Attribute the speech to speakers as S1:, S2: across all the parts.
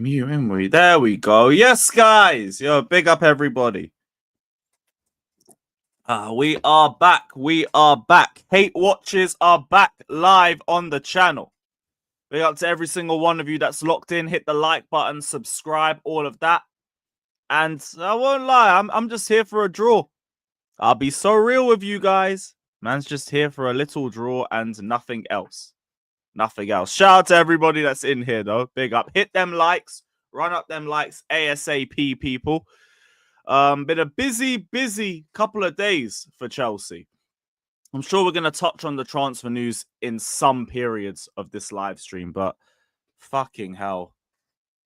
S1: muting we. There we go. Yes, guys. Yo, big up everybody. We are back. We are back. Hate Watches are back live on the channel. Big up to every single one of you that's locked in. Hit the like button, subscribe, all of that. And I won't lie, I'm just here for a draw. I'll be so real with you guys. Man's just here for a little draw and nothing else. Nothing else. Shout out to everybody that's in here, though. Big up. Hit them likes. Run up them likes ASAP, people. Been a busy couple of days for Chelsea. I'm sure we're going to touch on the transfer news in some periods of this live stream, but fucking hell.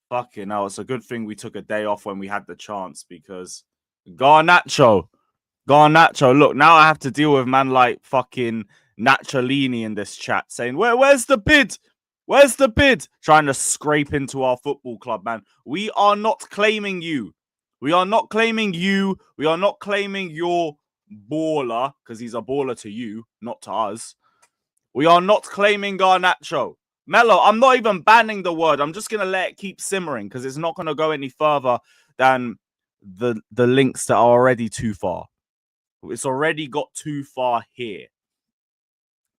S1: Fucking hell. It's a good thing we took a day off when we had the chance, because Garnacho. Look, now I have to deal with man like fucking Naciolini in this chat saying, where's the bid? Where's the bid? Trying to scrape into our football club, man. We are not claiming you. We are not claiming you. We are not claiming your baller, because he's a baller to you, not to us. We are not claiming Garnacho. Mello, I'm not even banning the word. I'm just going to let it keep simmering, because it's not going to go any further than the links that are already too far. It's already got too far here.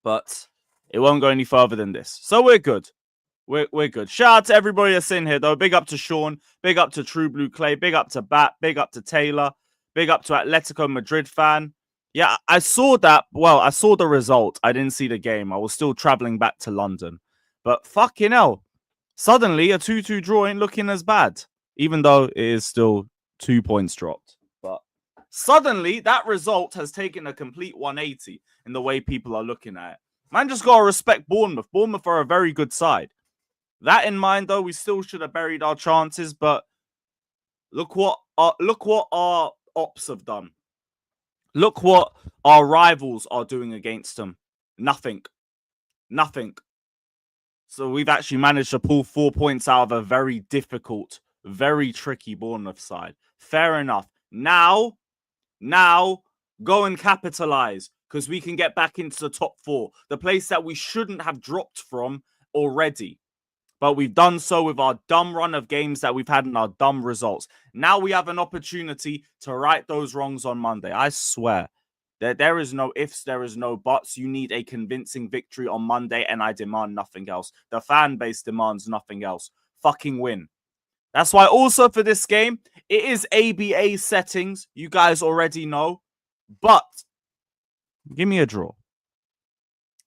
S1: But it won't go any further than this. So we're good. We're good. Shout out to everybody that's in here, though. Big up to Sean. Big up to True Blue Clay. Big up to Bat. Big up to Taylor. Big up to Atletico Madrid fan. Yeah, I saw that. Well, I saw the result. I didn't see the game. I was still traveling back to London. But fucking hell. Suddenly, a 2-2 draw ain't looking as bad. Even though it is still 2 points dropped. But suddenly, that result has taken a complete 180 in the way people are looking at it. Man, just got to respect Bournemouth. Bournemouth are a very good side. That in mind, though, we still should have buried our chances. But look what our ops have done. Look what our rivals are doing against them. Nothing. So we've actually managed to pull 4 points out of a very difficult, very tricky Bournemouth side. Fair enough. Now, go and capitalize, because we can get back into the top 4. The place that we shouldn't have dropped from already. But we've done so with our dumb run of games that we've had and our dumb results. Now we have an opportunity to right those wrongs on Monday. I swear. There is no ifs, there is no buts. You need a convincing victory on Monday, and I demand nothing else. The fan base demands nothing else. Fucking win. That's why also for this game, it is ABA settings. You guys already know. But give me a draw.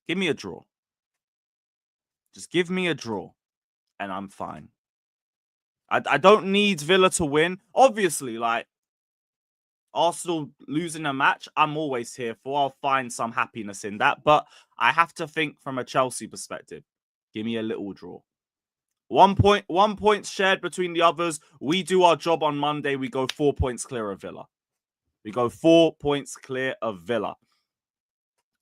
S1: Give me a draw. Just give me a draw. And I'm fine. I don't need Villa to win. Obviously, like, Arsenal losing a match, I'm always here for. I'll find some happiness in that. But I have to think from a Chelsea perspective. Give me a little draw. 1 point shared between the others. We do our job on Monday. We go 4 points clear of Villa. We go 4 points clear of Villa.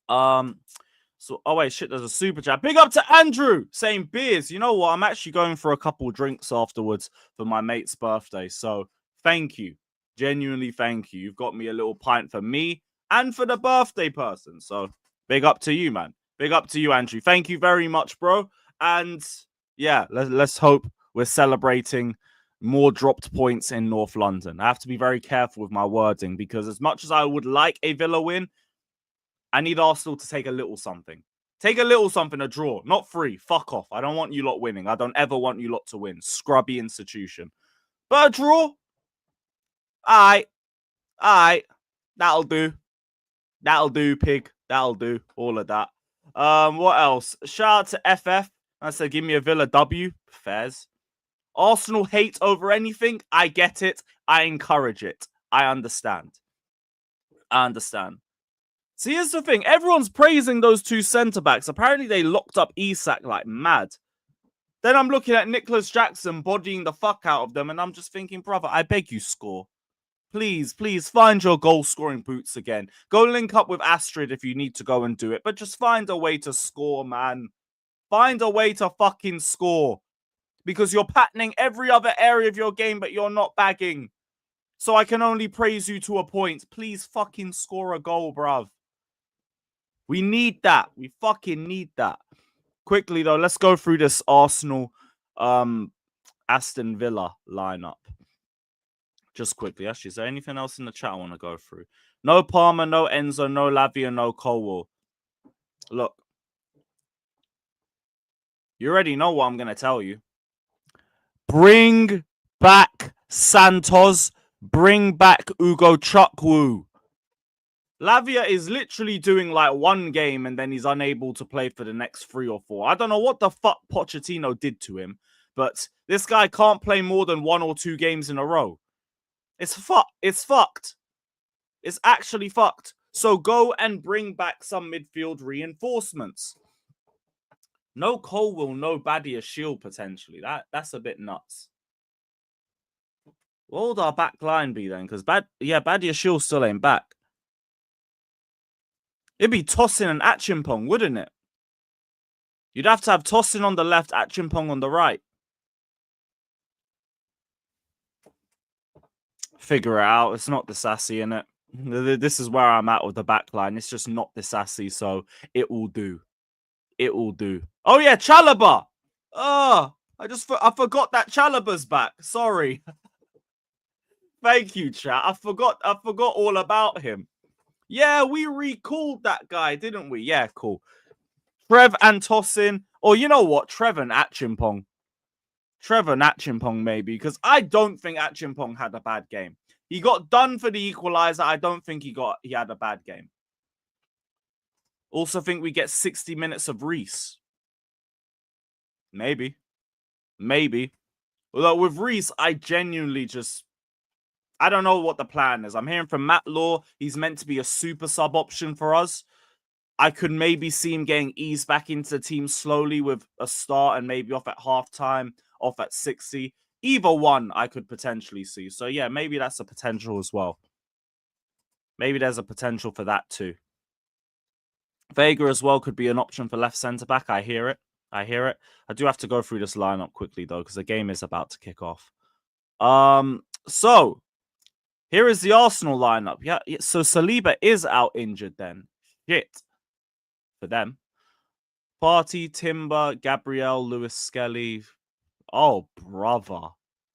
S1: So, oh wait, shit, there's a super chat. Big up to Andrew saying beers. You know what? I'm actually going for a couple drinks afterwards for my mate's birthday. So thank you. Genuinely thank you. You've got me a little pint for me and for the birthday person. So big up to you, man. Big up to you, Andrew. Thank you very much, bro. And yeah, let's hope we're celebrating more dropped points in North London. I have to be very careful with my wording, because as much as I would like a Villa win, I need Arsenal to take a little something. Take a little something, a draw. Not free. Fuck off. I don't want you lot winning. I don't ever want you lot to win. Scrubby institution. But a draw? Alright. That'll do. That'll do, pig. That'll do. All of that. What else? Shout out to FF. I said, give me a Villa W. Fairs. Arsenal hate over anything. I get it. I encourage it. I understand. See, here's the thing. Everyone's praising those two centre-backs. Apparently, they locked up Isak like mad. Then I'm looking at Nicholas Jackson bodying the fuck out of them, and I'm just thinking, brother, I beg you, score. Please, find your goal-scoring boots again. Go link up with Astrid if you need to go and do it, but just find a way to score, man. Find a way to fucking score. Because you're patterning every other area of your game, but you're not bagging. So I can only praise you to a point. Please fucking score a goal, bruv. We need that. We fucking need that. Quickly, though, let's go through this Arsenal and Aston Villa lineup. Just quickly, actually, is there anything else in the chat I want to go through? No Palmer, no Enzo, no Lavia, no Colwell. Look, you already know what I'm going to tell you. Bring back Santos. Bring back Ugo Chukwu. Lavia is literally doing like one game and then he's unable to play for the next 3 or 4. I don't know what the fuck Pochettino did to him, but this guy can't play more than 1 or 2 games in a row. It's fucked. It's fucked. It's actually fucked. So go and bring back some midfield reinforcements. No Colwell, no Badia Shield potentially. That's a bit nuts. What would our back line be then? Because Badia Shield still ain't back. It'd be Tosin and Achimpong, wouldn't it? You'd have to have Tosin on the left, Achimpong on the right. Figure it out. It's not the sassy, innit? This is where I'm at with the back line. It's just not the sassy, so it will do. It will do. Oh yeah, Chalobah. Oh, I forgot that Chalobah's back. Sorry. Thank you, chat. I forgot all about him. Yeah, we recalled that guy, didn't we? Yeah, cool. Trev and Tosin. Or you know what? Trev and Achimpong. Trevor Achimpong maybe, because I don't think Achimpong had a bad game. He got done for the equalizer. I don't think he had a bad game. Also think we get 60 minutes of Reese. Maybe. Although with Reese, I genuinely I don't know what the plan is. I'm hearing from Matt Law, he's meant to be a super sub option for us. I could maybe see him getting eased back into the team slowly with a start and maybe off at halftime, off at 60. Either one I could potentially see. So yeah, maybe that's a potential as well. Maybe there's a potential for that too. Vega as well could be an option for left centre-back. I hear it. I do have to go through this lineup quickly though, because the game is about to kick off. So here is the Arsenal lineup. Yeah, so Saliba is out injured then. Shit. For them. Party, Timber, Gabriel, Lewis Skelly. Oh, brother.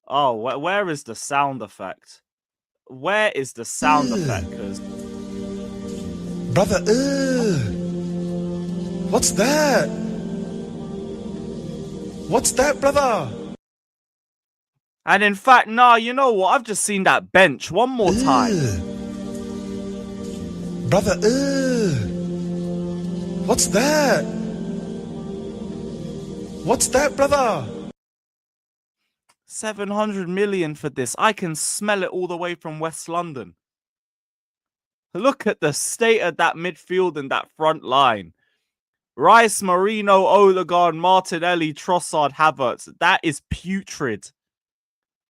S1: Oh, where is the sound effect? Where is the sound effect?
S2: Brother, what's that? What's that, brother?
S1: And in fact, nah, you know what? I've just seen that bench one more time.
S2: Brother, what's that? What's that, brother?
S1: 700 million for this. I can smell it all the way from West London. Look at the state of that midfield and that front line. Rice, Marino, Odegaard, Martinelli, Trossard, Havertz. That is putrid.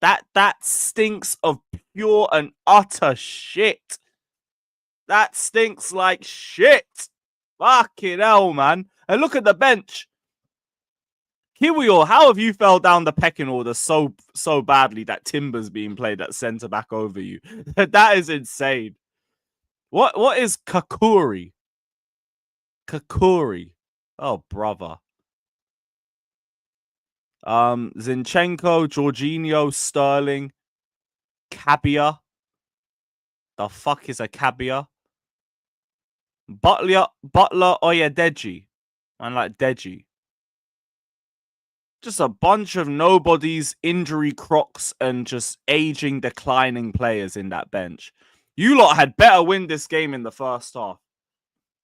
S1: That stinks of pure and utter shit. That stinks like shit. Fucking hell, man. And look at the bench. Kiwior, how have you fell down the pecking order so badly that Timber's being played at centre-back over you? That is insane. What is Kakuri? Kakuri. Oh, brother. Zinchenko, Jorginho, Sterling, Cabia. The fuck is a Cabia? Butler, Oyedeji. And like Deji. Just a bunch of nobodies, injury crocs, and just aging, declining players in that bench. You lot had better win this game in the first half.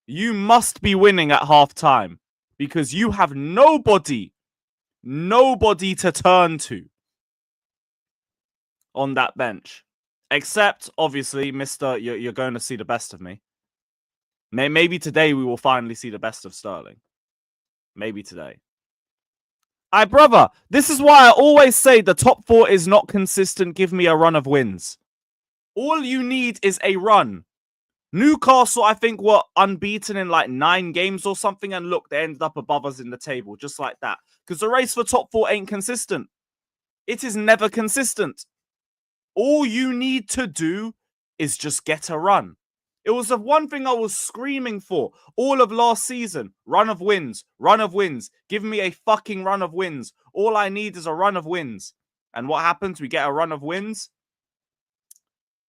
S1: You must be winning at half time because you have nobody to turn to on that bench. Except, obviously, Mr. You're going to see the best of me. Maybe today we will finally see the best of Sterling. Maybe today. Aye, brother, this is why I always say the top 4 is not consistent. Give me a run of wins. All you need is a run. Newcastle, I think, were unbeaten in like 9 games or something. And look, they ended up above us in the table, just like that. Because the race for top 4 ain't consistent. It is never consistent. All you need to do is just get a run. It was the one thing I was screaming for all of last season. Run of wins. Run of wins. Give me a fucking run of wins. All I need is a run of wins. And what happens? We get a run of wins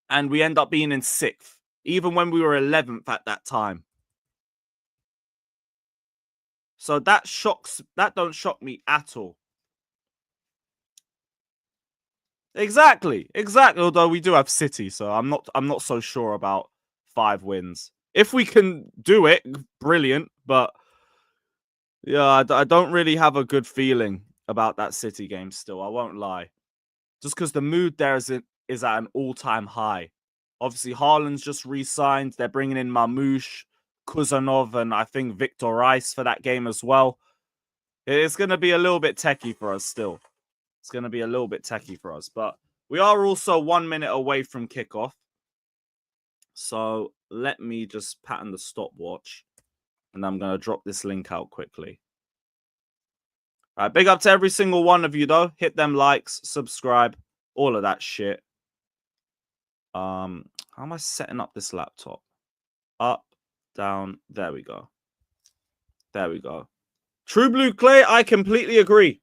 S1: and we end up being in 6th, even when we were 11th at that time. So that don't shock me at all. Exactly. Although we do have City, so I'm not so sure about 5 wins. If we can do it, brilliant. But yeah, I don't really have a good feeling about that City game still. I won't lie. Just because the mood there is at an all-time high. Obviously, Haaland's just re-signed. They're bringing in Marmoush, Kuzanov, and I think Victor Rice for that game as well. It's going to be a little bit techie for us still. It's going to be a little bit techie for us. But we are also 1 minute away from kickoff. So let me just pattern the stopwatch. And I'm going to drop this link out quickly. All right, big up to every single one of you, though. Hit them likes, subscribe, all of that shit. How am I setting up this laptop? Up, down. There we go. There we go. True Blue Clay, I completely agree.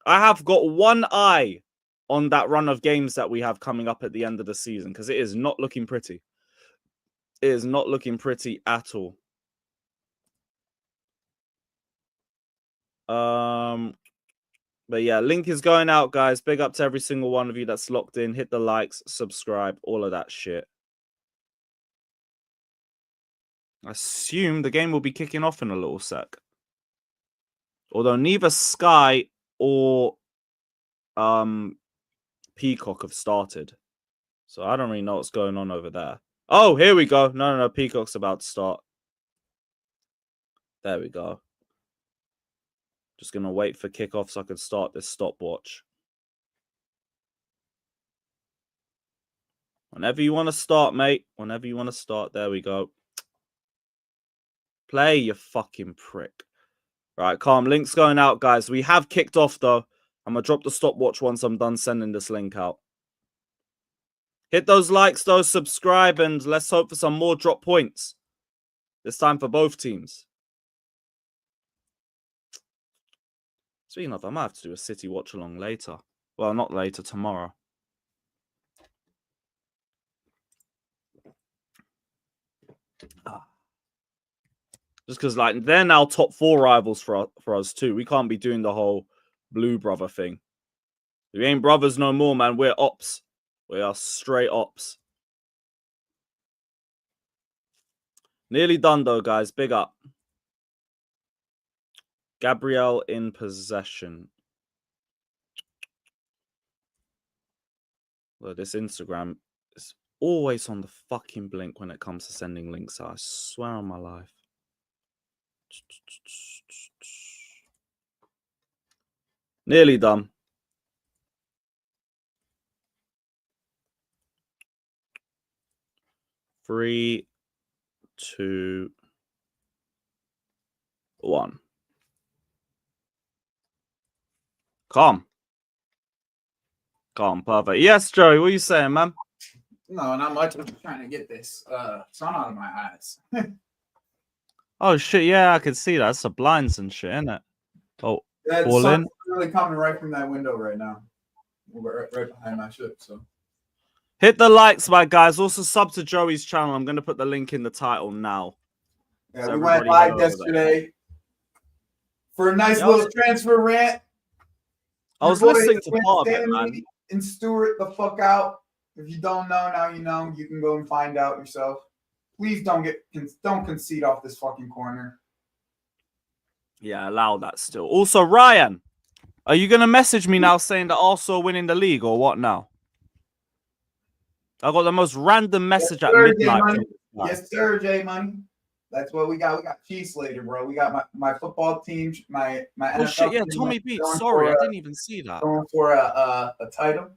S1: I have got one eye on that run of games that we have coming up at the end of the season because it is not looking pretty. It is not looking pretty at all. But yeah, link is going out, guys. Big up to every single one of you that's locked in. Hit the likes, subscribe, all of that shit. I assume the game will be kicking off in a little sec. Although neither Sky or Peacock have started. So I don't really know what's going on over there. Oh, here we go. No. Peacock's about to start. There we go. Just going to wait for kickoff so I can start this stopwatch. Whenever you want to start, mate. Whenever you want to start. There we go. Play, you fucking prick. Right, calm. Link's going out, guys. We have kicked off, though. I'm going to drop the stopwatch once I'm done sending this link out. Hit those likes, though. Subscribe, and let's hope for some more drop points. This time for both teams. Speaking of, I might have to do a City watch along later. Well, not later, tomorrow. Just because, like, they're now top 4 rivals for us too. We can't be doing the whole blue brother thing. We ain't brothers no more, man. We're ops. We are straight ops. Nearly done, though, guys. Big up. Gabriel in possession. Well, this Instagram is always on the fucking blink when it comes to sending links out. I swear on my life. Nearly done. Three, 2, 1. Calm. Perfect. Yes, Joey, what are you saying, man?
S3: No, not much. I'm just trying to get this sun out of my eyes.
S1: Oh, shit, yeah, I can see that. It's the blinds and shit, isn't it? Oh,
S3: Yeah, the
S1: fall
S3: sun's
S1: in.
S3: really coming right from that window right now. Right behind my ship, so.
S1: Hit the likes, my guys. Also, sub to Joey's channel. I'm going to put the link in the title now.
S3: Yeah,
S1: So
S3: we went
S1: everybody
S3: live yesterday for a nice
S1: Yeah,
S3: little transfer rant.
S1: I was
S3: Your boy
S1: listening to
S3: went
S1: part of it,
S3: Stanley
S1: man.
S3: and Stewart the fuck out. If you don't know, now you know. You can go and find out yourself. Please don't concede off this fucking corner.
S1: Yeah, allow that still. Also, Ryan, are you going to message me now saying that Arsenal winning the league or what now? I got the most random message
S3: Yes,
S1: at
S3: sir,
S1: midnight.
S3: J-Money. Yes, sir, J Money. That's what we got. We got cheese later, bro. We got my football team, my
S1: Oh,
S3: NFL
S1: shit, yeah,
S3: team
S1: Tommy Beats.
S3: going
S1: Sorry, I
S3: for
S1: didn't even see that.
S3: going for a title.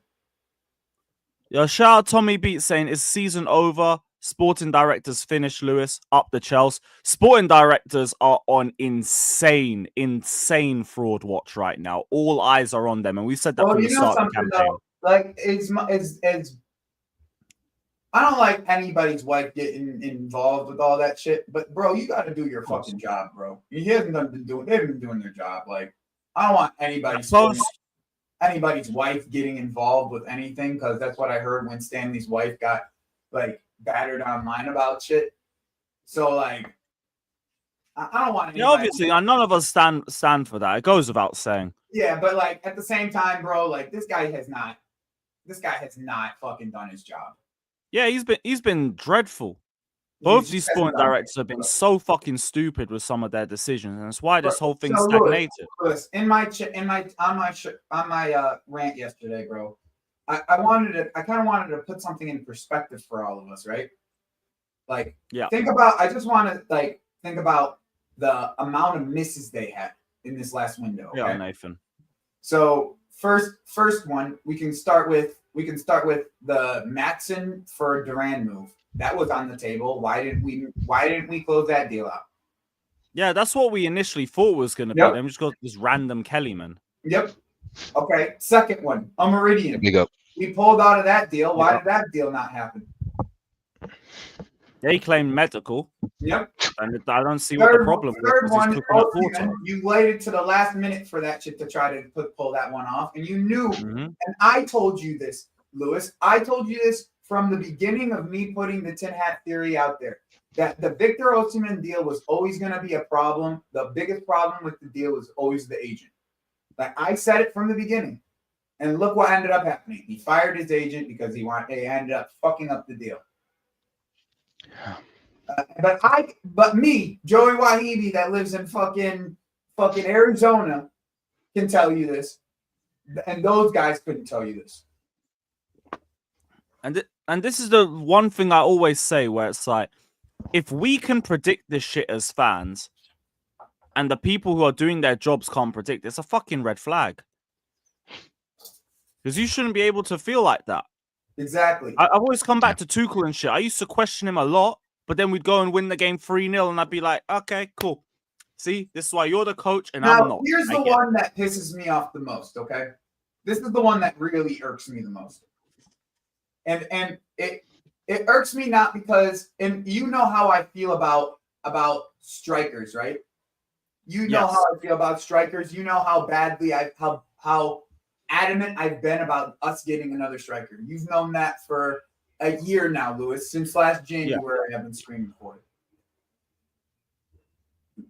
S1: Yeah, shout out Tommy Beats saying, is season over? Sporting directors finished, Lewis. Up the Chelsea. Sporting directors are on insane fraud watch right now. All eyes are on them. And we said that from the start of the campaign.
S3: Though? Like, it's I don't like anybody's wife getting involved with all that shit. But, bro, you got to do your fucking job, bro. They haven't been doing their job. Like, I don't want anybody. anybody's wife getting involved with anything, because that's what I heard when Stanley's wife got like battered online about shit. So like, I don't want anybody.
S1: Yeah, obviously, none of us stand for that. It goes without saying.
S3: Yeah, but like at the same time, bro, like this guy has not fucking done his job.
S1: Yeah, he's been dreadful. Both these sporting directors have been so fucking stupid with some of their decisions, and that's why this whole thing stagnated.
S3: Lewis, on my rant yesterday, bro, I kind of wanted to put something in perspective for all of us, right? Like,
S1: yeah,
S3: I just want to like think about the amount of misses they had in this last window. Okay?
S1: Yeah, Nathan.
S3: So first one, we can start with the Matson for Duran move. That was on the table. Why didn't we close that deal out?
S1: Yeah, that's what we initially thought was going to be. Then we just got this random Kellyman.
S3: Yep. Okay. Second one, a Meridian.
S4: Big up.
S3: We pulled out of that deal. Why did that deal not happen?
S1: They claimed medical.
S3: Yep.
S1: And I don't see what the problem was.
S3: Third one, you waited to the last minute for that shit to try to pull that one off. And you knew, and I told you this, Lewis. I told you this from the beginning of me putting the tin hat theory out there, that the Victor Osimhen deal was always going to be a problem. The biggest problem with the deal was always the agent. Like I said it from the beginning. And look what ended up happening. He fired his agent because he ended up fucking up the deal. But me, Joey Wahibi, that lives in fucking Arizona, can tell you this, and those guys couldn't tell you this.
S1: And this is the one thing I always say, where it's like, if we can predict this shit as fans, and the people who are doing their jobs can't predict, it's a fucking red flag. Because you shouldn't be able to feel like that.
S3: Exactly.
S1: I've always come back to Tuchel and shit. I used to question him a lot, but then we'd go and win the game 3-0, and I'd be like, okay, cool. See, this is why you're the coach, and I'm not.
S3: Here's the one that pisses me off the most, okay? This is the one that really irks me the most. And it irks me not because, and you know how I feel about strikers, right? You know how I feel about strikers. You know how badly how adamant I've been about us getting another striker. You've known that for a year now, Lewis. Since last January, I've been screaming for it.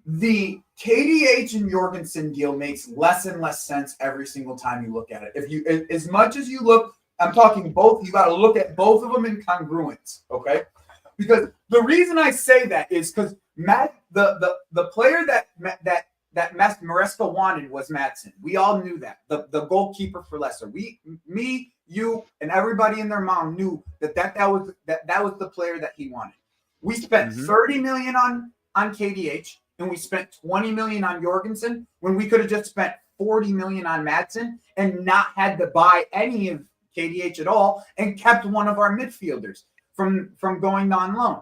S3: The KDH and Jorgensen deal makes less and less sense every single time you look at it. If you, as much as you look, I'm talking both. You got to look at both of them in congruence, okay? Because the reason I say that is because Matt, the player that Maresca wanted was Madsen. We all knew that. The goalkeeper for Leicester. Me, you, and everybody and their mom knew that was the player that he wanted. We spent 30 million on KDH, and we spent 20 million on Jorgensen when we could have just spent 40 million on Madsen and not had to buy any of KDH at all, and kept one of our midfielders from going on loan.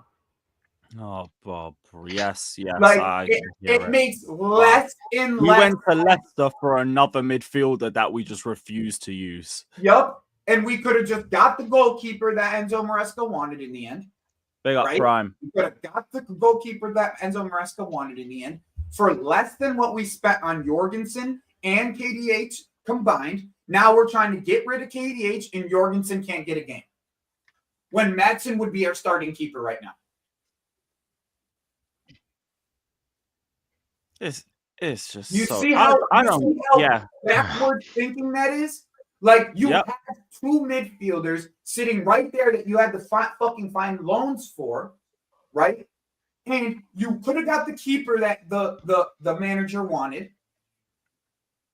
S1: Oh, Bob, yes.
S3: Like it makes less and less.
S1: We went to Leicester for another midfielder that we just refused to use.
S3: Yup, and we could have just got the goalkeeper that Enzo Maresca wanted in the end.
S1: Big up, Prime.
S3: We could have got the goalkeeper that Enzo Maresca wanted in the end for less than what we spent on Jorgensen and KDH combined. Now we're trying to get rid of KDH, and Jorgensen can't get a game. When Madsen would be our starting keeper right now.
S1: It's just
S3: you
S1: so,
S3: see how
S1: yeah,
S3: backward thinking that is. Like you had two midfielders sitting right there that you had to fucking find loans for, right? And you could have got the keeper that the manager wanted.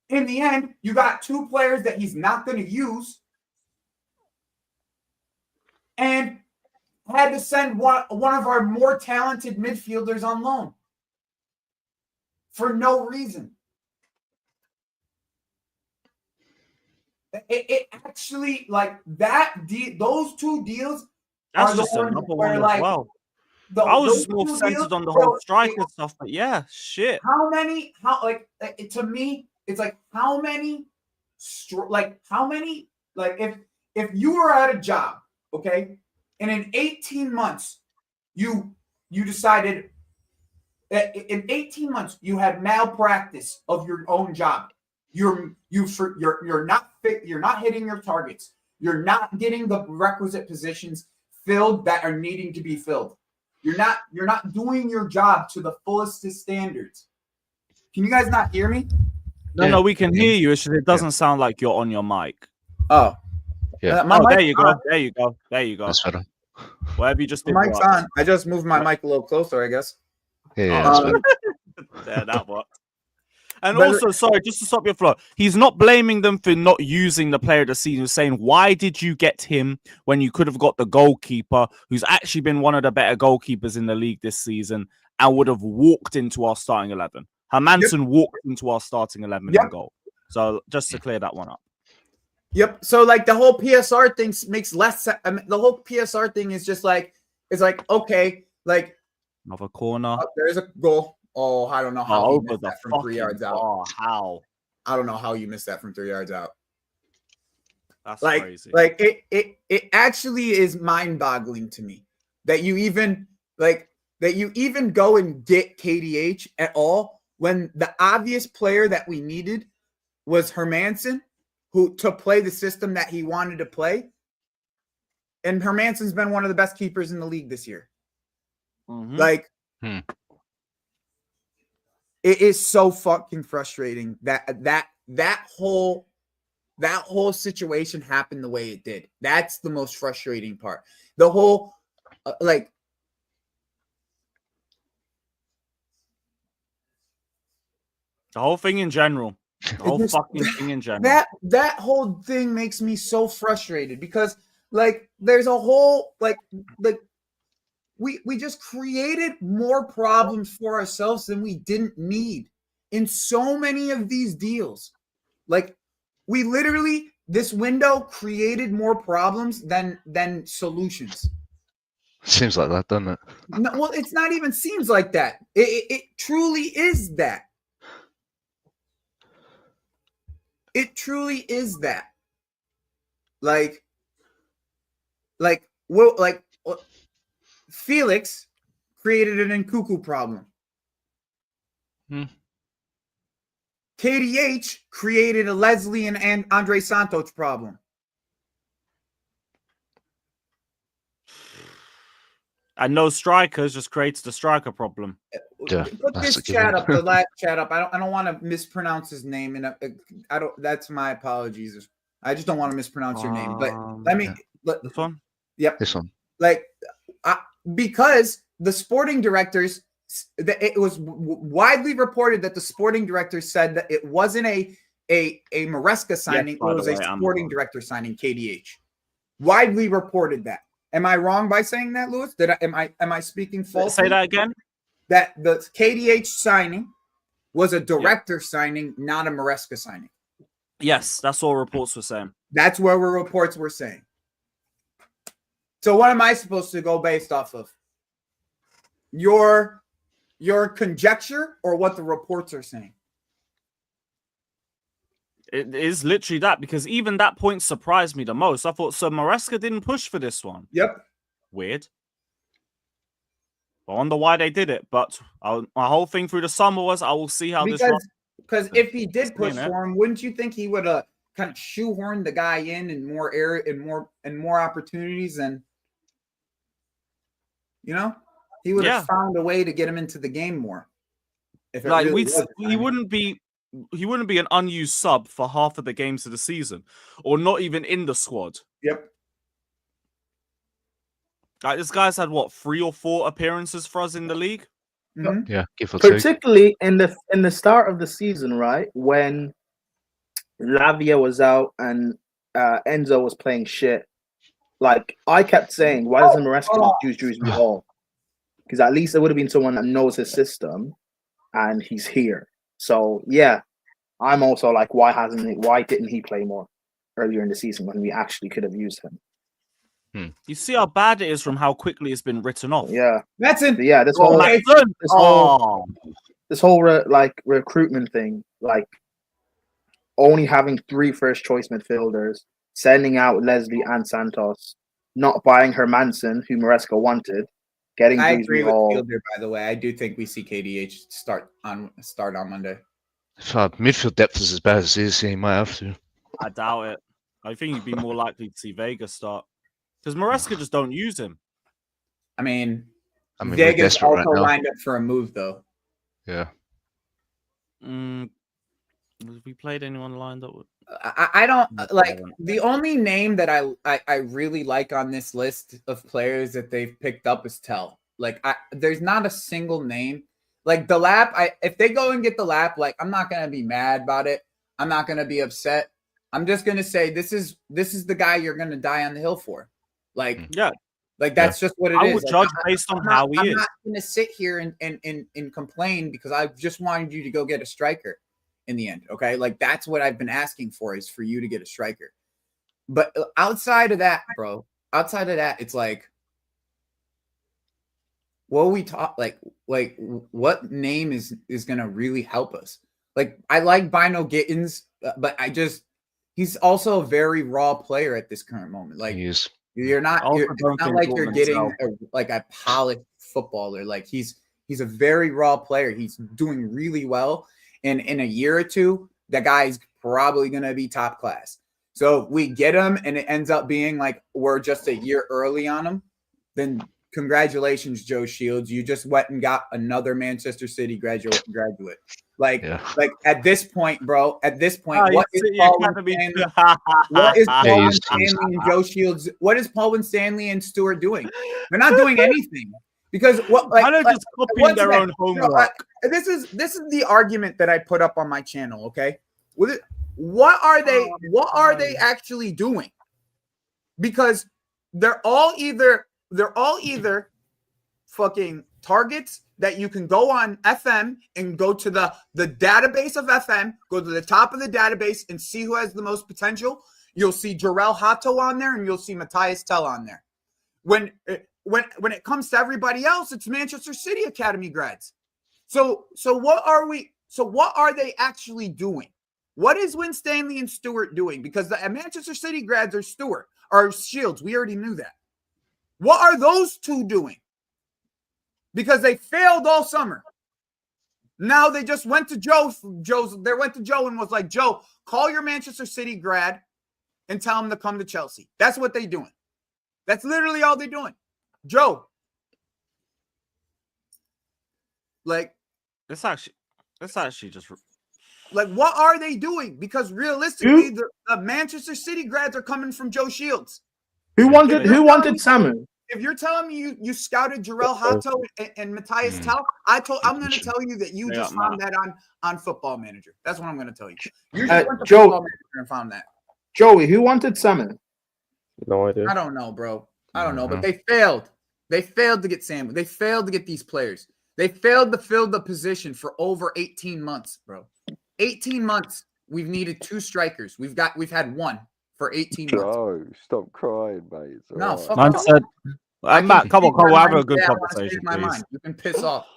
S3: In the end, you got two players that he's not going to use, and had to send one of our more talented midfielders on loan for no reason. It actually, like that those two deals.
S1: That's just another one as well. I was just more centered on the whole striker stuff, but yeah, shit.
S3: To me, it's like if you were at a job, okay, and in 18 months you decided that in 18 months you had malpractice of your own job. You're not You're not hitting your targets. You're not getting the requisite positions filled that are needing to be filled. You're not doing your job to the fullest standards. Can you guys not hear me?
S1: No, we can hear you. It's just, it doesn't sound like you're on your mic.
S3: Oh,
S4: Yeah.
S1: There you go. There you go. There you go.
S4: That's better.
S1: Whatever you just did.
S3: Mic's
S1: works.
S3: on. I just moved my mic a little closer, I guess.
S4: Yeah, that's better.
S1: There, that worked. And
S3: But-
S1: also, sorry, just to stop your flow, he's not blaming them for not using the player of the season. He's saying, why did you get him when you could have got the goalkeeper, who's actually been one of the better goalkeepers in the league this season, and would have walked into our starting 11? Hermansen walked into our starting 11 in goal. So just to clear that one up.
S3: Yep. So like the whole PSR thing makes less sense. I mean, the whole PSR thing is just like, it's like, okay, like
S1: Another corner.
S3: there's a goal. Oh, I don't know how you missed that from 3 yards out.
S1: Oh, how?
S3: I don't know how you missed that from 3 yards out.
S1: That's
S3: Like,
S1: crazy.
S3: like it actually is mind-boggling to me that you even go and get KDH at all when the obvious player that we needed was Hermansen, who to play the system that he wanted to play. And Hermansen's been one of the best keepers in the league this year.
S1: Mhm.
S3: Like, it is so fucking frustrating that whole situation happened the way it did. That's the most frustrating part. The whole the
S1: whole thing in general. The whole
S3: just-
S1: fucking thing in general.
S3: that whole thing makes me so frustrated because like there's a whole like we just created more problems for ourselves than we didn't need in so many of these deals. Like we literally this window created more problems than solutions.
S4: Seems like that, doesn't it?
S3: No, well, it's not even seems like that. It truly is that. It truly is that. Felix created an Nkuku problem. KDH created a Leslie and Andre Santos problem.
S1: And no strikers just creates the striker problem.
S4: Yeah,
S3: Put
S4: that's
S3: this
S4: a given.
S3: chat up, the last chat up. I don't want to mispronounce his name, and I don't. That's my apologies. I just don't want to mispronounce your name. But let me.
S1: This one.
S3: Yep.
S4: This one.
S3: Because the sporting directors, it was widely reported that the sporting directors said that it wasn't a Maresca signing,
S1: by
S3: it
S1: the
S3: was
S1: way,
S3: a
S1: I'm
S3: sporting
S1: wrong.
S3: director signing, KDH. Widely reported that. Am I wrong by saying that, Lewis? Am I speaking falsely?
S1: Say that again.
S3: That the KDH signing was a director signing, not a Maresca signing.
S1: Yes, that's all reports were saying.
S3: That's where reports were saying. So what am I supposed to go based off of? Your conjecture or what the reports are saying?
S1: It is literally that, because even that point surprised me the most. I thought, so Maresca didn't push for this one.
S3: Yep.
S1: Weird. I wonder why they did it. But my whole thing through the summer was, I will see how this runs.
S3: Because if he did push
S1: Explain it.
S3: for him, wouldn't you think he would have kind of shoehorned the guy in more air and more opportunities, and he would have found a way to get him into the game more. If it
S1: Like
S3: really was
S1: he wouldn't be an unused sub for half of the games of the season, or not even in the squad.
S3: Yep.
S1: Like this guy's had what, 3 or 4 appearances for us in the league.
S3: Mhm.
S4: Yeah, give or take.
S5: Particularly in the start of the season, right, when Lavia was out and Enzo was playing shit. Like I kept saying, why doesn't Maresca not use Drewsbury Hall? Because at least it would have been someone that knows his system, and he's here. So yeah, I'm also like, why didn't he play more earlier in the season when we actually could have used him?
S1: You see how bad it is from how quickly it's been written off.
S5: Yeah,
S3: That's it.
S5: yeah. This whole recruitment thing, like only having 3 first-choice midfielders, sending out Leslie and Santos, not buying Hermansen, who Maresca wanted, getting
S3: I
S5: Drewsbury
S3: agree with
S5: Hall.
S3: Fielder, by the way. I do think we see KDH start on Monday.
S4: If our midfield depth is as bad as it is, he might have to.
S1: I doubt it. I think you'd be more likely to see Vega start because Maresca just don't use him.
S3: I mean,
S4: we're
S3: Vega's
S4: desperate
S3: also
S4: right now.
S3: lined up for a move, though.
S4: Yeah.
S1: Have we played anyone lined up with?
S3: I don't
S1: No, I
S3: like
S1: haven't.
S3: the only name that I really like on this list of players that they've picked up is Tell. Like, there's not a single name. Like the lap, if they go and get the lap, like I'm not gonna be mad about it. I'm not gonna be upset. I'm just gonna say this is the guy you're gonna die on the hill for. Like,
S1: Yeah,
S3: like that's just what it
S1: I
S3: is.
S1: would
S3: Like,
S1: judge based on how he
S3: I'm
S1: is.
S3: not gonna sit here and complain because I just wanted you to go get a striker in the end. Okay, like that's what I've been asking for is for you to get a striker. But outside of that, bro, it's like, what we talk like what name is gonna really help us? Like I like Bino Gittins, but he's also a very raw player at this current moment. Like
S4: He is.
S3: you're not
S1: I also
S3: it's
S1: don't
S3: not
S1: think
S3: like you're
S1: Dortmund
S3: getting
S1: sell.
S3: a polished footballer. Like he's a very raw player. He's doing really well. And in a year or two, that guy's probably gonna be top class. So if we get him and it ends up being like we're just a year early on him, then congratulations, Joe Shields. You just went and got another Manchester City graduate. Like at this point, bro, what is Paul Stanley and Joe Shields? What is Paul Stanley and Stewart doing? They're not doing anything. Because
S1: just copying their own homework.
S3: This is the argument that I put up on my channel, okay? What are they actually doing? Because they're all either fucking targets that you can go on FM and go to the database of FM, go to the top of the database and see who has the most potential. You'll see Jarell Hato on there and you'll see Matthias Tell on there. When it comes to everybody else, it's Manchester City Academy grads. So what are they actually doing? What is Win Stanley and Stewart doing? Because the Manchester City grads are Shields. We already knew that. What are those two doing? Because they failed all summer. Now they just went to Joe. They went to Joe and was like, Joe, call your Manchester City grad and tell him to come to Chelsea. That's what they're doing. That's literally all they're doing. Joe. Like,
S1: It's actually just
S3: like, what are they doing? Because realistically, the Manchester City grads are coming from Joe Shields.
S5: Who wanted Samu?
S3: If you're telling me you scouted Jarell Hato and Matthias Tell, I'm going to tell you that you just found that on Football Manager. That's what I'm going to tell you. You just went to Football Manager and found that.
S5: Joey, who wanted Samu?
S6: No idea.
S3: I don't know, bro. I don't know, but they failed. They failed to get Samu. They failed to get these players. They failed to fill the position for over 18 months, bro. 18 months. We've needed 2 strikers. We've had 1 for 18 months.
S6: Oh, stop crying, mate. It's
S3: No,
S6: all right.
S3: fuck
S1: Man
S3: off.
S1: said, Matt, come on, we'll have a good
S3: I wanna
S1: conversation,
S3: speak my
S1: please.
S3: mind. You can piss off.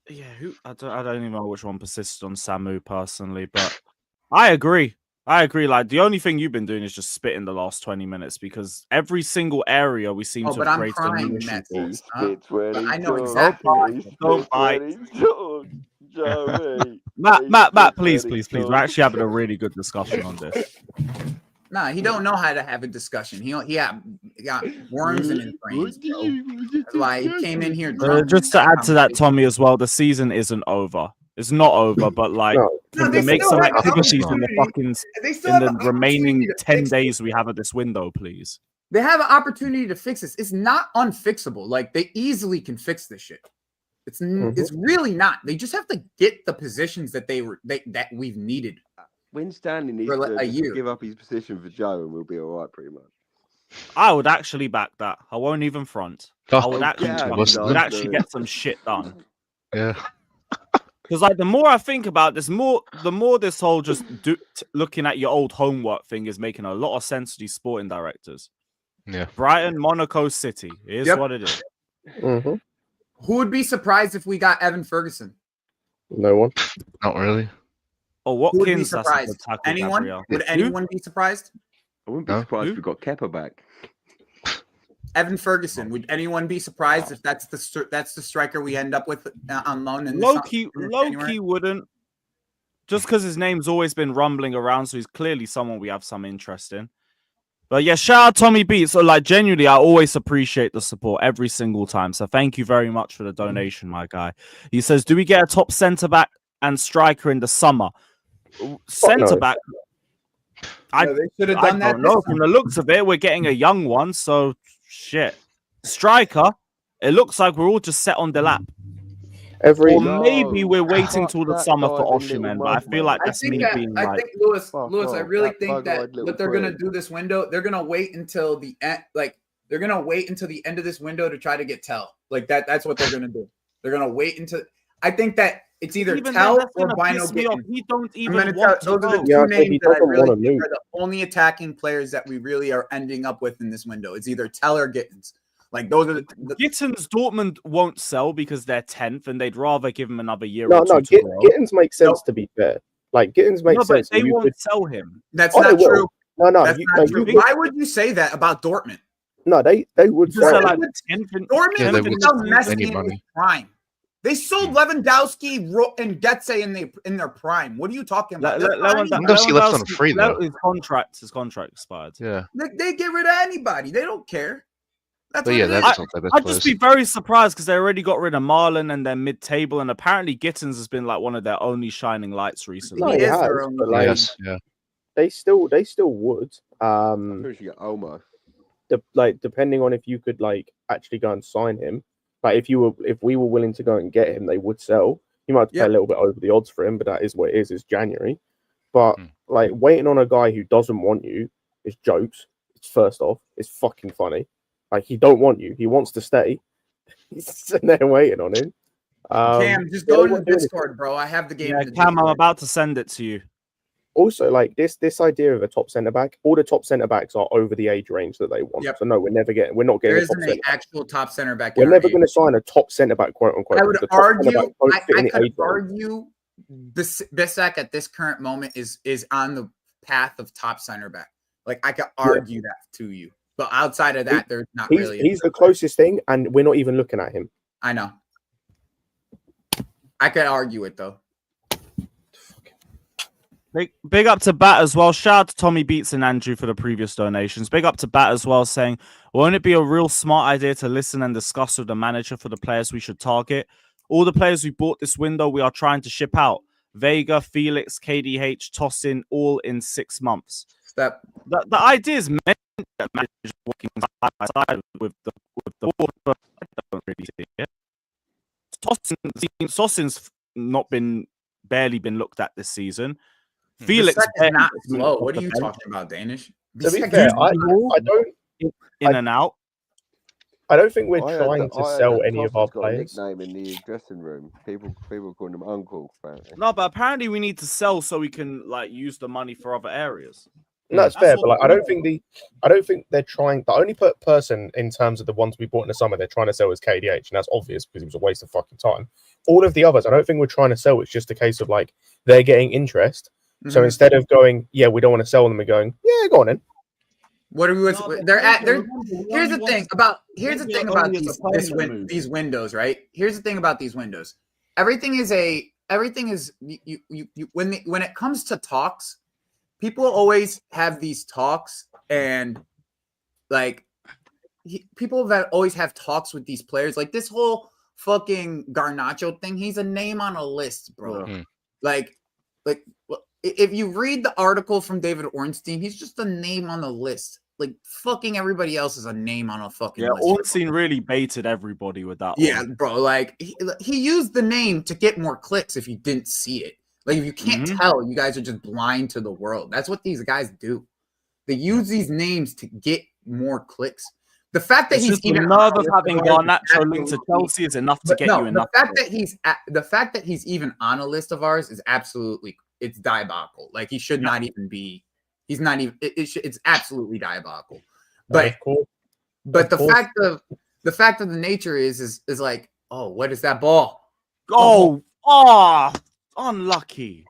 S1: Yeah, I don't even know which one persisted on Samu personally, but I agree. Like the only thing you've been doing is just spitting the last 20 minutes because every single area we seem to
S3: but
S1: have
S3: I'm
S1: created a new
S3: crying,
S1: issue
S3: Matt.
S1: for.
S6: He spits when he
S3: I know
S6: talks.
S3: exactly.
S6: He spits
S1: Don't bite.
S6: when he talks, Joey.
S1: Matt, please. We're actually having a really good discussion on this.
S3: Nah, he don't know how to have a discussion. He got worms in his brains, bro. That's why he came in here drunk.
S1: Just to add to that, Tommy, as well, the season isn't over. It's not over, but like
S3: No,
S1: we
S3: they
S1: make
S3: still
S1: some
S3: have an
S1: activities in the
S3: opportunity.
S1: fucking
S3: They still
S1: in
S3: have
S1: the
S3: an
S1: remaining
S3: opportunity to
S1: 10
S3: fix
S1: days we have at this window, please.
S3: They have an opportunity to fix this. It's not unfixable. Like they easily can fix this shit. It's really not. They just have to get the positions that that we've needed.
S6: Win Stanley needs
S3: For like
S6: to
S3: a year.
S6: give up his position for Joe, and we'll be all right, pretty much.
S1: I would actually back that. I won't even front. I would actually get some shit done.
S4: Yeah.
S1: Because like the more I think about this, the more this whole just looking at your old homework thing is making a lot of sense to these sporting directors.
S4: Yeah.
S1: Brighton, Monaco, City. Here's what it is.
S6: Mm-hmm.
S3: Who would be surprised if we got Evan Ferguson?
S6: No one.
S4: Not really.
S1: Oh,
S3: Who would be
S1: Watkins, that's a
S3: surprised?
S1: good tackle,
S3: Anyone?
S1: Gabriel.
S3: Would anyone be surprised?
S6: I wouldn't be surprised if we got Kepa back.
S3: Evan Ferguson. Would anyone be surprised if that's the striker we end up with on loan? In
S1: Low key wouldn't. just because his name's always been rumbling around, so he's clearly someone we have some interest in. But yeah, shout out Tommy Beats. So like genuinely, I always appreciate the support every single time. So thank you very much for the donation, my guy. He says, do we get a top centre back and striker in the summer? Centre back. I
S3: they should have done that.
S1: don't know. From the looks of it, we're getting a young one. So shit. Striker. It looks like we're all just set on the lap. Or maybe we're waiting till the summer for Osimhen, but I feel like that's me being
S3: I
S1: like.
S3: think Lewis, I really think that what they're gonna do this window, they're gonna wait until the end. Like they're gonna wait until the end of this window to try to get Tell. Like that's what they're gonna do. They're gonna wait until. I think that it's either Tell or Bino Gittins.
S1: He don't even
S3: want
S1: want
S3: those
S1: to
S3: are the
S1: go.
S3: two names that I really think are the only attacking players that we really are ending up with in this window. It's either Tell or Gittins. Like those are the
S1: Gittins Dortmund won't sell because they're 10th and they'd rather give him another year
S7: No,
S1: or two to grow.
S7: Gittins makes sense to be fair. Like Gittins makes sense.
S1: But they won't sell him.
S3: That's not true.
S7: No,
S3: That's not true. Why would you say that about Dortmund?
S7: No, they would sell.
S3: Dortmund
S4: they
S3: would
S4: would
S3: sell
S4: spend
S3: Messi
S4: any
S3: in his
S4: money.
S3: prime. They sold Lewandowski and Götze in their prime. What are you talking about?
S4: Lewandowski left on free though.
S1: His contract expired.
S4: Yeah.
S3: They get rid of anybody. They don't care. That's
S4: But yeah, that's not their best
S1: I'd just be very surprised because they already got rid of Marlon and they're mid-table, and apparently Gittins has been like one of their only shining lights recently.
S7: No, he has, but like,
S4: Yes, yeah.
S7: they still would.
S6: I'm pretty sure you get Omar.
S7: Depending on if you could like actually go and sign him. Like if we were willing to go and get him, they would sell. You might have to pay a little bit over the odds for him, but that is what it is. It's January. But like waiting on a guy who doesn't want you is jokes. It's first off, it's fucking funny. Like he don't want you. He wants to stay. He's sitting there waiting on him.
S3: Cam, just go to the Discord, bro. I have the game.
S1: Yeah, Cam, I'm about to send it to you.
S7: Also, like this idea of a top centre back, all the top centre backs are over the age range that they want.
S3: Yep.
S7: So no, we're not getting.
S3: There isn't an actual top centre back.
S7: We're never going to sign a top centre back, quote unquote.
S3: I would argue. I could argue. Bissek at this current moment is on the path of top centre back. Like I could argue that to you, but outside of that, there's not really.
S7: He's the closest thing, and we're not even looking at him.
S3: I know. I could argue it though.
S1: Big up to Bat as well. Shout out to Tommy Beats and Andrew for the previous donations. Big up to Bat as well, saying, won't it be a real smart idea to listen and discuss with the manager for the players we should target? All the players we bought this window, we are trying to ship out. Vega, Felix, KDH, Tosin, all in 6 months.
S3: The
S1: idea is meant that managers working side by side with the board, but I don't really see it. Tosin's barely been looked at this season. Felix
S3: is not slow. What are you talking about, Danish?
S7: To be fair, I don't
S1: in and out.
S7: I don't think we're trying to sell any of our players.
S6: Nickname in the dressing room. People calling him Uncle. Apparently.
S1: No, but apparently we need to sell so we can like use the money for other areas.
S7: No, that's fair, but like I don't think they're trying. The only person in terms of the ones we bought in the summer they're trying to sell is KDH, and that's obvious because it was a waste of fucking time. All of the others, I don't think we're trying to sell. It's just a case of like they're getting interest. So instead of going, yeah, we don't want to sell them, we're going, yeah, go on in.
S3: What are we? Here's the thing about these windows, right? Here's the thing about these windows. Everything is when it comes to talks, people always have these talks, and like people that always have talks with these players, like this whole fucking Garnacho thing. He's a name on a list, bro.
S4: Mm.
S3: Like. If you read the article from David Ornstein, he's just a name on the list. Like fucking everybody else is a name on a fucking list.
S1: Yeah, Ornstein really baited everybody with that.
S3: Yeah, bro. Like he used the name to get more clicks. If you didn't see it, like if you can't tell, you guys are just blind to the world. That's what these guys do. They use these names to get more clicks. The fact that he's even
S1: the nerve of having Garnacho linked to Chelsea is enough to get you enough.
S3: The fact that he's even on a list of ours is absolutely. It's diabolical. Like he should not even be. He's not even. It's absolutely diabolical. But but the fact of the nature is like, oh, what is that ball?
S1: Unlucky.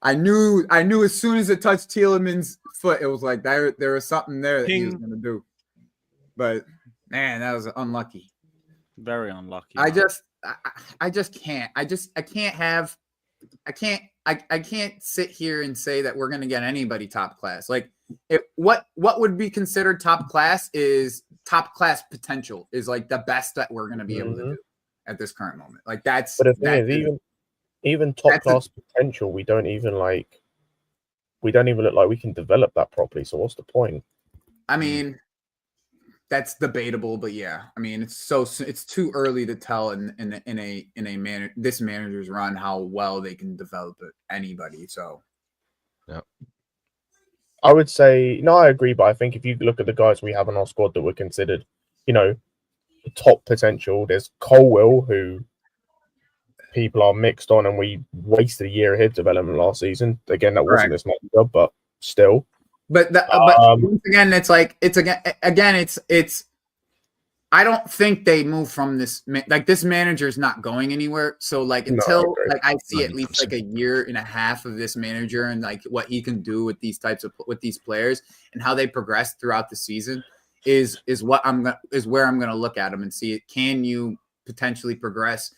S3: I knew as soon as it touched Tielemans' foot, it was like there was something there that he was gonna do. But man, that was unlucky.
S1: Very unlucky.
S3: I just can't. I
S8: I can't sit here and say that we're gonna get anybody top class. Like, what would be considered top class is top class potential is like the best that we're gonna be able to do at this current moment. Like that's.
S7: But the thing is, even top class potential, we don't even look like we can develop that properly. So what's the point?
S8: I mean, that's debatable, but yeah, I mean, it's too early to tell in this manager's run how well they can develop anybody. So,
S4: yeah,
S7: I would say no. I agree, but I think if you look at the guys we have on our squad that were considered, top potential, there's Colwell, who people are mixed on, and we wasted a year of his development last season. Again, that wasn't this much job, but still.
S8: But once again, it's I don't think they move from this. Like this manager's not going anywhere. So like until I see at least like a year and a half of this manager and like what he can do with these players and how they progress throughout the season is where I'm gonna look at them and see it. Can you potentially progress?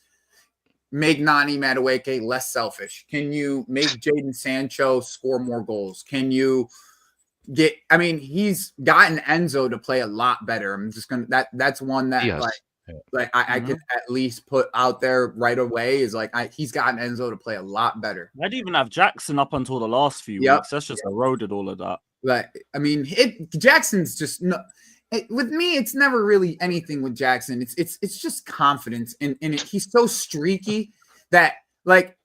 S8: Make Nani Madueke less selfish? Can you make Jadon Sancho score more goals? Can you he's gotten Enzo to play a lot better. I'm just gonna that's one that I could at least put out there right away is like he's gotten Enzo to play a lot better.
S1: I'd even have Jackson up until the last few weeks. That's just eroded all of that.
S8: Like Jackson's just with me, it's never really anything with Jackson. It's just confidence in it. He's so streaky that like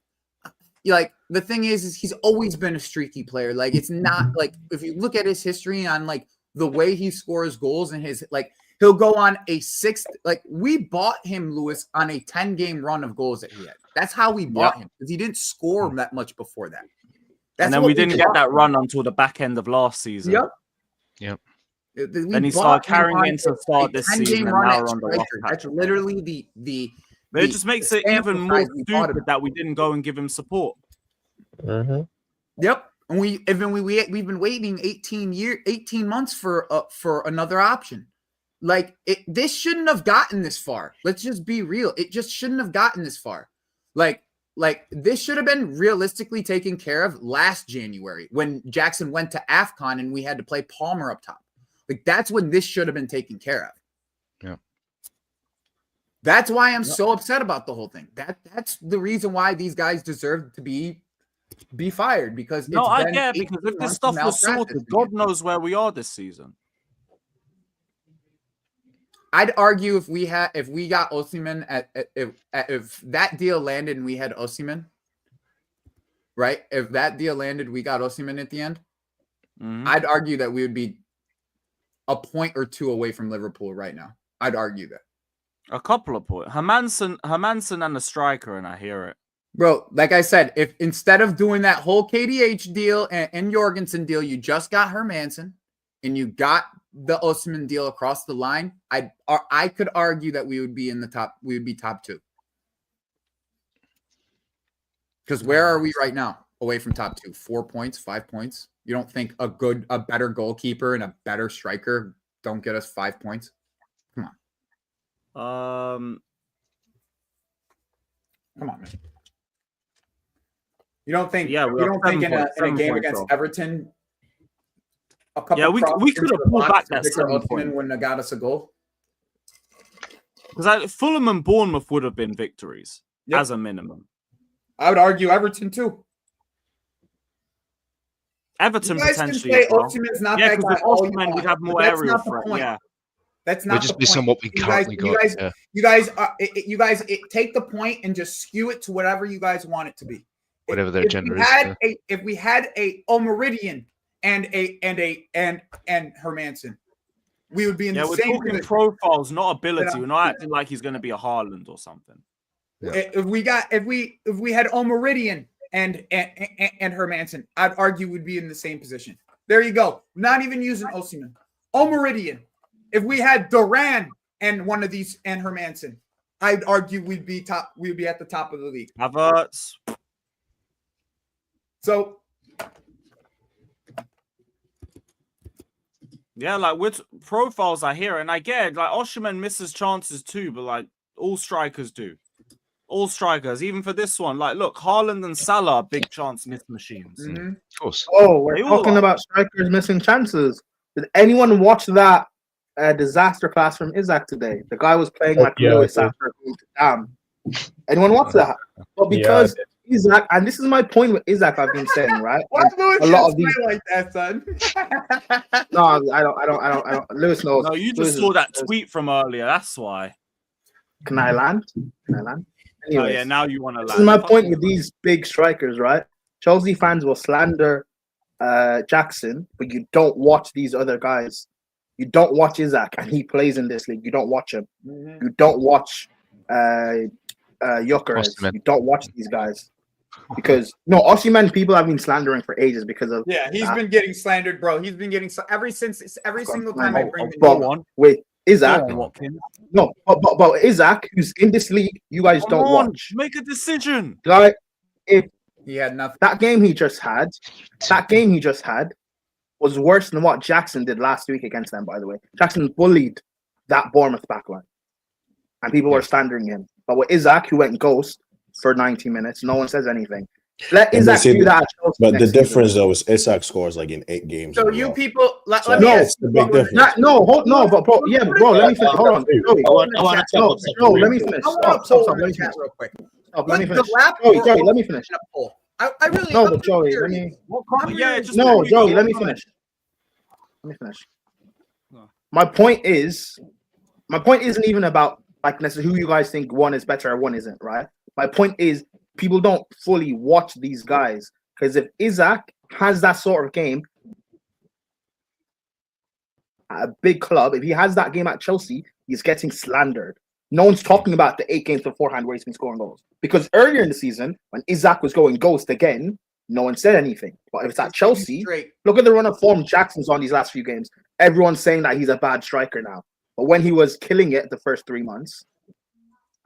S8: the thing is he's always been a streaky player. Like it's not like if you look at his history on like the way he scores goals and his like he'll go on a 6th. Like we bought him, Lewis, on a 10-game run of goals that he had. That's how we bought him because he didn't score that much before that.
S1: And then we didn't get that run until the back end of last season.
S4: Yep.
S1: Then he started carrying into the start this season. And now we're on the rough patch.
S8: That's literally the.
S1: But it just makes it even more stupid that we didn't go and give him support.
S7: Mm-hmm.
S8: Yep, and we've been waiting 18 months for another option. Like this shouldn't have gotten this far. Let's just be real. It just shouldn't have gotten this far. Like this should have been realistically taken care of last January when Jackson went to AFCON and we had to play Palmer up top. Like that's when this should have been taken care of.
S4: Yeah.
S8: That's why I'm so upset about the whole thing. That's the reason why these guys deserve to be fired because
S1: I get it, because if this stuff was sorted, God knows where we are this season.
S8: I'd argue if we got Osimhen if that deal landed and we had Osimhen, right? If that deal landed, we got Osimhen at the end. Mm-hmm. I'd argue that we would be a point or two away from Liverpool right now. I'd argue that.
S1: A couple of points. Hermansen and the striker, and I hear it.
S8: Bro, like I said, if instead of doing that whole KDH deal and Jorgensen deal, you just got Hermansen and you got the Osimhen deal across the line, I could argue that we would be in the top. We would be top 2. Because where are we right now? Away from top 2, 4 points, 5 points. You don't think a better goalkeeper and a better striker don't get us 5 points? Come on. Come on, man. You don't think? Yeah, you don't think in a game against Everton, a couple
S1: we could have pulled back that 7 point.
S8: Wouldn't have got us a goal.
S1: Because Fulham and Bournemouth would have been victories as a minimum.
S8: I would argue Everton too.
S1: Everton
S8: you guys
S1: potentially.
S8: Can say Osimhen's not that guy.
S1: Osimhen would have more aerial threat. Yeah.
S8: That's not
S4: just
S8: the
S4: based on what we currently got.
S8: You guys take the point and just skew it to whatever you guys want it to be.
S4: Whatever their agenda is.
S8: If we had a O'Meridian and Hermansen, we would be in the same.
S1: We're talking profiles, not ability. We're not acting like he's going to be a Haaland or something.
S8: Yeah. If we had O'Meridian and Hermansen, I'd argue we'd be in the same position. There you go. Not even using Osimhen. O'Meridian. If we had Duran and one of these and Hermansen, I'd argue we'd be top. We'd be at the top of the league.
S1: Havertz.
S8: So,
S1: yeah, like with profiles, I hear it, and I get it. Like Osimhen misses chances too, but like all strikers do. All strikers, even for this one. Like, look, Haaland and Salah are big chance miss machines.
S3: Mhm.
S4: Of course.
S5: Oh, we're
S1: They all
S5: talking
S1: are.
S5: about strikers missing chances. Did anyone watch that disaster class from Isaac today? The guy was playing like
S7: Yeah,
S5: Lewis
S7: I did.
S5: after going to damn. Anyone watch that? But because Isaac, and this is my point with Isaac, I've been saying, right?
S8: Why Lewis
S5: A lot
S8: just
S5: of these.
S8: play like that, son?
S5: No, I don't. Lewis knows.
S1: No, you
S5: Lewis
S1: just saw that
S5: is-
S1: tweet from earlier. That's why.
S5: Can I land? Can I land?
S1: Oh,
S5: Anyways,
S1: yeah, now you want to
S5: this is my point with these big strikers, right? Chelsea fans will slander Jackson, but you don't watch these other guys. You don't watch Isaac, and he plays in this league. You don't watch him. You don't watch Gyökeres.
S4: Osimhen.
S5: You don't watch these guys because no, Osimhen people have been slandering for ages because of
S8: Yeah, he's
S5: that.
S8: been getting slandered, bro. He's been getting every single time I bring the
S5: But
S8: name up.
S1: on.
S5: with Isaac,
S1: Go on, Watkins.
S5: no, but Isaac, who's in this league, you guys
S1: Come
S5: don't
S1: on,
S5: watch.
S1: make a decision.
S5: Like if
S8: He had nothing.
S5: that game he just had was worse than what Jackson did last week against them, by the way. Jackson bullied that Bournemouth backline. And people were slandering him. But with Isaac, who went ghost for 90 minutes, no one says anything. Let
S2: And
S5: Isaac
S2: see,
S5: do that. at Chelsea
S2: But the
S5: next
S2: difference
S5: season.
S2: though is Isak scores like in 8 games.
S8: So
S2: in a
S8: you
S2: row.
S8: people, let
S2: So
S8: me
S5: No,
S8: ask
S2: it's
S8: you
S2: a big
S8: something.
S2: difference.
S5: But bro, yeah, bro, let me finish. Hold on. Joey.
S9: I want to tap
S5: No,
S9: up something.
S5: Joe, let me finish.
S8: I want to
S5: Stop,
S8: poll in
S5: let
S8: the
S5: me
S8: chat
S5: finish.
S8: real quick.
S5: Stop, let me
S8: Would
S5: finish.
S8: the lap
S5: Joey,
S8: or
S5: let me finish.
S8: in a poll? I really
S5: No,
S8: I'm
S5: but Joey,
S8: curious.
S5: let me.
S1: What comment? Yeah, just
S5: No,
S1: before you
S5: Joey,
S1: go,
S5: let me
S1: what comment?
S5: finish. Let me finish. My point isn't even about like necessarily who you guys think one is better or one isn't, right? My point is people don't fully watch these guys because if Isaac has that sort of game at a big club, if he has that game at Chelsea, he's getting slandered. No one's talking about the 8 games beforehand where he's been scoring goals. Because earlier in the season, when Isaac was going ghost again, no one said anything. But if it's at Chelsea,
S8: Straight.
S5: look at the run of form Jackson's on these last few games. Everyone's saying that he's a bad striker now. But when he was killing it the first 3 months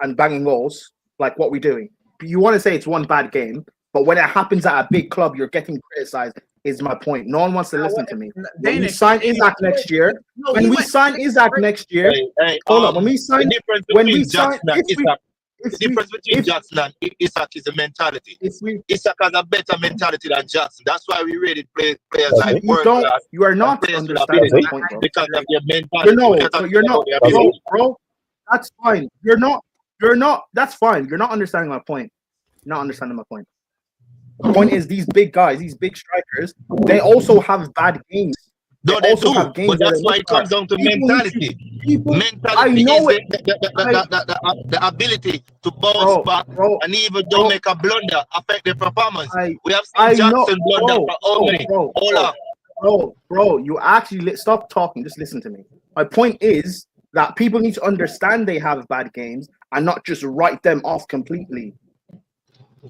S5: and banging goals, like what we're doing, you want to say it's one bad game, but when it happens at a big club, you're getting criticized. Is my point. No one wants to listen to me. When we
S8: Danish,
S5: sign Isaac next year,
S8: no,
S5: when
S8: he
S5: we
S8: went
S5: sign Isaac next year, hold on. When we sign,
S9: the difference
S5: when we
S9: between
S5: sign,
S9: Jackson and
S5: if we,
S9: Isak,
S5: if
S9: the
S5: we,
S9: difference between
S5: if,
S9: Jackson and Isak is the mentality.
S5: if we,
S9: Isak has a better mentality than Jackson. That's why we rated players
S7: Okay.
S9: like
S5: you
S9: world
S5: don't,
S9: class
S5: you are
S9: and
S5: not
S9: players with
S5: understanding
S9: ability
S5: my point, bro.
S9: because of their mentality.
S5: You know,
S9: We're not
S5: so
S9: talking
S5: you're not,
S9: about their
S5: bro,
S9: ability.
S5: bro. That's fine. You're not. That's fine. You're not understanding my point. You're not understanding my point. The point is, these big guys, these big strikers, they also have bad games.
S9: No, they
S5: also
S9: do,
S5: have games
S9: but
S5: where
S9: that's
S5: they
S9: why
S5: look
S9: it comes
S5: bad.
S9: down to
S5: People
S9: mentality.
S5: People, I
S9: Mentality
S5: know
S9: is
S5: it,
S9: the ability to bounce back
S5: bro.
S9: and even don't make a blunder affect their performance. We have
S5: I
S9: seen
S5: know,
S9: Jackson blunder for how many? Hold on.
S5: Bro, you actually stop talking. Just listen to me. My point is that people need to understand they have bad games and not just write them off completely.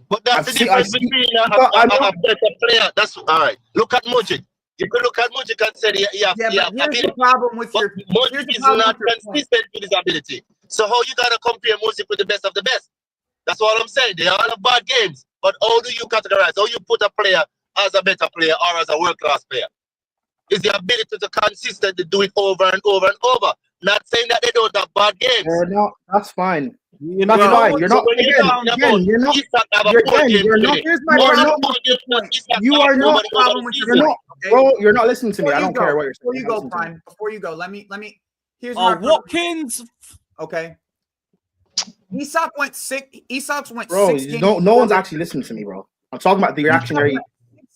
S9: But that's the difference between a better player. That's all right. Look at Modric. You could look at Modric and say he has ability.
S8: The problem with
S9: but Modric is not consistent with his ability. So how you gotta compare Modric with the best of the best? That's what I'm saying. They all have bad games. But how do you categorize? How you put a player as a better player or as a world-class player? Is the ability to consistently do it over and over and over. Not saying that they don't have bad games.
S5: No, that's fine.
S1: That's
S5: fine. You're not. Again, you're not. Here's my problem. You are not. You're not, bro. You're not listening to me. I don't care what you're saying.
S8: Before you go, Prime. Before you go, let me. Here's
S1: Watkins.
S8: Okay. Isak went 6. Isak's went
S5: bro,
S8: 6 games.
S5: No one's actually listening to me, bro. I'm talking about the reactionary.
S8: 6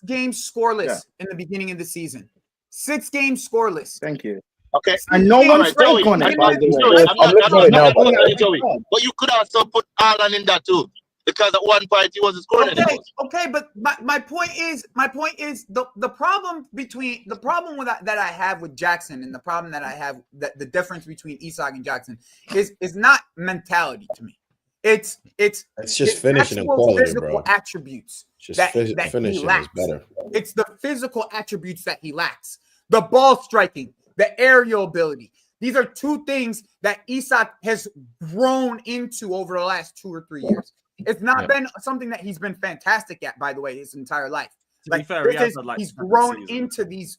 S8: games scoreless in the beginning of the season. 6 games scoreless.
S5: Thank you.
S9: Okay.
S5: And no one's frank on it, by the way.
S9: But you could also put Alan in that too. Because at one point he wasn't scoring anymore.
S8: Okay, but my point is the problem with that I have with Jackson and the problem that I have that the difference between Isak and Jackson is not mentality to me. It's
S2: just finishing and quality,
S8: physical
S2: bro.
S8: Attributes
S2: just
S8: that
S2: finishing
S8: he lacks.
S2: is better.
S8: It's the physical attributes that he lacks. The ball striking, the aerial ability. These are 2 things that Isak has grown into over the last 2 or 3 years. It's not been something that he's been fantastic at, by the way, his entire life. He's grown into these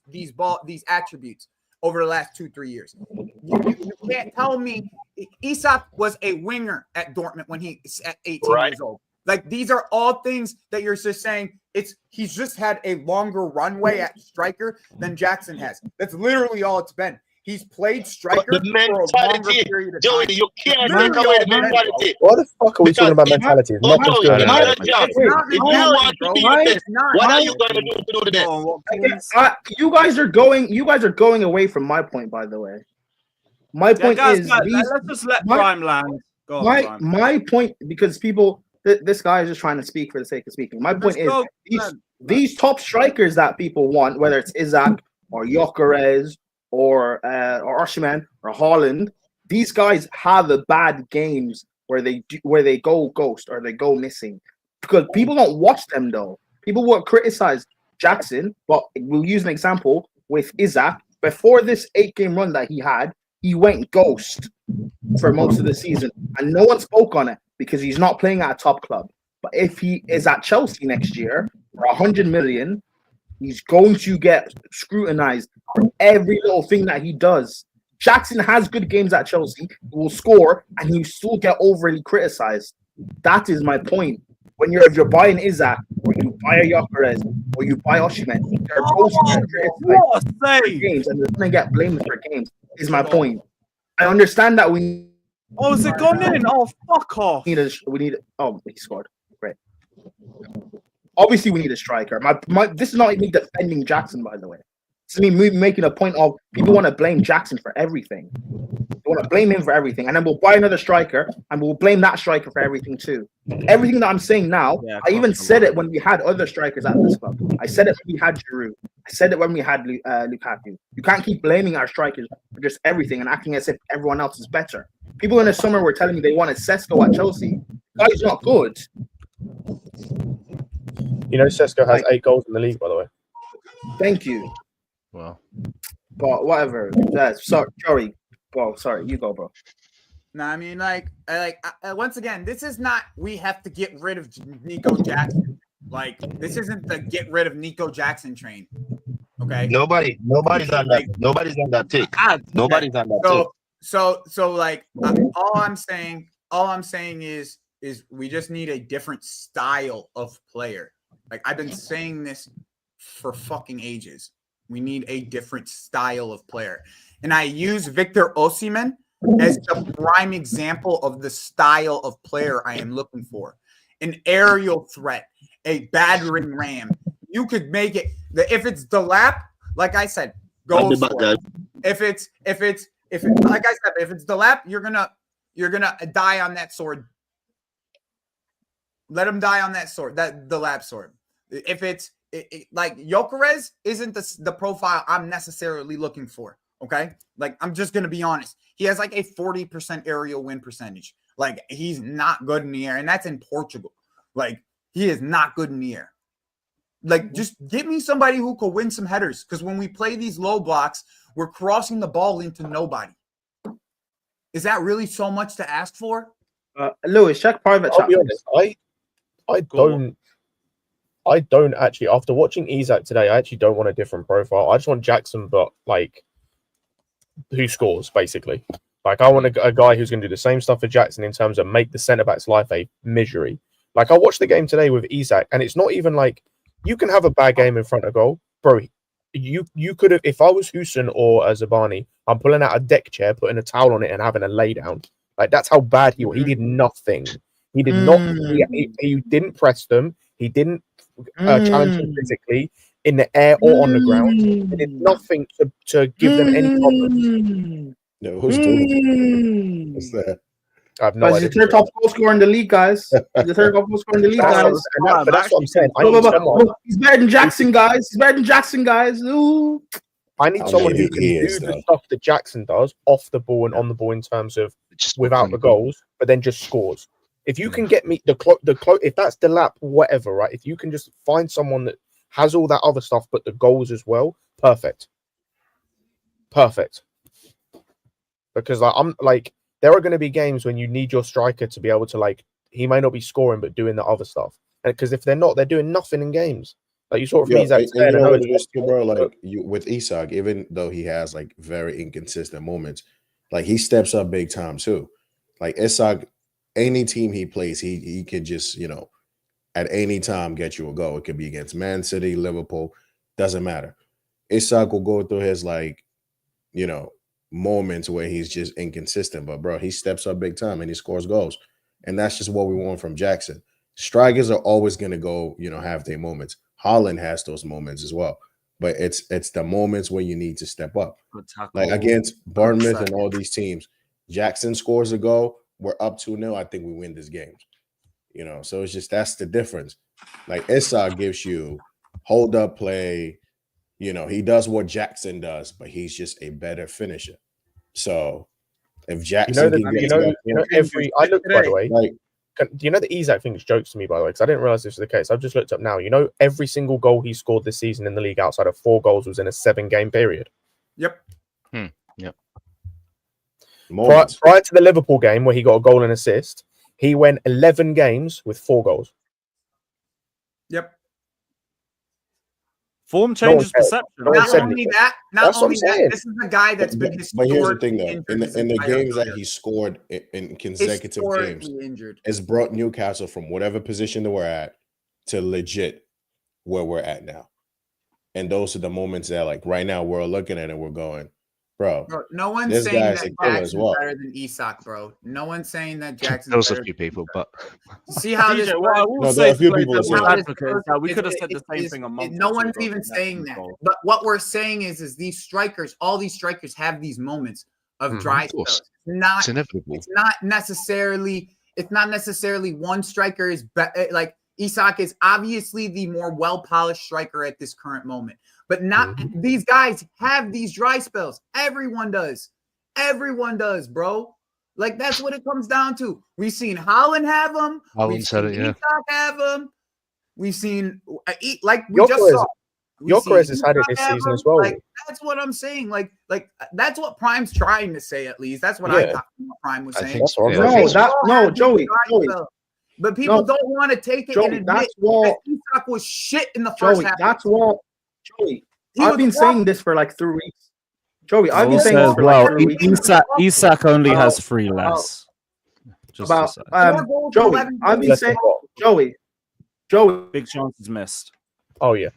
S8: attributes over the last 2-3 years. You can't tell me Isak was a winger at Dortmund when he's at 18
S9: Right.
S8: years old. Like, these are all things that you're just saying. He's just had a longer runway at striker than Jackson has. That's literally all it's been. He's played striker
S9: But the
S8: for a longer
S9: mentality,
S8: period of
S9: Joey,
S8: time.
S9: you can't
S8: Literally
S9: take away the
S8: all
S9: mentality.
S2: Why the fuck are we talking about
S9: Because
S2: mentality?
S9: Oh,
S2: Nothing's
S9: Joey,
S2: doing
S9: you
S2: it.
S9: got a job.
S8: It's not
S9: If you
S8: mentality,
S9: want to
S8: bro.
S9: be the best,
S8: It's not.
S9: what are you going to do to do the best?
S1: Go on, Watkins.
S5: You guys are going away from my point, by the way. My
S1: Yeah,
S5: point
S1: guys,
S5: is
S1: guys,
S5: these,
S1: let's just let
S5: my-
S1: Prime land. Go on, Prime.
S5: my point, because people, this guy is just trying to speak for the sake of speaking. My point is
S1: Go,
S5: these top strikers that people want, whether it's Isak or Gyökeres or Osimhen or Haaland, these guys have a bad games where they go ghost or they go missing because people don't watch them though. People will criticize Jackson, but we'll use an example with Isak. Before this 8-game run that he had, he went ghost for most of the season, and no one spoke on it because he's not playing at a top club. But if he is at Chelsea next year for 100 million, he's going to get scrutinized for every little thing that he does. Jackson has good games at Chelsea, he will score, and he will still get overly criticized. That is my point. If you're buying Isak, or you buy a Gyökeres, or you buy Osimhen, they're both
S1: what a save!
S5: games, and they're going to get blamed for games. Is my point. I understand that we.
S1: Oh, is it gone in? Oh, fuck off!
S5: He scored. Great. Obviously, we need a striker. This is not me defending Jackson, by the way. This is me making a point of people want to blame Jackson for everything. They want to blame him for everything, and then we'll buy another striker, and we'll blame that striker for everything too. Everything that I'm saying now, I even said it when we had other strikers at this club. I said it when we had Giroud. I said it when we had Lukaku. You can't keep blaming our strikers for just everything and acting as if everyone else is better. People in the summer were telling me they wanted Sesko at Chelsea. The guy's not good.
S7: You know, Sesko has 8 goals in the league, by the way.
S5: Thank you.
S4: Wow.
S5: But whatever. Sorry. Well, sorry. You go, bro.
S8: No, I mean, once again, this is not. We have to get rid of Nico Jackson. Like, this isn't the get rid of Nico Jackson train. Okay.
S9: Nobody's on that. Nobody's on that take. Nobody's on that take.
S8: So like, all I'm saying is we just need a different style of player. Like, I've been saying this for fucking ages. We need a different style of player. And I use Victor Osimhen as the prime example of the style of player I am looking for. An aerial threat, a battering ram. You could make it. If it's the lap, like I said, go for it. If it's like I said, if it's the lap, you're gonna die on that sword. Let him die on that sword, the lap sword. If it's like Gyökeres isn't the profile I'm necessarily looking for. Okay, like, I'm just gonna be honest. He has like a 40% aerial win percentage. Like, he's not good in the air, and that's in Portugal. Like, he is not good in the air. Like, just give me somebody who could win some headers, because when we play these low blocks, we're crossing the ball into nobody. Is that really so much to ask for?
S5: Lewis, check private chat.
S7: I'll be honest. I don't actually. After watching Isak today, I actually don't want a different profile. I just want Jackson, but like, who scores, basically. Like, I want a guy who's going to do the same stuff for Jackson in terms of make the centre-back's life a misery. Like, I watched the game today with Isak, and it's not even like, you can have a bad game in front of goal. Bro, you could have, if I was Hussein or Zabani, I'm pulling out a deck chair, putting a towel on it, and having a lay down. Like, that's how bad he was. He did nothing. He did not, he didn't press them. He didn't challenge them physically in the air or on the ground. He did nothing to give them any problems.
S2: No, who's doing it? What's that?
S7: I have no idea.
S5: He's the third top goal scorer in the league, guys. He's the third top goal scorer in the league, guys.
S7: But that's what I'm saying.
S5: He's better than Jackson, guys. He's better than Jackson, guys. Ooh.
S7: I need someone who can do the stuff that Jackson does off the ball and on the ball in terms of without the goals, but then just scores. If you can get me the clock, if that's the lap, whatever, right? If you can just find someone that has all that other stuff, but the goals as well, perfect. Because there are going to be games when you need your striker to be able to, he may not be scoring, but doing the other stuff. Because if they're not, they're doing nothing in games. Like, you saw it from Isak.
S2: You know, bro, with Isak, even though he has very inconsistent moments, Like he steps up big time too. Like Isak, any team he plays, he could just, you know, at any time get you a goal. It could be against Man City, Liverpool, doesn't matter. Isak will go through his, like, you know, moments where he's just inconsistent, but bro, he steps up big time and he scores goals. And that's just what we want from Jackson. Strikers are always going to go, you know, have their moments. Haaland has those moments as well. But it's the moments where you need to step up. Like against Bournemouth and all these teams, Jackson scores a goal, we're up 2-0. I think we win this game. You know, so it's just that's the difference. Like Isak gives you hold up play. You know, he does what Jackson does, but he's just a better finisher. So if Jackson
S7: I look, by the way, like, do you know that Isak thinks jokes to me, by the way, because I didn't realize this was the case. I've just looked up now. You know, every single goal he scored this season in the league outside of 4 goals was in a 7-game period.
S8: Yep.
S4: Yep.
S7: Prior to the Liverpool game where he got a goal and assist, he went 11 games with 4 goals.
S8: Yep.
S1: Form changes perception.
S8: Not only that, this is a guy that's been
S2: But here's the thing, though. In the games that he scored in consecutive games,
S8: injured.
S2: It's brought Newcastle from whatever position they were at to legit where we're at now. And those are the moments that, like, right now we're looking at it, we're going, bro,
S8: no one's
S2: this
S8: saying
S2: guy's
S8: that
S2: a killer
S8: Jackson's
S2: as well.
S8: better than Isak, bro. No one's saying that Jackson's
S4: Those are
S8: better.
S4: a few people, but
S8: See how this
S1: DJ, what I will
S2: No,
S1: say
S2: there are a few
S1: to play
S2: people that
S1: devil's
S2: say that.
S1: advocate is that we could have said the same thing a month
S8: No
S1: or two
S8: one's
S1: ago
S8: even
S1: with
S8: saying
S1: Jackson's
S8: that.
S1: goal.
S8: But what we're saying is these strikers, all these strikers have these moments of dry
S4: of course.
S8: spells.
S4: It's inevitable.
S8: It's not necessarily one striker is like Isak is obviously the more well-polished striker at this current moment. But not these guys have these dry spells. Everyone does. Everyone does, bro. Like that's what it comes down to. We've seen Haaland have them. We've seen Isak have them. We've seen like we just saw.
S7: Gyökeres has had it this season as well.
S8: Like, that's what I'm saying. Like that's what Prime's trying to say. At least that's what I thought Prime was saying.
S5: Joey.
S8: But people don't want to take it and admit that Isak was shit in the first half.
S5: That's what, Joey. I've been saying this for like 3 weeks. Joey, I've been saying this for like 3 weeks.
S1: Isak only has 3 less.
S5: Joey, I've been saying, Joey,
S1: big chances missed.
S7: Oh yeah.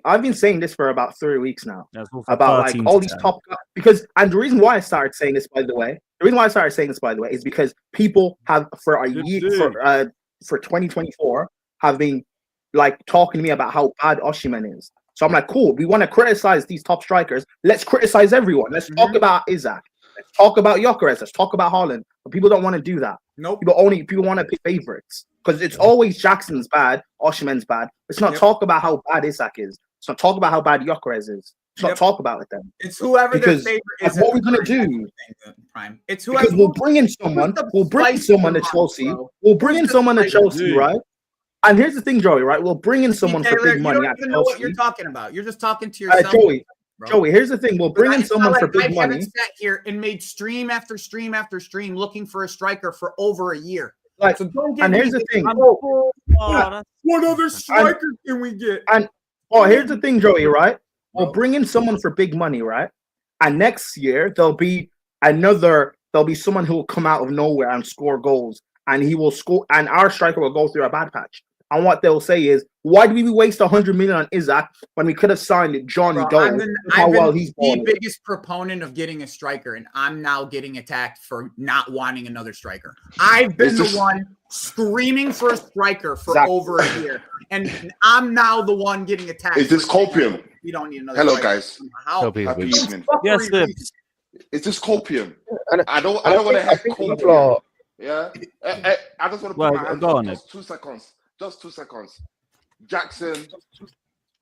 S5: I've been saying this for about 3 weeks now about like all these top guys, because and the reason why I started saying this, by the way, is because people have for a year for 2024 have been like talking to me about how bad Osimhen is. So I'm like, cool. We want to criticize these top strikers. Let's criticize everyone. Let's talk about Isak. Let's talk about Gyökeres. Let's talk about Haaland. But people don't want to do that.
S8: Nope.
S5: People want to pick favorites because it's always Jackson's bad, Osimhen's bad. Let's not talk about how bad Isak is. Let's not talk about how bad Gyökeres is. Let's not talk about it then.
S8: It's whoever their favorite is.
S5: What we're gonna do.
S8: Prime. It's whoever.
S5: Because we'll bring in someone. We'll bring someone to Chelsea. We'll bring in someone to Chelsea, right? And here's the thing, Joey, right? We'll bring in someone for big money.
S8: You don't even know what you're talking about. You're just talking to yourself.
S5: Joey, here's the thing. We'll bring in someone for big money.
S8: I haven't sat here and made stream after stream after stream looking for a striker for over a year.
S5: Like,
S8: so don't get
S5: and here's the thing.
S8: What other striker can we get?
S5: And here's the thing, Joey, right? We'll bring in someone for big money, right? And next year there'll be someone who will come out of nowhere and score goals, and he will score, and our striker will go through a bad patch. And what they'll say is, why did we waste 100 million on Isak when we could have signed Johnny Doe?
S8: I'm the biggest proponent of getting a striker, and I'm now getting attacked for not wanting another striker. I've been the one screaming for a striker for over a year, and I'm now the one getting attacked.
S10: Is this copium?
S8: You don't need another.
S10: Hello,
S8: striker.
S10: guys. Happy evening.
S1: Yes, sir.
S10: Is this copium? I don't want to have copium. Yeah, I just want to put my hands on just 2 seconds. Just 2 seconds. Jackson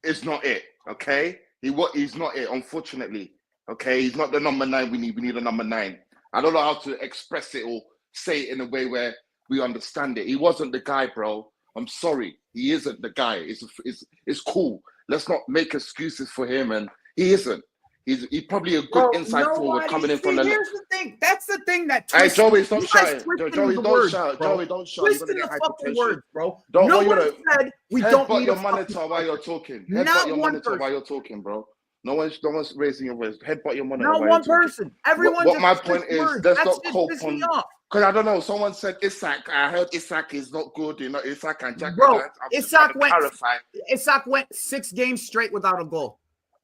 S10: is not it. Okay, he's not it. Unfortunately, okay, he's not the number 9 we need. We need a number 9. I don't know how to express it or say it in a way where we understand it. He wasn't the guy, bro. I'm sorry, he isn't the guy. It's cool. Let's not make excuses for him, and he isn't. He's probably a good inside forward coming in from the.
S8: Here's the thing. That's the thing that.
S10: Hey, Joey, stop shouting. Joey, don't shout. Joey, don't shout. You're gonna get hypertension.
S8: Words, bro.
S10: No
S8: one said we don't need
S10: your monitor while you're talking. Headbutt your monitor while you're talking, bro. No one's raising your voice. Headbutt your monitor.
S8: Not one person. Everyone.
S10: What my point is, there's not cope
S8: on.
S10: Because I don't know. Someone said Isak. I heard Isak is not good. You know, Isak and Jack.
S8: Bro, Isak went 6 games straight without a goal.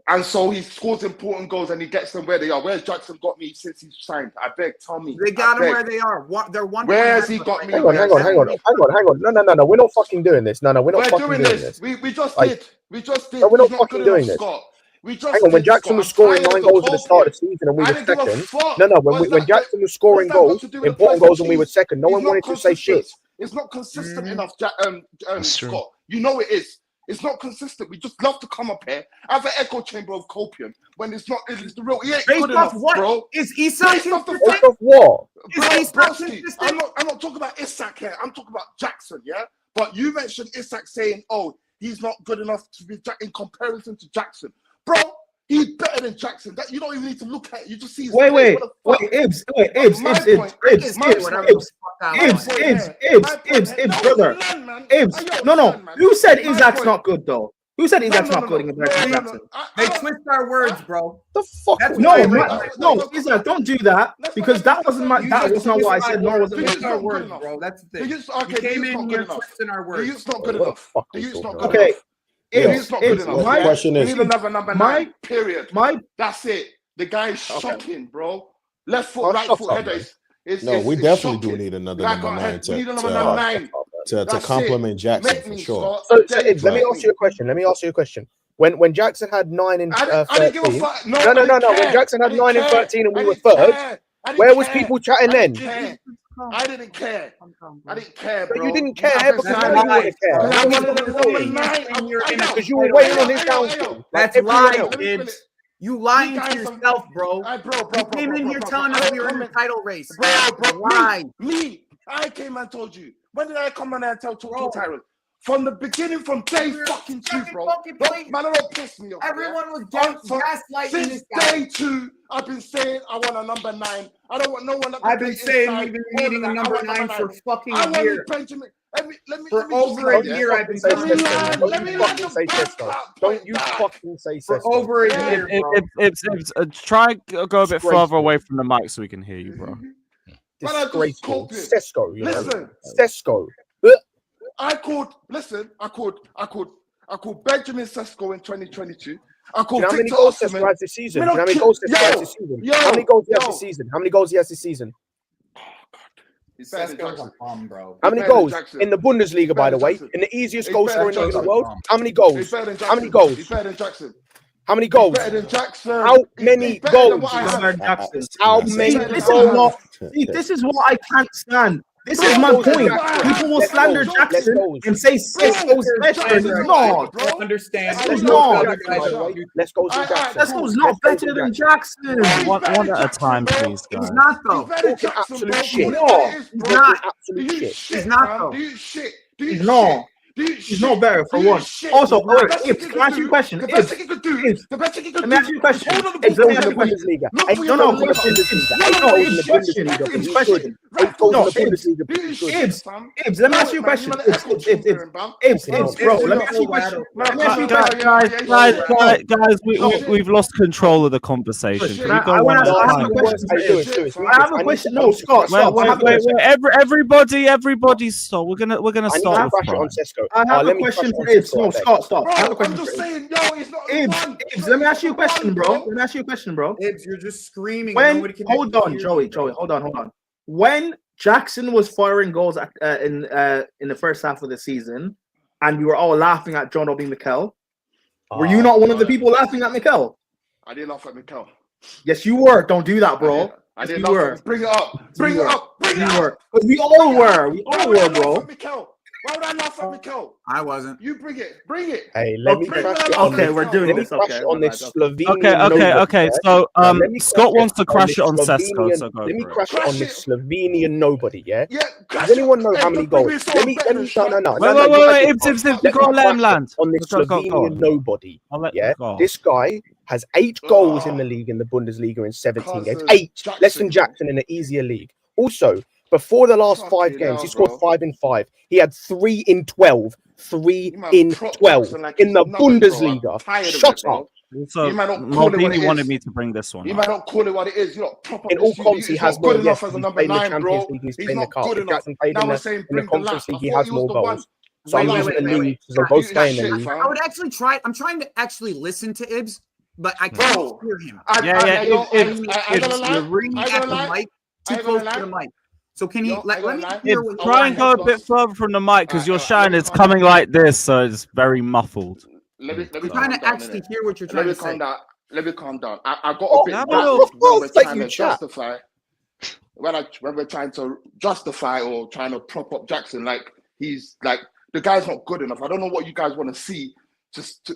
S10: And so he scores important goals and he gets them where they are. Where's Jackson got me since he's signed? I beg, tell me.
S8: They got him where they are. They're one.
S10: Where has he got me?
S7: Hang on. No. We're not fucking doing this. No, we're not fucking doing this.
S10: We just did. We just did.
S7: No, we're not fucking doing this. Hang on, when Jackson was scoring 9 goals at the start of the season and we were second. When Jackson was scoring goals, important goals, and we were second, no one wanted to say shit.
S10: It's not consistent enough, Scott. You know it is. It's not consistent. We just love to come up here, have an echo chamber of copium when it's not. It's the real. He ain't good enough, bro.
S8: Is Isak
S7: consistent? What?
S10: I'm not talking about Isak here. I'm talking about Jackson. Yeah, but you mentioned Isak saying, "Oh, he's not good enough to be in comparison to Jackson." Bro, he's better than Jackson. That you don't even need to look at. You just see his
S5: Ibs. Brother. Ibs. No. Who said Isak's not good though? Who said Isak's not good in comparison to Jackson?
S8: They twist our words, bro.
S7: The fuck?
S5: No, Isak, don't do that because that wasn't what I said. Nor was it
S8: our words, bro. That's the thing.
S10: Okay,
S8: came in here twisting our words.
S10: The youth's not good enough. The youth's not good enough.
S5: Okay.
S10: It's not good enough.
S2: My question is,
S10: we need another number 9. Period. That's it. The guy is shocking, bro. Left foot, right foot header.
S2: We definitely do need another number 9 to complement Jackson for sure.
S7: So let me ask you a question. When Jackson had 9 in 13, no. When Jackson had 9 in 13 and we were third, where was people chatting then?
S10: I didn't care. I didn't care, bro.
S7: But you didn't care because you were waiting on his downfall.
S8: That's lying, Ibs. You lying to yourself, bro. You came in here telling us we were in the title race.
S10: Why? Me. I came and told you. When did I come in and tell two titles? From the beginning, from day fucking 2, bro. Man, don't piss me off.
S8: Everyone was gaslighting
S10: this guy. Since day 2, I've been saying I want a number 9. I don't want no one.
S8: I've been saying we've been needing a number 9 for fucking a year. For over a year, I've been saying.
S7: Don't you fucking say Cisco. Don't you fucking say Cisco.
S8: For over a year, bro.
S1: Try go a bit further away from the mic so we can hear you, bro.
S7: Disgraceful. Cisco, you know.
S10: Listen.
S7: Cisco.
S10: I called Benjamin Sesko in 2022. I called
S7: how many goals Sesko has this season? How many goals he has this season? How many goals he has this season? How many goals he has this season? How many goals in the Bundesliga, by the way? In the easiest goal scoring league in the world? How many goals? How many goals?
S10: He's better than Jackson.
S7: How many goals?
S10: Better than Jackson.
S7: How many goals?
S5: How many goals? This is what I can't stand. This is my point. People will slander Jackson and say Cisco's better. It's not.
S8: Understand?
S5: It's not.
S7: Let's go.
S5: Cisco's not better than Jackson.
S1: One at a time, please, guys.
S8: He's not though.
S7: Absolute shit.
S5: No, he's not.
S7: Absolute shit.
S8: He's not though.
S5: He's not. He's not better for one. Also, can I ask you a question? Let me ask you a question. Ibs, let me ask you a question. Ibs, bro, let me ask you a question.
S1: Guys, we've lost control of the conversation.
S5: I have a question. No, Scott. Everybody stop. We're gonna start. I have a question for Ibs. No, stop. I have a question.
S10: I'm just saying, yo, it's not
S5: Ibs, let me ask you a question, bro.
S8: Ibs, you're just screaming.
S5: Hold on, Joey. Hold on. When Jackson was firing goals in the first half of the season, and we were all laughing at John Obi Mikel, were you not one of the people laughing at Mikel?
S10: I didn't laugh at Mikel.
S5: Yes, you were. Don't do that, bro.
S10: I didn't laugh. Bring it up.
S5: Because we all were, bro.
S10: Why would I laugh at Mikel?
S8: I wasn't.
S10: You bring it.
S7: Hey, let me crash it on
S5: this. We're doing this.
S7: On this Slovenian.
S1: Okay. So Scott wants to crash it on Sesko. So
S7: let me crash it on this Slovenian nobody. Yeah. Does anyone know how many goals? Let me. No.
S1: Wait. Ibs, you gotta let him land.
S7: On this Slovenian nobody. Yeah. This guy has 8 goals in the league in the Bundesliga in 17 games. 8, less than Jackson in an easier league. Also, before the last 5 games, he scored 5 in 5. He had 3 in 12. 3 in 12 in the Bundesliga. Shut up.
S1: So
S10: you might not call it what it
S1: Maldini wanted
S10: is.
S1: me to bring this one.
S10: You might not call it what it is. You're not proper.
S7: In all comps, he has
S10: good
S7: more.
S10: enough
S7: Yes,
S10: as a
S7: he's
S10: number
S7: played in the
S10: 9,
S7: Champions
S10: bro.
S7: League. He's
S10: He's
S7: played in the
S10: not
S7: cup.
S10: good
S7: If
S10: enough.
S7: Jackson played
S10: Now
S7: in
S10: we're
S7: the
S10: saying
S7: in the
S10: bring the
S7: Conference
S10: lap.
S7: League, he
S10: I thought
S7: has
S10: he was
S7: more
S10: the
S7: goals.
S10: one.
S7: So I'm
S10: Wait,
S7: using the
S10: wait.
S7: league because they're both staying in the league.
S8: I would actually try. I'm trying to actually listen to Ibs, but I
S10: Bro,
S8: can't hear him.
S10: I ain't gonna lie.
S8: You're ringing
S10: I ain't
S8: at
S10: gonna
S8: the
S10: lie.
S8: mic
S10: I
S8: too
S10: ain't gonna
S8: close to
S10: lie.
S8: the mic. So can you let me
S10: lie.
S8: hear what
S1: Try and go a bit further from the mic because your shine is coming like this, so it's very muffled.
S10: Let me
S8: I'm trying to actually hear what you're trying to say.
S10: Let me calm down. I got a bit
S1: have a
S10: rattled
S1: little-
S10: when we're
S7: Like
S10: trying
S7: you
S10: to
S7: chat.
S10: justify. When we're trying to justify or trying to prop up Jackson, like he's like the guy's not good enough. I don't know what you guys want to see.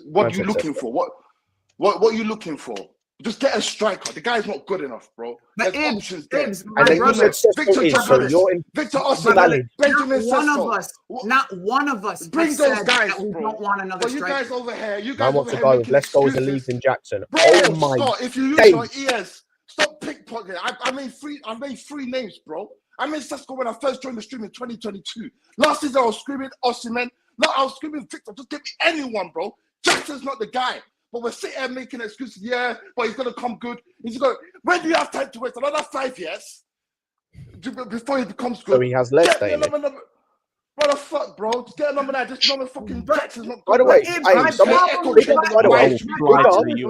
S10: What are you looking for? What are you looking for? Just get a striker. The guy's not good enough, bro.
S8: But
S10: There's options there.
S7: And then you said Sesko is, so you're in
S10: Victor Osimhen,
S7: valid.
S10: Benjamin
S8: Not
S10: Sesko.
S8: one of us.
S10: Bring
S8: has
S10: those
S8: said
S10: guys,
S8: that we
S10: bro.
S8: don't want another
S10: But you
S8: striker.
S10: guys over here, you
S7: Man
S10: guys
S7: wants
S10: over
S7: a
S10: here
S7: guy with
S10: making
S7: less goals in
S10: excuses.
S7: league than Jackson.
S10: Bro,
S7: Oh my
S10: Scott, if you use
S7: days.
S10: your ears, stop pickpocketing. I made three names, bro. I made Sesko when I first joined the stream in 2022. Last season I was screaming Osimhen. Now I was screaming Victor. Just give me anyone, bro. Jackson's not the guy. But we're sitting here making excuses. Yeah, but he's gonna come good. When do you have time to wait? Another 5 years before he becomes good.
S7: So he has less than
S10: number. What the fuck, bro? Just get a number 9. Just number fucking Jackson's not good.
S7: By the way,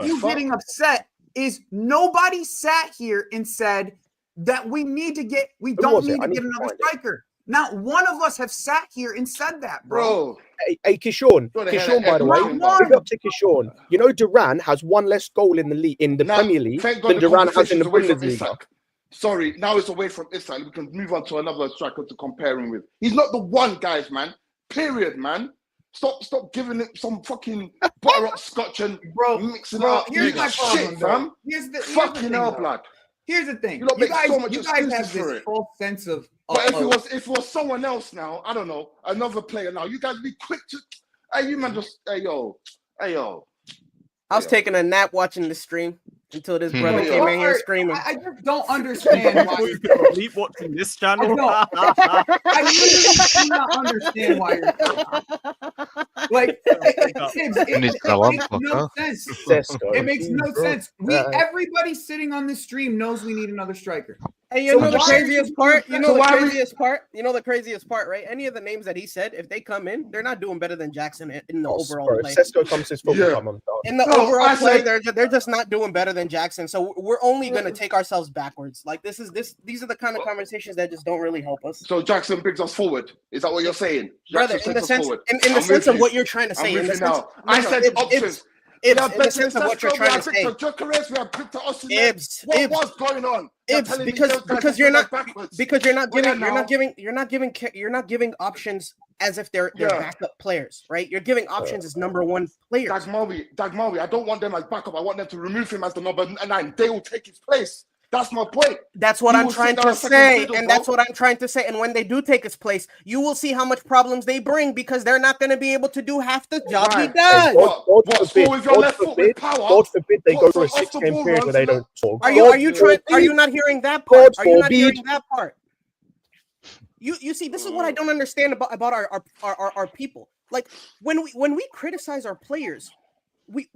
S8: you getting upset is nobody sat here and said that we don't need to get another striker. Not one of us have sat here and said that, bro.
S7: Hey, Kishorn, by the way, big up to Kishorn. You know, Duran has one less goal in the league in the Premier League than Duran has in the Bundesliga.
S10: Sorry, now it's away from Isak. We can move on to another striker to compare him with. He's not the one, guys, man. Period, man. Stop giving it some fucking butter up scotch and mixing it up.
S8: Here's my problem,
S10: shit,
S8: bro.
S10: fam.
S8: Here's the
S10: fucking
S8: thing,
S10: hell,
S8: though.
S10: blood.
S8: Here's the thing.
S10: You lot make so much
S8: you guys have
S10: excuses for
S8: this
S10: it.
S8: false sense of.
S10: But if it was someone else now, I don't know, another player now, you guys be quick to. Hey, you man, just hey yo.
S11: I was taking a nap watching the stream until this brother came in here screaming.
S8: I just don't understand why
S1: you're keep watching this channel.
S8: I literally do not understand why you're like it makes no sense. It makes no sense. Everybody sitting on this stream knows we need another striker.
S11: And you know the craziest part? You know the craziest part, right? Any of the names that he said, if they come in, they're not doing better than Jackson in the overall play.
S7: Sesko comes his football.
S11: In the overall play, they're just not doing better than Jackson. So we're only gonna take ourselves backwards. Like these are the kind of conversations that just don't really help us.
S10: So Jackson brings us forward. Is that what you're saying?
S11: Brother, in the sense of what you're trying to say.
S10: I said options.
S11: In the sense of what you're trying to say.
S10: What's going on?
S11: Because you're not giving options as if they're backup players, right? You're giving options as number one players.
S10: Dagmawi, I don't want them as backup. I want them to remove him as the number 9. They will take his place. That's my point.
S11: That's what I'm trying to say. That's what I'm trying to say. And when they do take his place, you will see how much problems they bring because they're not going to be able to do half the job he does.
S7: God forbid they go through a 6-game period where they don't talk.
S11: Are you not hearing that part? Are you not hearing that part? You see, this is what I don't understand about our people. Like when we criticize our players, we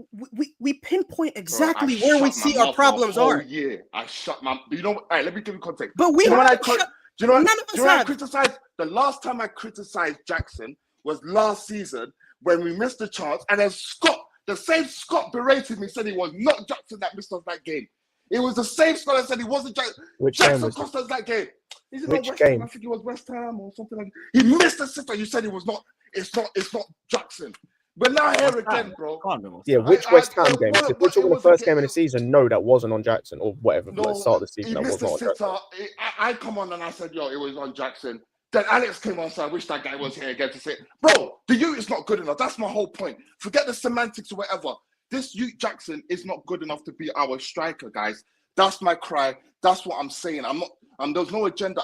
S11: pinpoint exactly where we see our problems are.
S10: Yeah, I shut my. You know, all right, let me give you context.
S11: But we
S10: none of
S11: us have.
S10: I criticized the last time I criticized Jackson was last season when we missed the chance, and then the same Scott berated me, said it was not Jackson that missed us that game. It was the same Scott that said it wasn't Jackson. Jackson cost us that game. Is it West Ham? I think it was West Ham or something like that. He missed the sitter. You said it was not. It's not Jackson. But now here again, bro.
S7: Yeah, which West Ham game? If we're talking the first game of the season, no, that wasn't on Jackson or whatever. No, start of the season, that was not on Jackson.
S10: I come on and I said, yo, it was on Jackson. Then Alex came on, so I wish that guy was here again to say, bro, the youth is not good enough. That's my whole point. Forget the semantics or whatever. This youth Jackson is not good enough to be our striker, guys. That's my cry. That's what I'm saying. There's no agenda.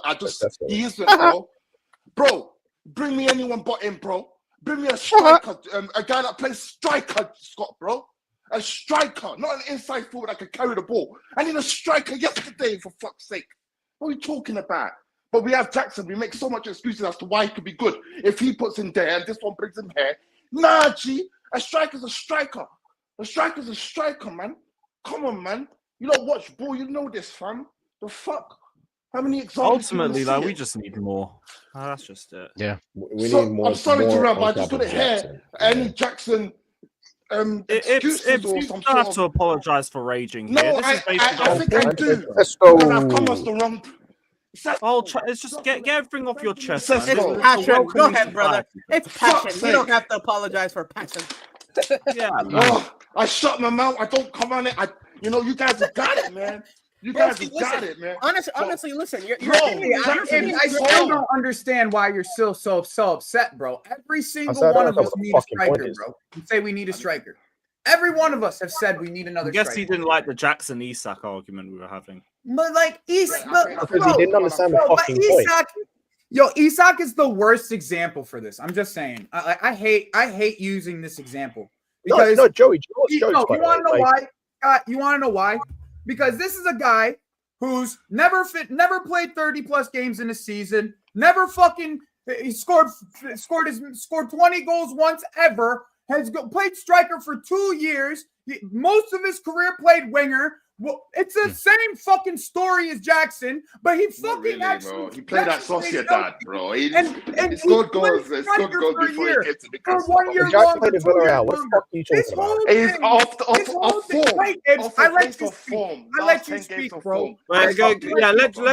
S10: He isn't, bro. Bro, bring me anyone but him, bro. Bring me a striker, a guy that plays striker, Scott, bro. A striker, not an inside forward that can carry the ball. I need a striker yesterday, for fuck's sake. What are we talking about? But we have Jackson. We make so much excuses as to why he could be good. If he puts him there and this one brings him here. Nah, G, a striker's a striker. A striker's a striker, man. Come on, man. You don't watch ball, you know this, fam. The fuck? How many examples?
S1: Ultimately, like, we just need more. That's just it.
S4: Yeah.
S2: We need more.
S10: I'm sorry to run, but I
S2: on
S10: just
S2: top
S10: want
S2: of
S10: to hear
S2: Jackson.
S10: any Jackson excuses or
S1: You
S10: some
S1: don't have
S10: sort
S1: to
S10: of...
S1: apologize for raging
S10: No,
S1: here. This is
S10: I
S1: basically
S10: think I do.
S7: Let's go.
S10: Because I've come as the wrong...
S1: it's just get everything off your chest, man.
S10: Let's go.
S1: It's a
S11: Passion. Go
S1: welcoming
S11: ahead, brother.
S1: society.
S11: It's passion.
S10: Fuck's
S11: You don't
S10: sake.
S11: have to apologize for passion.
S1: Yeah, man.
S10: Oh, I shut my mouth. I don't come on it. You guys have got it, man. You guys have got it, man.
S11: Honestly, listen. You're
S8: I still don't understand why you're still so upset, bro. Every single one of us need a striker, bro. You say we need a striker. Every one of us have said we need another
S1: I guess
S8: striker.
S1: he didn't like the Jackson Isak argument we were having.
S8: But like Isak,
S7: Because he didn't understand the fucking point.
S8: Isak is the worst example for this. I'm just saying. I hate using this example because
S7: no, Joey.
S8: you want to know why? You want to know why? Because this is a guy who's never played 30 plus games in a season, never fucking he scored 20 goals once ever, has played striker for 2 years. Most of his career played winger. Well, it's the same fucking story as Jackson, but he fucking
S10: bro. He played at Sociedad, bro. He scored goals. He scored goals before he came to the
S8: for 1 year
S7: Jackson
S8: longer.
S7: played in Villarreal. What the fuck are you talking about?
S10: He's off form.
S8: Wait, I let you speak. I let you speak, bro.
S1: Let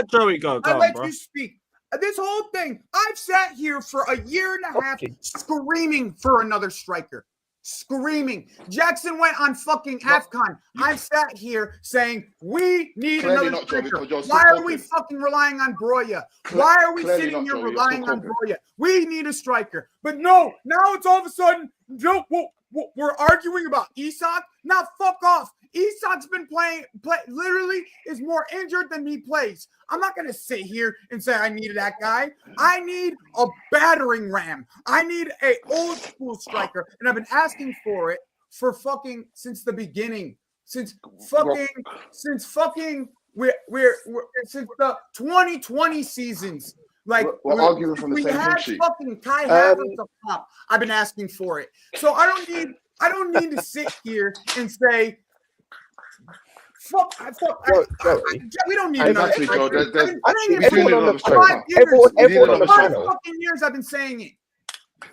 S1: Joey go. Go
S8: I
S1: on,
S8: let
S1: bro.
S8: you speak. This whole thing, I've sat here for a year and a half screaming for another striker. Screaming. Jackson went on fucking AFCON. I've sat here saying we need another striker. Why are we fucking relying on Broya? Why are we sitting here relying on Broya? We need a striker. But no, now it's all of a sudden, we're arguing about Isak. Now fuck off. Isak's been playing literally is more injured than he plays. I'm not going to sit here and say I needed that guy. I need a battering ram. I need a old school striker. And I've been asking for it for fucking since the beginning. Since the 2020 seasons. Like
S10: we're arguing from the
S8: we
S10: same
S8: had
S10: sheet.
S8: fucking Kai Havertz up top. I've been asking for it. So I don't need to sit here and say we don't need another.
S7: Everyone on the channel.
S8: Fucking years I've been saying it.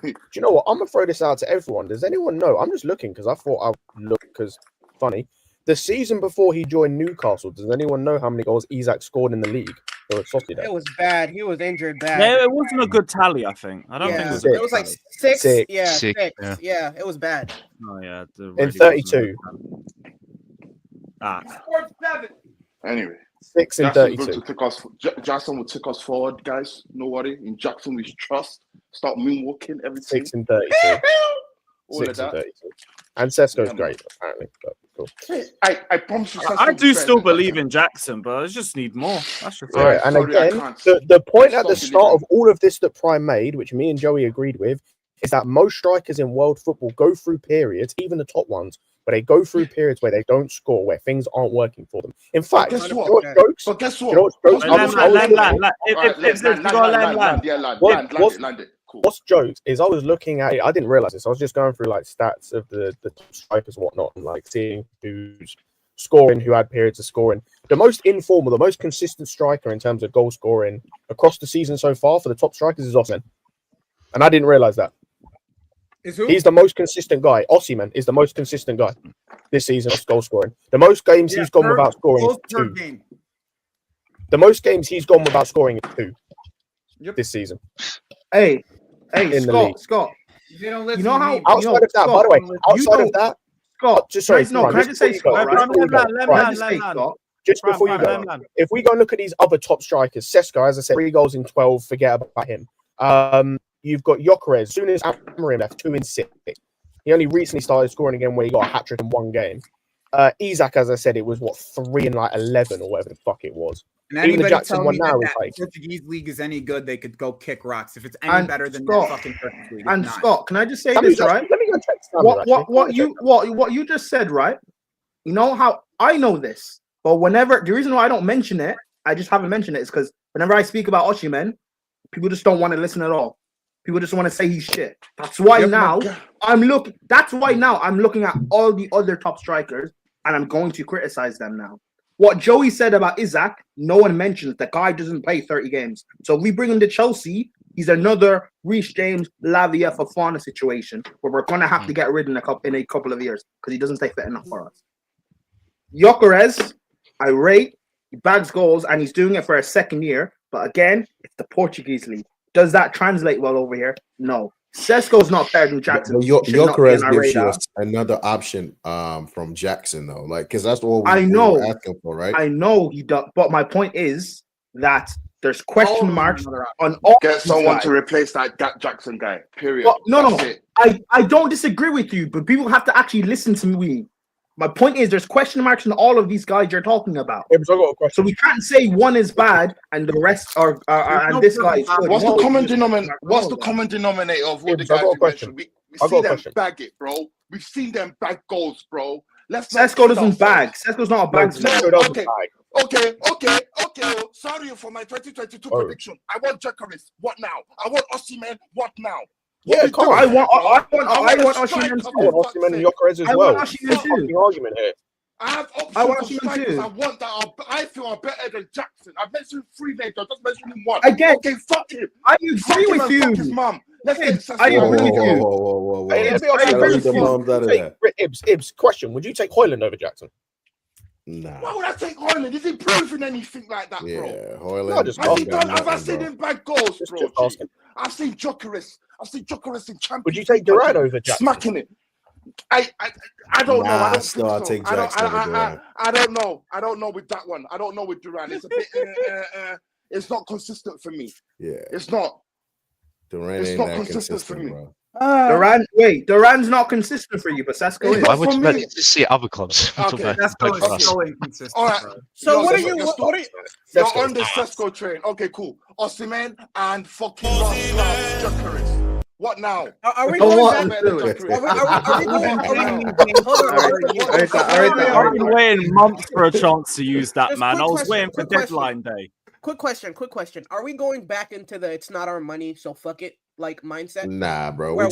S7: Do you know what? I'm gonna throw this out to everyone. Does anyone know? I'm just looking because I thought I'd look because funny. The season before he joined Newcastle, does anyone know how many goals Isak scored in the league?
S11: It was bad. He was injured bad.
S1: Yeah, it wasn't a good tally, I think. I don't think it was.
S11: It was like six. Yeah,
S4: Six.
S11: Yeah, it was bad.
S1: Oh yeah,
S7: in 32.
S10: Anyway,
S7: 6 and 32.
S10: Jackson will take us forward, guys. No worry. In Jackson, we trust. Start moonwalking everything.
S7: 6 and 32. 6 and 32. And Sesko's great, apparently. But cool.
S10: I promise you.
S1: I do still believe in Jackson, but I just need more. That's just
S7: right. And again, the point at the start of all of this that Prime made, which me and Joey agreed with, is that most strikers in world football go through periods, even the top ones, where they go through periods where they don't score, where things aren't working for them. In fact,
S10: guess what?
S7: What's jokes is I was looking at it. I didn't realize this. I was just going through like stats of the top strikers and whatnot, and like seeing who's scoring, who had periods of scoring. The most informal, the most consistent striker in terms of goal scoring across the season so far for the top strikers is Osimhen, and I didn't realize that. He's the most consistent guy. Osimhen is the most consistent guy this season of goal scoring. The most games he's gone without scoring is 2. The most games he's gone without scoring is 2 this season.
S5: Hey,
S7: in the league.
S5: Scott.
S8: You know
S7: how outside of that, by the way, outside of that,
S5: Scott,
S7: just sorry,
S5: no, can I just say, Scott,
S7: just before you go, if we go and look at these other top strikers, Sesko, as I said, 3 goals in 12, forget about him. You've got Gyökeres. As soon as Amorim left, 2 in 6. He only recently started scoring again where he got a hat-trick in 1 game. Isak, as I said, it was, 3 in 11 or whatever the fuck it was.
S8: And
S7: even the
S8: anybody
S7: Jackson
S8: tell
S7: one
S8: me
S7: now
S8: that
S7: is like...
S8: Portuguese league is any good, they could go kick rocks. If it's any better than that fucking Turkish league.
S5: And Scott, can I just say this, right?
S7: Let me go check
S5: what you just said, right? You know how I know this, but whenever the reason why I don't mention it, I just haven't mentioned it, is because whenever I speak about Osimhen, people just don't want to listen at all. People just want to say he's shit. That's why now I'm looking. That's why now I'm looking at all the other top strikers, and I'm going to criticize them now. What Joey said about Isaac, no one mentions. The guy doesn't play 30 games. So if we bring him to Chelsea, he's another Reece James, Lavia, Fofana situation where we're going to have to get rid in a couple of years because he doesn't stay fit enough for us. Gyökeres, I rate. He bags goals and he's doing it for a second year. But again, it's the Portuguese league. Does that translate well over here? No. Sesko's not better than Jackson.
S2: Gyökeres gives you another option from Jackson though, like because that's all we were asking for, right?
S5: I know he does, but my point is that there's question marks on all.
S10: Get someone to replace that Jackson guy. Period.
S5: But no. I don't disagree with you, but people have to actually listen to me. My point is there's question marks on all of these guys you're talking about. So we can't say one is bad and the rest are and this guy is good.
S10: What's the common denominator? What's the common denominator of all the guys you mentioned? We see them bag it, bro. We've seen them bag goals, bro.
S5: Sesko doesn't bag. Sesko's not a bag.
S10: Okay. Sorry for my 2022 prediction. I want Gyökeres. What now? I want Osimhen. What now?
S5: Yeah, come on. I want Osimhen too.
S7: I want Osimhen and Gyökeres as well. What's the argument here?
S10: I have options of strikers I want that I feel are better than Jackson. I've mentioned 3 names. I just mentioned him one.
S5: Again,
S10: okay, fuck him.
S5: I agree with you.
S10: Fuck his mum. Let's get
S5: I agree with you.
S7: Ibs, question. Would you take Højlund over Jackson?
S2: Nah.
S10: Why would I take Højlund? Is he proving anything like that, bro?
S2: Yeah, Højlund.
S10: I've seen him bag goals, bro. I've seen Gyökeres. I've seen Gyökeres in Champions.
S7: Would you take Duran over Jackson?
S10: Smacking it. I don't know. I don't think
S2: I'll take Jackson over Duran.
S10: I don't know. I don't know with that one. I don't know with Duran. It's a bit. It's not consistent for me.
S2: Yeah,
S10: it's not.
S2: Duran
S10: it's
S2: ain't
S10: not
S2: that
S10: consistent for me.
S2: Bro.
S5: Duran's not consistent for you, but Sesko is.
S4: Why would you like to see other clubs?
S8: Okay, Sesko is so inconsistent.
S10: All right.
S11: So what are you?
S10: You're on the Sesko train. Okay, cool. Osimhen and fucking Gyökeres. What now?
S11: Are we going back?
S1: I've been waiting months for a chance to use that, man. I was waiting for deadline day.
S11: Quick question. Are we going back into the "it's not our money, so fuck it" like mindset?
S2: Nah, bro.
S11: We're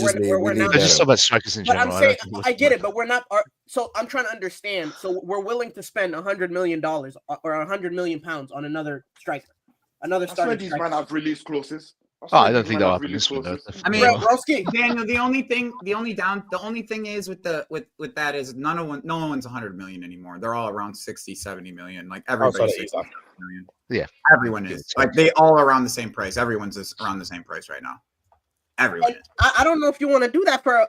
S4: just about strikers in general.
S11: But I'm saying, I get it, but we're not. So I'm trying to understand. So we're willing to spend $100 million or £100 million on another striker, another starting.
S10: That's where these men have released clauses.
S4: I don't think they'll happen this one.
S8: I mean, Daniel, the only thing is with that is no one's 100 million anymore. They're all around 60, 70 million. Like everybody's 60 million.
S4: Yeah,
S8: everyone is like they all around the same price. Everyone's just around the same price right now. Everyone.
S11: I don't know if you want to do that for.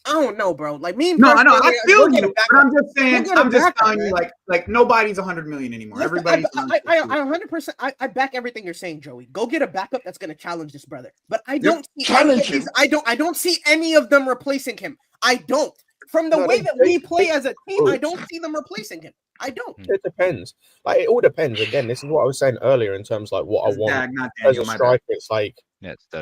S11: I don't know, bro. Like me.
S8: No, I know. I feel you. But I'm just saying. I'm just telling you, like nobody's 100 million anymore.
S11: Listen,
S8: Everybody's.
S11: I 100%. I back everything you're saying, Joey. Go get a backup that's going to challenge this brother. But I don't see
S10: challenge him.
S11: I don't see any of them replacing him. I don't. From the way that we play as a team, I don't see them replacing him. I don't.
S7: It depends. Like it all depends. Again, this is what I was saying earlier in terms of like what I want as a striker. It's like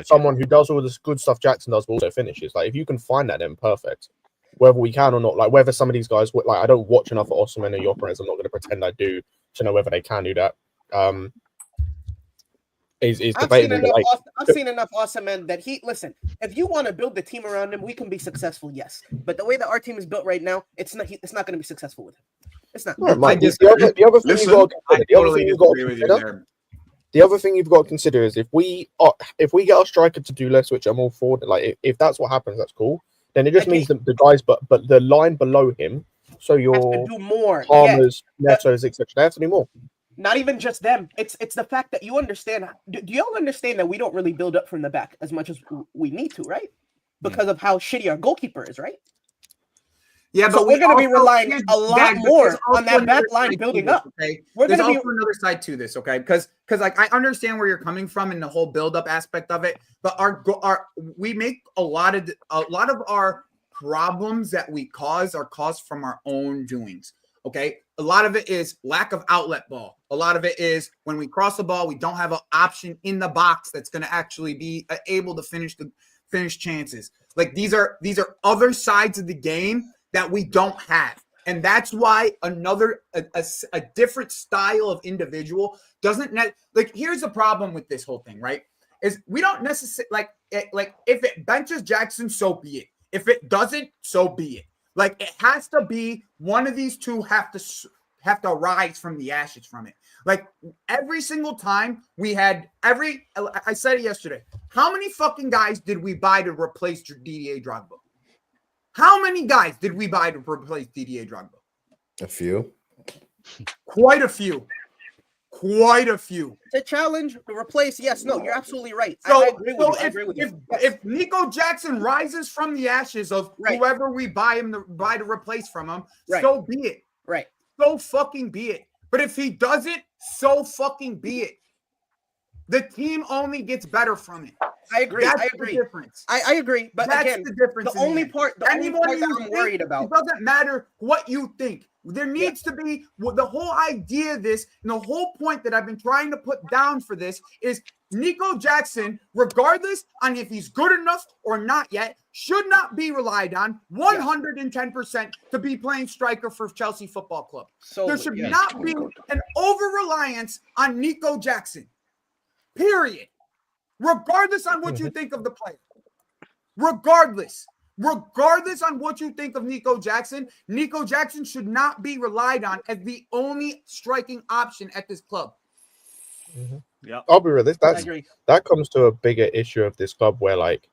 S7: someone who does all this good stuff Jackson does, but also finishes. Like if you can find that, then perfect. Whether we can or not, like whether some of these guys, like I don't watch enough of Osimhen and Gyökeres. I'm not going to pretend I do to know whether they can do that. Is debatable.
S11: I've seen enough Osimhen that listen. If you want to build the team around him, we can be successful. Yes, but the way that our team is built right now, it's not going to be successful with him. It's not.
S7: The other thing you've got to consider is if we get our striker to do less, which I'm all for. Like if that's what happens, that's cool. Then it just means that the guys, but the line below him, so your
S11: do more.
S7: Palmers, Netos, etc. They have to do more.
S11: Not even just them. It's the fact that you understand. Do y'all understand that we don't really build up from the back as much as we need to, right? Because of how shitty our goalkeeper is, right?
S8: Yeah, but
S11: so we're going to be relying a lot more on that back line building up.
S8: Okay, there's also another side to this, okay? Because like I understand where you're coming from in the whole build-up aspect of it, but we make a lot of our problems that we cause are caused from our own doings. Okay, a lot of it is lack of outlet ball. A lot of it is when we cross the ball, we don't have an option in the box that's going to actually be able to finish chances. Like these are other sides of the game that we don't have. And that's why a different style of individual doesn't like here's the problem with this whole thing, right? is we don't necessarily like if it benches Jackson, so be it. If it doesn't, so be it. Like it has to be one of these two have to rise from the ashes from it. Like every single time we had I said it yesterday. How many fucking guys did we buy to replace Didier Drogba? How many guys did we buy to replace Didier Drogba?
S2: A few.
S8: Quite a few. Quite a few.
S11: To challenge, to replace, yes, no, you're absolutely right.
S8: So,
S11: I agree with you. I agree with you.
S8: If Nico Jackson rises from the ashes of whoever we buy to replace from him, so be it.
S11: Right.
S8: So fucking be it. But if he doesn't, so fucking be it. The team only gets better from it.
S11: I agree.
S8: That's
S11: I agree.
S8: The difference.
S11: I agree. But
S8: that's
S11: again,
S8: the difference.
S11: The only part that I'm worried about.
S8: It doesn't matter what you think. There needs to be the whole idea of this, and the whole point that I've been trying to put down for this is Nico Jackson, regardless on if he's good enough or not yet, should not be relied on 110% to be playing striker for Chelsea Football Club. So there should not be an over-reliance on Nico Jackson. Period. Regardless on what you think of the player. Regardless on what you think of Nico Jackson should not be relied on as the only striking option at this club.
S7: Mm-hmm. Yeah, I'll be real. That comes to a bigger issue of this club where, like,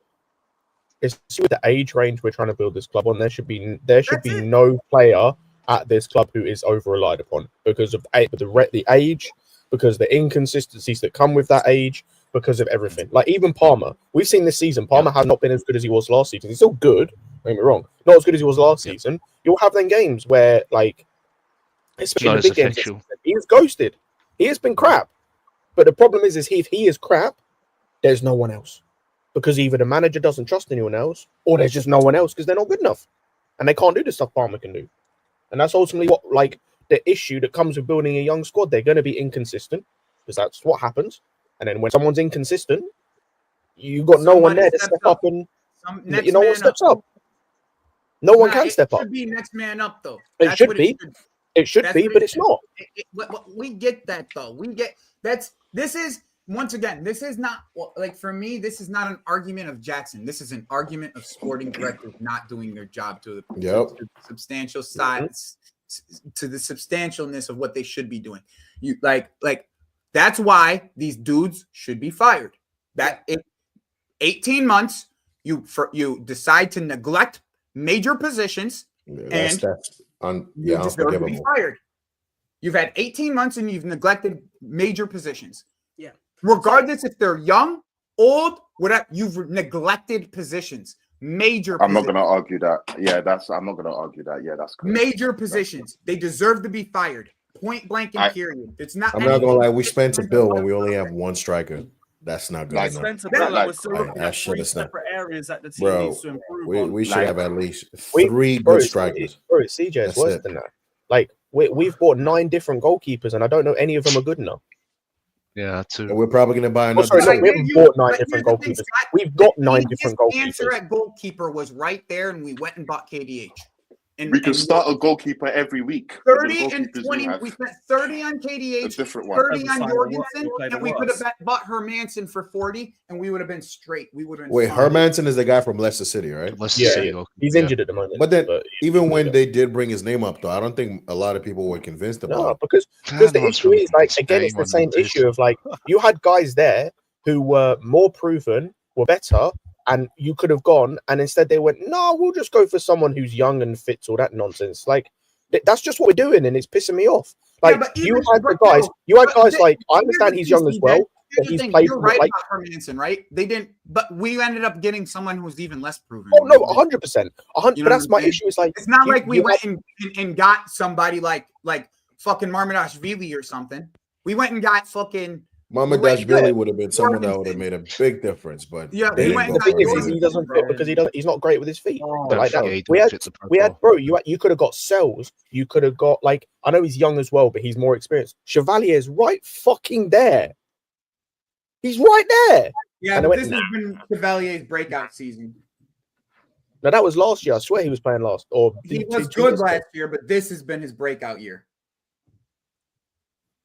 S7: it's with the age range we're trying to build this club on. There should be no player at this club who is over relied upon because of the age, because of the inconsistencies that come with that age, because of everything. Like even Palmer, we've seen this season, Palmer has not been as good as he was last season. He's still good, don't get me wrong, not as good as he was last season. You'll have them games where, like, especially the big games, he is ghosted. He has been crap. But the problem is if he is crap, there's no one else. Because either the manager doesn't trust anyone else, or there's just no one else because they're not good enough. And they can't do the stuff Palmer can do. And that's ultimately what, like, the issue that comes with building a young squad. They're going to be inconsistent because that's what happens. And then when someone's inconsistent, you've got no one there to step up and no one steps up. No one can step up.
S8: It should be next man up, though.
S7: It should be. It should be, but it's not.
S8: We get that, though. This is, once again, this is not, like, for me, this is not an argument of Jackson. This is an argument of sporting directors not doing their job to the substantial sides, to the substantialness of what they should be doing. That's why these dudes should be fired. 18 months, you decide to neglect major positions, you deserve to be fired. You've had 18 months and you've neglected major positions.
S11: Yeah.
S8: Regardless if they're young, old, whatever, you've neglected positions. Major.
S10: I'm not going to argue that. Yeah, I'm not going to argue that. Yeah, that's correct.
S8: Major positions. They deserve to be fired. Point blank and period. It's not.
S2: I'm not gonna lie. We spent a bill when we only have one striker. That's not good enough.
S1: Spent a bill. We're still looking at three separate areas that the team needs to improve.
S2: We should have at least three good strikers.
S7: Bro, CJ is worse than that. Like we've bought 9 different goalkeepers, and I don't know any of them are good enough.
S4: Yeah, too.
S2: And we're probably gonna buy another.
S7: We haven't bought 9 different goalkeepers. We've got 9 different goalkeepers. The
S8: answer at goalkeeper was right there, and we went and bought KDH.
S10: We can start a goalkeeper every week.
S8: 30 and 20. We spent 30 on KDH, 30 on Jorgensen, and we could have bought Hermansen for 40, and we would have been straight. We would have been.
S2: Wait, Hermansen is the guy from Leicester City, right?
S7: He's injured at the moment.
S2: But then, even when they did bring his name up, though, I don't think a lot of people were convinced about it.
S7: No, because the issue is, like, again, it's the same issue of, like, you had guys there who were more proven, were better. And you could have gone, and instead they went, no, we'll just go for someone who's young and fits all that nonsense. Like, that's just what we're doing, and it's pissing me off. Like, you had guys like, I understand he's young as well, but he's played.
S8: You're right about Hermansen, right? They didn't, but we ended up getting someone who's even less proven.
S7: Oh, no, 100%. But that's my issue. Is like,
S8: it's not like we went and got somebody like fucking Marmadashvili or something. We went and got fucking.
S2: Mamardashvili would have been someone that would have made a big difference, but
S8: yeah,
S7: he doesn't fit because he's not great with his feet. Like that. We had bro. You could have got Sells. You could have got, like, I know he's young as well, but he's more experienced. Chevalier is right fucking there. He's right there.
S8: Yeah, but this has been Chevalier's breakout season.
S7: No, that was last year. I swear he was playing last. Or
S8: he was good last year, but this has been his breakout year.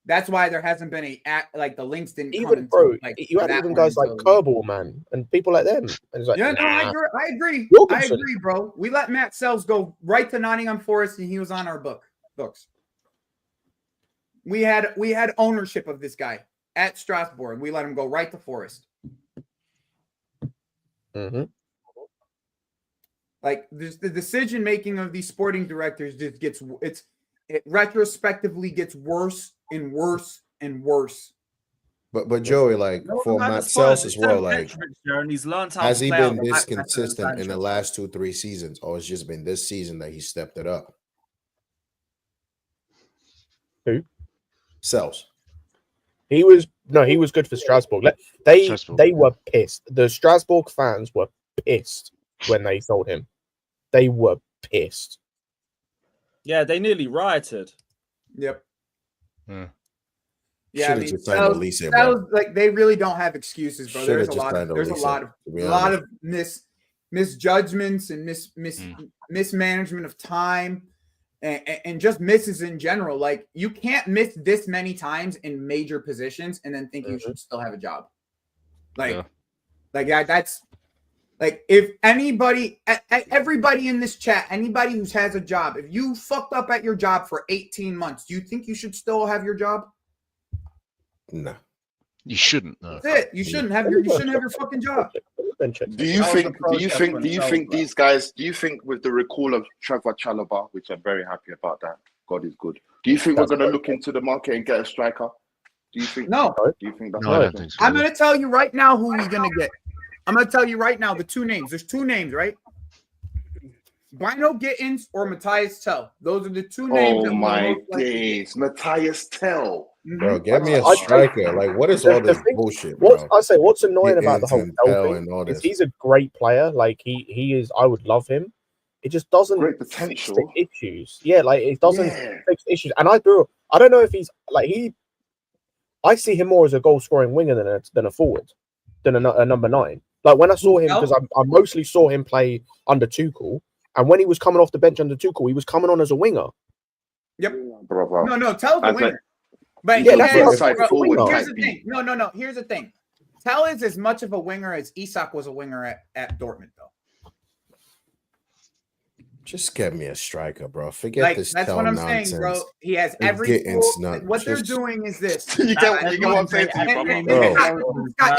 S8: That's why there hasn't been like the links didn't come
S7: Even
S8: into,
S7: bro,
S8: like,
S7: you had
S8: that
S7: even
S8: one
S7: guys like
S8: until-
S7: Kerbal, man, and people like them. And it's like,
S8: Yeah, no, I
S7: nah.
S8: agree.
S7: Wilkinson.
S8: I agree, bro. We let Matt Sells go right to Nottingham Forest, and he was on our books. We had ownership of this guy at Strasbourg. We let him go right to Forest.
S7: Mm-hmm.
S8: Like the decision making of these sporting directors just it retrospectively gets worse and worse and worse.
S2: But Joey, like for Matt Sells as well, like
S1: and he's learned how
S2: has
S1: to
S2: he
S1: play
S2: been
S1: out
S2: this
S1: the back
S2: consistent in the
S1: Sancho.
S2: last 2-3 seasons, or it's just been this season that he stepped it up?
S7: Who?
S2: Sells.
S7: He was good for Strasbourg. They were pissed. The Strasbourg fans were pissed when they sold him. They were pissed.
S1: Yeah, they nearly rioted.
S8: Yep.
S4: Hmm.
S8: Yeah,
S2: Should've just signed Elise, bro.
S8: like they really don't have excuses, bro.
S2: Should've
S8: There's a
S2: just
S8: lot of
S2: signed
S8: there's a
S2: Elise,
S8: lot
S2: to
S8: of
S2: be
S8: misjudgments and mismanagement of time and just misses in general. Like you can't miss this many times in major positions and then think you should still have a job. Like that's like if anybody, everybody in this chat, anybody who has a job, if you fucked up at your job for 18 months, do you think you should still have your job?
S2: No.
S4: You shouldn't. No.
S8: That's it. You shouldn't have your fucking job.
S10: Do you think these guys? Do you think with the recall of Trevor Chalobah, which I'm very happy about that, God is good. Do you think we're going to look into the market and get a striker? Do you think?
S8: No.
S10: Do you think that's?
S4: No, I don't think so.
S8: I'm going to tell you right now who he's going to get. I'm going to tell you right now the two names. There's two names, right? Bino Gittins or Matthias Tell. Those are the two names.
S10: Oh my days, Matthias Tell.
S2: Bro, get me a striker. Like, what is all this bullshit, bro?
S7: What's annoying about the whole
S2: Tell
S7: thing
S2: and all
S7: is
S2: this.
S7: he's a great player. Like he is. I would love him. It just doesn't
S10: Great potential.
S7: fix the issues. Yeah, like it doesn't fix issues. And I don't know if he's like I see him more as a goal scoring winger than a forward, than a number 9. Like when I saw him, because I mostly saw him play under Tuchel, and when he was coming off the bench under Tuchel, he was coming on as a winger.
S8: Yep.
S10: Bravo.
S8: No, Tell's the winger. But
S7: yeah,
S8: here's
S10: here's
S8: the thing. No. Here's the thing. Tell is as much of a winger as Isak was a winger at Dortmund, though.
S2: Just get me a striker, bro. Forget this.
S8: That's
S2: Tell
S8: what I'm
S2: nonsense.
S8: saying, bro. He has every what they're doing is this.
S10: You get what I'm saying to you,
S2: bro.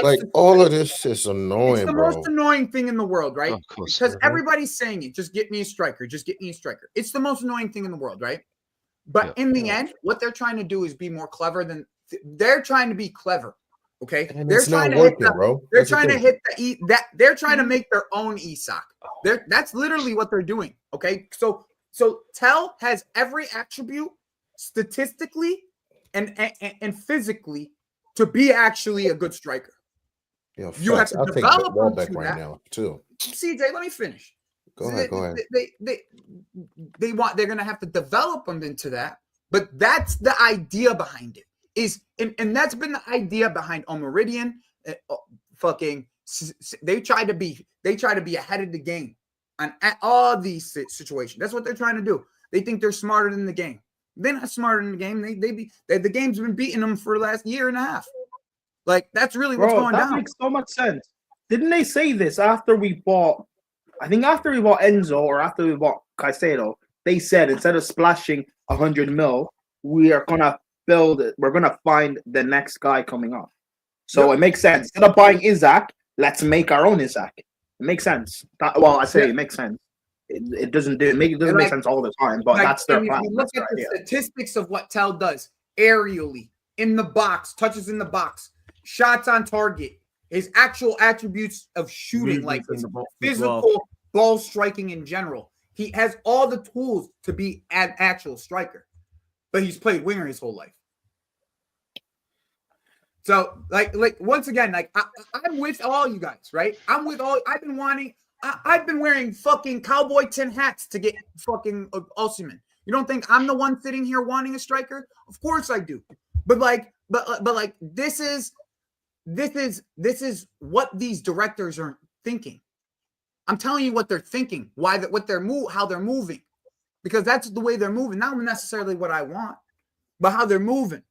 S2: Like all of this is annoying,
S8: it's the
S2: bro.
S8: most annoying thing in the world, right?
S4: Of course.
S8: Because everybody's saying it. Just get me a striker. Just get me a striker. It's the most annoying thing in the world, right? But in the end, what they're trying to do is be more clever than they're trying to be clever. Okay,
S2: And
S8: they're
S2: it's
S8: trying
S2: not
S8: to
S2: working,
S8: hit
S2: bro.
S8: They're
S2: That's the
S8: trying to
S2: thing.
S8: hit they're trying to make their own Isak. That's literally what they're doing. Okay, so Tell has every attribute statistically and physically to be actually a good striker.
S2: Yo,
S8: You have to
S2: I'll take
S8: develop
S2: Welbeck
S8: into
S2: right
S8: that.
S2: now too.
S8: CJ, let me finish.
S2: Go ahead.
S8: They're gonna have to develop them into that, but that's the idea behind it. And that's been the idea behind Meridian. They try to be ahead of the game on all these situations. That's what they're trying to do. They think they're smarter than the game. They're not smarter than the game. The game's been beating them for the last year and a half. Like that's really what's going down.
S5: That makes so much sense. Didn't they say this after we bought? I think after we bought Enzo or after we bought Caicedo, they said instead of splashing 100 mil, we are gonna build it. We're gonna find the next guy coming up. So it makes sense. Instead of buying Isaac, let's make our own Isaac. It makes sense. It makes sense. It doesn't make sense all the time, but that's their plan.
S8: If you look at the statistics of what Tell does aerially, in the box, touches in the box, shots on target, his actual attributes of shooting, like his physical ball striking in general. He has all the tools to be an actual striker, but he's played winger his whole life. So, like once again, like I'm with all you guys, right? I'm with all. I've been wearing fucking cowboy tin hats to get fucking Osimhen. You don't think I'm the one sitting here wanting a striker? Of course I do. But this is what these directors are thinking. I'm telling you what they're thinking, how they're moving, because that's the way they're moving. Not necessarily what I want, but how they're moving.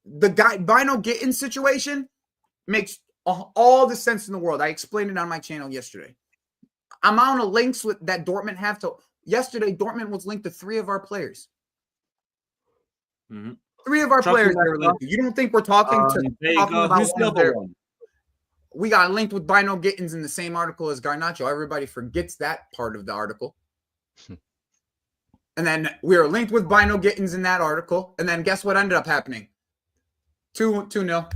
S8: the guy Bino Gittins situation makes all the sense in the world. I explained it on my channel yesterday. Amount of links that Dortmund have to. Yesterday, Dortmund was linked to 3 of our players.
S1: Mm-hmm.
S8: 3 of our players were linked to. You don't think we're talking about
S1: who's the other one?
S8: We got linked with Bino Gittins in the same article as Garnacho. Everybody forgets that part of the article. And then we were linked with Bino Gittins in that article. And then guess what ended up happening? 2-0.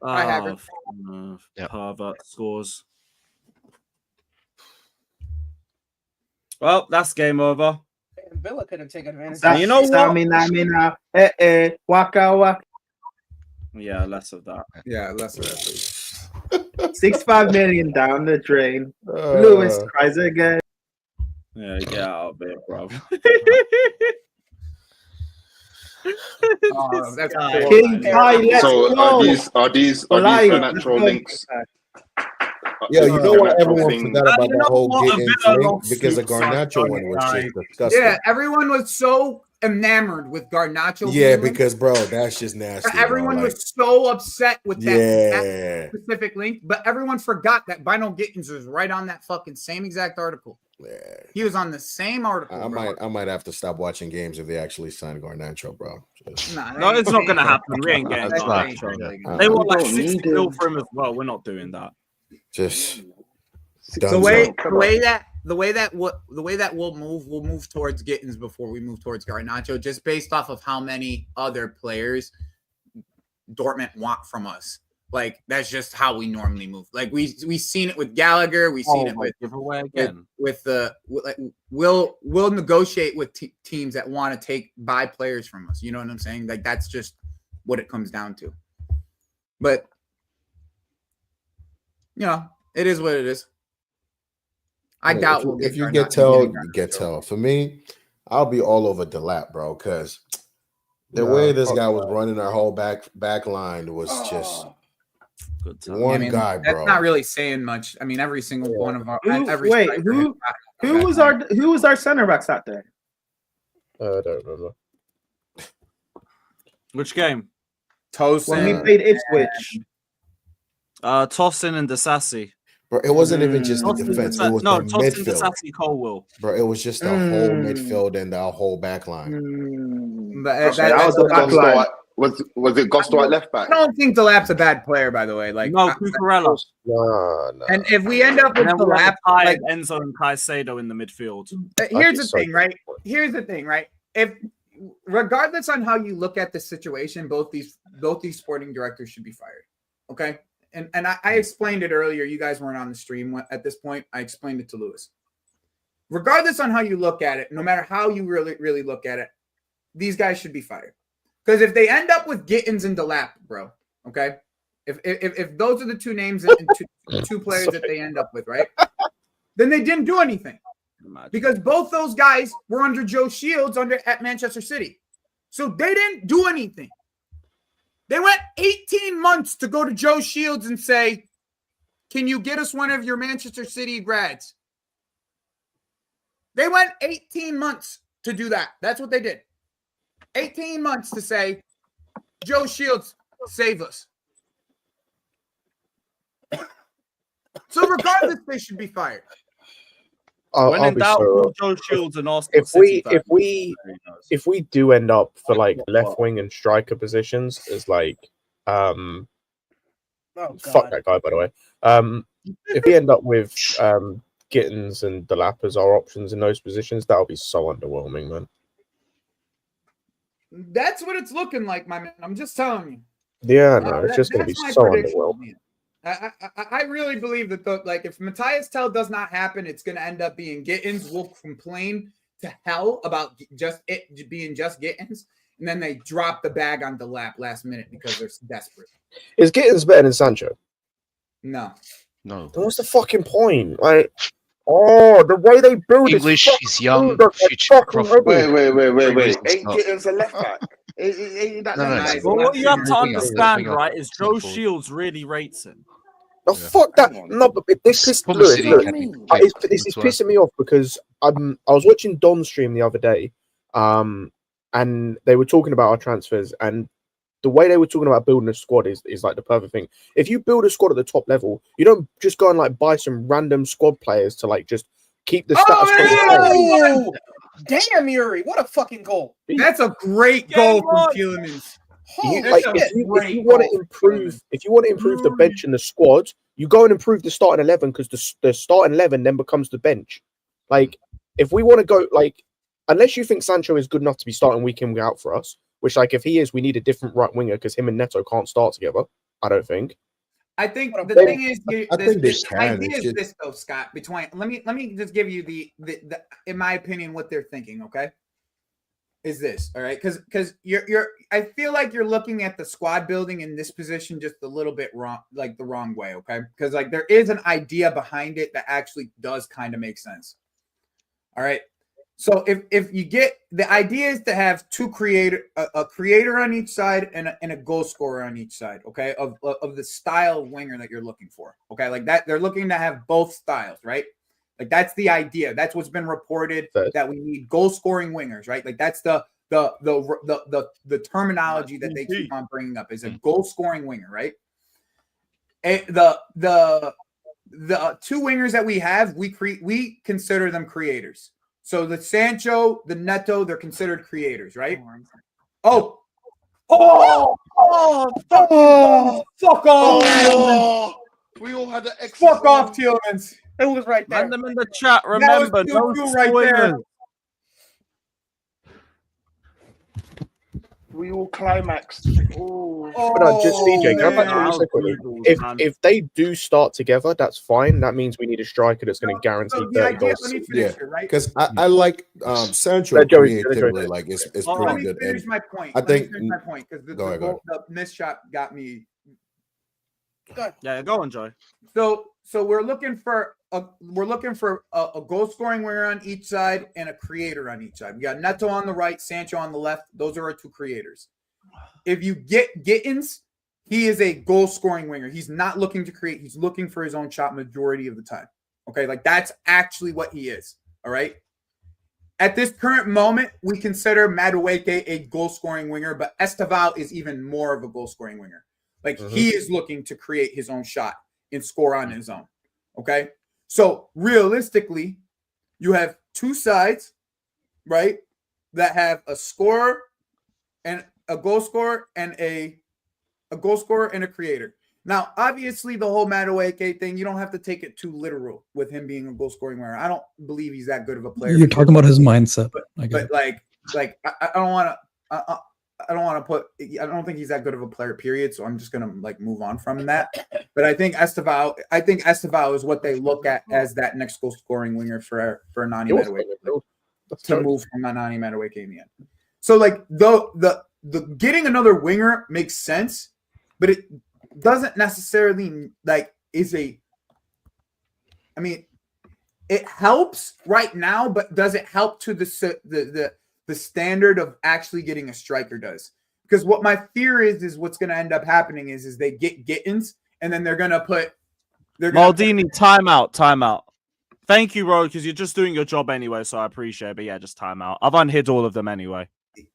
S8: I have it.
S1: Harvard scores. Well, that's game over.
S11: Villa could have taken advantage.
S1: You know what?
S5: Waka waka.
S1: Yeah, less of that.
S8: Yeah, less of that, please.
S5: 65 million down the drain. Lewis cries again.
S1: Yeah, get out of here, bro.
S8: That's
S5: King Kai, let's
S10: So
S5: go.
S10: are these financial links?
S2: Yeah, you know what? Everyone
S10: something-
S2: forgot about the whole
S1: what?
S2: Gittins
S1: Villa
S2: link
S1: don't
S2: because the
S1: suit such
S2: Garnacho one was
S1: guy.
S2: just disgusting.
S8: Yeah, everyone was so enamored with Garnacho.
S2: Yeah,
S8: being
S2: because bro, that's just nasty.
S8: everyone
S2: bro.
S8: was so upset with that
S2: Yeah.
S8: specific link, but everyone forgot that Bino Gittins was right on that fucking same exact article.
S2: Yeah.
S8: He was on the same article.
S2: I
S8: bro.
S2: might have to stop watching games if they actually sign Garnacho, bro. Just-
S1: No, it's not gonna happen. We ain't getting
S4: That's not-
S1: Garnacho. They want like 60 mil for him as well. We're not doing that.
S2: Just
S8: the way that we'll move towards Gittins before we move towards Garnacho, just based off of how many other players Dortmund want from us. Like that's just how we normally move. Like we've seen it with Gallagher. We've seen it with
S1: giveaway again.
S8: We'll negotiate with teams that want to buy players from us. You know what I'm saying? Like that's just what it comes down to. But you know, it is what it is. I doubt we'll get.
S2: If you get tell, you get tell. For me, I'll be all over Delap, bro, because the way this guy was running our whole back line was just one guy, bro.
S8: That's not really saying much. I mean, every single one of our
S5: who was our center backs out there?
S7: I don't remember.
S1: Which game?
S8: Tosin.
S5: When we played Ipswich.
S1: Tosin and Disasi.
S2: Bro, it wasn't even just the defense. It was the
S1: Tosin,
S2: midfield.
S1: Disasi, Colwell.
S2: Bro, it was just the whole midfield and the whole back line.
S8: That was the back line.
S10: Was it Gusto at left back?
S8: I don't think Delap's a bad player, by the way. Like
S1: no, Cucurella.
S2: No.
S8: And if we end up with Delap,
S1: like Enzo and Caicedo in the midfield.
S8: Here's the thing, right? If regardless on how you look at the situation, both these sporting directors should be fired. Okay. And I explained it earlier. You guys weren't on the stream at this point. I explained it to Lewis. Regardless on how you look at it, no matter how you really look at it, these guys should be fired. Because if they end up with Gittins and Delap, bro, okay, if those are the two names and two players that they end up with, right, then they didn't do anything. Because both those guys were under Joe Shields at Manchester City. So they didn't do anything. They went 18 months to go to Joe Shields and say, can you get us one of your Manchester City grads? They went 18 months to do that. That's what they did. 18 months to say, Joe Shields, save us. So regardless, they should be fired.
S1: When in doubt, Joe Shields and Arsenal.
S7: If we do end up for like left wing and striker positions, is like fuck that guy, by the way. If we end up with Gittins and Delap as our options in those positions, that'll be so underwhelming, man.
S8: That's what it's looking like, my man. I'm just telling you.
S7: Yeah, no, it's just going to be so underwhelming.
S8: I really believe that if Matthias Tell does not happen, it's going to end up being Gittins. We'll complain to hell about just it being just Gittins, and then they drop the bag on the lap last minute because they're desperate.
S7: Is Gittins better than Sancho?
S8: No.
S7: Then what's the fucking point? Like, the way they build
S4: English is young.
S10: Wait. Ain't Gittins a left back? Ain't that nice?
S1: Well, what you have to understand, right, is Joe Shields really rates him.
S7: No, fuck that. No, but this is Lewis. This is pissing me off because I was watching Don's stream the other day, and they were talking about our transfers, and the way they were talking about building a squad is like the perfect thing. If you build a squad at the top level, you don't just go and like buy some random squad players to like just keep the status quo.
S11: Oh, damn, Yuri! What a fucking goal!
S8: That's a great goal from Tielemans.
S7: Like, if you want to improve the bench and the squad, you go and improve the starting 11 because the starting 11 then becomes the bench. Like, if we want to go, like, unless you think Sancho is good enough to be starting week in, week out for us, which, like, if he is, we need a different right winger because him and Neto can't start together. I don't think.
S8: I think the thing is,
S2: this
S8: idea is this though, Scott. Let me just give you the in my opinion what they're thinking. Okay, is this all right? Because I feel like you're looking at the squad building in this position just a little bit wrong, like the wrong way. Okay, because like there is an idea behind it that actually does kind of make sense. All right. So if you get the idea is to have a creator on each side and a goal scorer on each side, okay, of the style winger that you're looking for, okay, like that they're looking to have both styles, right? Like that's the idea. That's what's been reported that we need goal scoring wingers, right? Like that's the terminology that they keep on bringing up is a goal scoring winger, right? And the two wingers that we have, we consider them creators. So the Sancho, the Neto, they're considered creators, right? Fuck off!
S10: We all had the
S8: fuck off, Tielemans.
S11: It was right there.
S1: Send them in the chat. Remember, no spoilers.
S10: We all climaxed.
S7: But no, just CJ, go back to what you said quickly. If they do start together, that's fine. That means we need a striker that's going to guarantee 30 goals.
S2: Yeah, because I like Sancho creatively, like it's pretty good.
S8: Let me finish my point.
S2: I think
S8: my point because the missed shot got me.
S1: Yeah, go on, Joy.
S8: So we're looking for a goal scoring winger on each side and a creator on each side. We got Neto on the right, Sancho on the left. Those are our two creators. If you get Gittins, he is a goal scoring winger. He's not looking to create. He's looking for his own shot majority of the time. Okay, like that's actually what he is. All right. At this current moment, we consider Madueke a goal scoring winger, but Esteval is even more of a goal scoring winger. Like he is looking to create his own shot and score on his own. Okay. So realistically, you have two sides, right, that have a scorer and a goal scorer and a goal scorer and a creator. Now, obviously, the whole Madueke thing, you don't have to take it too literal with him being a goal scoring winner. I don't believe he's that good of a player.
S12: You're talking about his mindset.
S8: But like I don't want to. I don't think he's that good of a player, period. So I'm just gonna like move on from that. But I think Esteval is what they look at as that next goal scoring winger for Nani Madueke to move from Nani Madueke in the end. So like the getting another winger makes sense, but it doesn't necessarily like it helps right now, but does it help to the standard of actually getting a striker does? Because what my fear is what's going to end up happening is they get Gittins and then they're going to put
S1: Maldini, timeout. Thank you, Ro, because you're just doing your job anyway, so I appreciate it. But yeah, just timeout. I've unhid all of them anyway.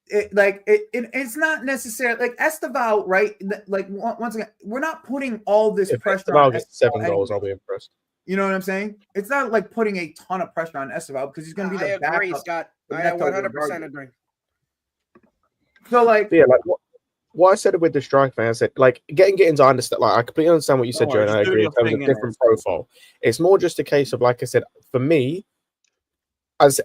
S8: It's not necessarily like Esteval, right? Like once again, we're not putting all this pressure on
S7: Esteval. 7 goals, I'll be impressed.
S8: You know what I'm saying? It's not like putting a ton of pressure on Esteval because he's going to be the backup.
S11: I agree, Scott. I 100% agree.
S8: So like,
S7: yeah, like what I said with the strike thing, I said like getting into understand. Like I completely understand what you said, Joe, and I agree in terms of different profile. It's more just a case of like I said, for me,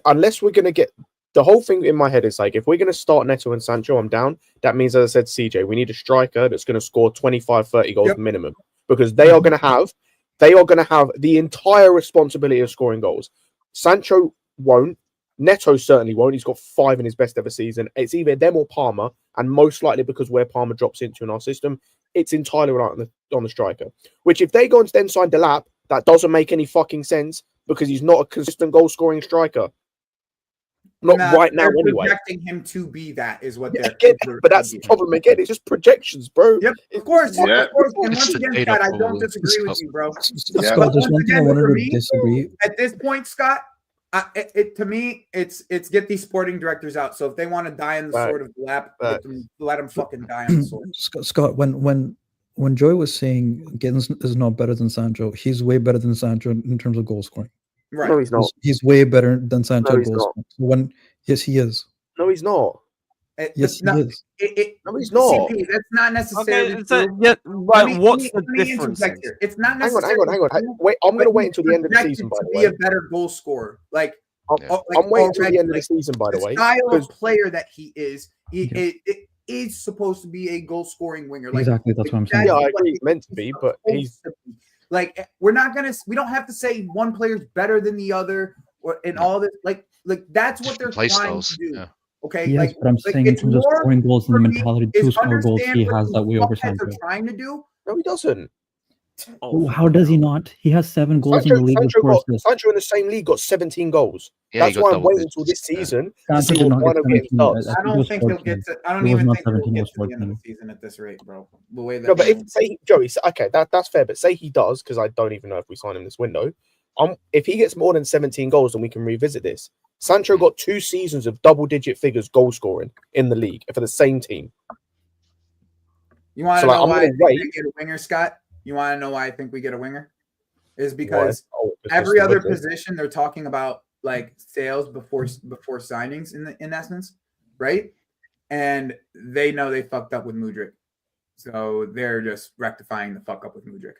S7: unless we're going to get the whole thing in my head is like if we're going to start Neto and Sancho, I'm down. That means, as I said, CJ, we need a striker that's going to score 25-30 goals minimum because they are going to have the entire responsibility of scoring goals. Sancho won't. Neto certainly won't. He's got 5 in his best ever season. It's either them or Palmer, and most likely because where Palmer drops into in our system, it's entirely right on the striker. Which if they go and then sign Delap, that doesn't make any fucking sense because he's not a consistent goal-scoring striker. Not right now, anyway.
S8: Projecting him to be that is what they're.
S7: But that's the problem again. It's just projections, bro.
S8: Yep, of course. Yeah. Of course. And once again, Scott, I don't disagree with you, bro.
S12: Scott, there's one thing I wanted to disagree.
S8: At this point, Scott, To me, it's get these sporting directors out. So if they want to die in the sword of the lap, let them fucking die on the sword.
S12: Scott, when Joy was saying Giddens is not better than Sancho, he's way better than Sancho in terms of goal scoring.
S8: Right?
S7: No, he's not.
S12: He's way better than Sancho
S7: No, he's
S12: goal
S7: not.
S12: scoring. Yes, he is.
S7: No, he's not.
S12: Yes, he is.
S7: No, he's not.
S8: CP, that's not necessarily
S1: Okay, so,
S8: true.
S1: yeah, right, what's the
S8: let me
S1: difference?
S8: interject here. It's not
S7: Hang on,
S8: necessarily
S7: hang on.
S8: true,
S7: Wait, I'm going to
S8: but
S7: wait
S8: he's
S7: until the end of the
S8: projected
S7: season, by
S8: to
S7: the
S8: be
S7: way.
S8: a better goal scorer.
S7: I'm waiting until the end of the season, by the way.
S8: style
S7: because
S8: of player that he is, it is supposed to be a goal scoring winger. Like,
S12: Exactly, that's what I'm saying.
S7: Yeah, I
S8: what
S7: agree. He's meant to be, but he's
S8: supposed to be. Like, we don't have to say one player's better than the other or in all this. Like that's what they're
S4: Play
S8: trying
S4: styles.
S8: to do.
S4: Yeah.
S8: Okay,
S12: Yes, but I'm saying in
S8: it's
S12: terms of
S8: more
S12: scoring goals and the
S8: for me
S12: mentality
S8: is
S12: to score goals,
S8: understand
S12: he
S8: what
S12: has
S8: these
S12: that way over
S8: fuckheads
S12: Sancho.
S8: are trying to do.
S7: no, he doesn't.
S1: Oh,
S12: How does he not? He has 7 goals in the league with 4 assists.
S7: Sancho in the same league got 17 goals.
S4: Yeah, he
S7: That's
S4: got
S7: why I'm
S4: double
S7: waiting
S4: digits.
S7: until this season to
S12: Sancho
S7: see
S12: did
S7: what
S12: not get
S7: Guano Games
S12: 17.
S7: does.
S8: I don't think he'll get to. I don't
S12: It was
S8: even
S12: not
S8: think he'll
S12: 17, it
S8: get
S12: was
S8: to the end of
S12: 14.
S8: the season at this rate, bro. The way that
S7: No, but if say Joey, okay, that's fair. But say he does, because I don't even know if we sign him this window. If he gets more than 17 goals, then we can revisit this. Sancho got 2 seasons of double-digit figures goal scoring in the league for the same team.
S8: You want to
S7: So,
S8: know
S7: like, I'm
S8: why I
S7: gonna
S8: think
S7: wait.
S8: we get a winger, Scott? You want to know why I think we get a winger? Is because
S7: Why? Oh,
S8: every other
S7: stability.
S8: position they're talking about like sales before signings in essence, right? And they know they fucked up with Mudryk, so they're just rectifying the fuck up with Mudryk.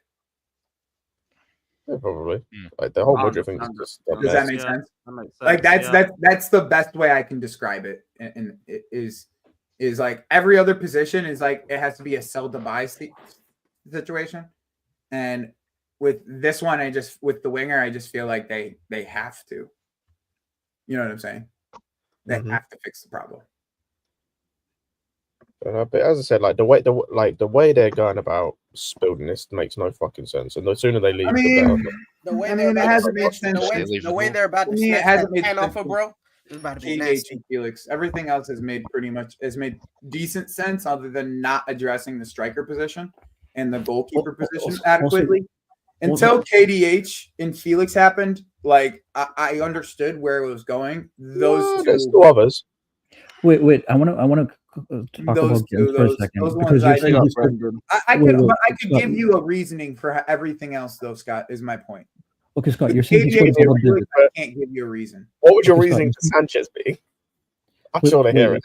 S7: Yeah, probably. Like the whole
S1: I
S7: budget thing is
S1: understand
S7: just
S1: that.
S7: a
S8: Does that
S7: mess.
S8: make
S1: Yeah,
S8: sense?
S1: that makes sense.
S8: Like
S1: yeah.
S8: that's the best way I can describe it. And it is like every other position is like it has to be a sell to buy situation. And with this one, with the winger, I just feel like they have to. You know what I'm saying? They have to fix the problem.
S7: But as I said, like the way they're going about building this makes no fucking sense. And the sooner they leave,
S8: I
S7: the
S8: mean,
S7: better.
S11: The way
S8: I
S11: they're
S8: mean, it
S11: about to
S8: hasn't made
S11: snatch,
S8: sense.
S11: the way they're about to
S8: To me, it
S11: snatch
S8: hasn't
S11: that
S8: made
S11: pen
S8: sense.
S11: off of bro, it's about to be
S8: KDH
S11: nasty.
S8: and Felix. Everything else has made decent sense, other than not addressing the striker position and the goalkeeper position adequately. Until KDH and Felix happened, like I understood where it was going. Those
S7: There's
S8: two,
S7: still others.
S12: Wait. I want to talk
S8: those
S12: about
S8: two,
S12: Gibbs for a
S8: those
S12: second
S8: ones
S12: because you're saying
S1: Brendan.
S8: I
S12: Wait,
S8: could,
S12: wait,
S8: but I could
S12: Scott.
S8: give you a reasoning for everything else, though. Scott is my point.
S12: Okay, Scott, you're saying he
S8: KDH
S12: scored double
S8: and Felix,
S12: digits.
S8: I can't give you a reason.
S7: What would your
S12: Okay, Scott,
S7: reasoning for Sanchez be? I
S12: Wait,
S7: just want to hear it.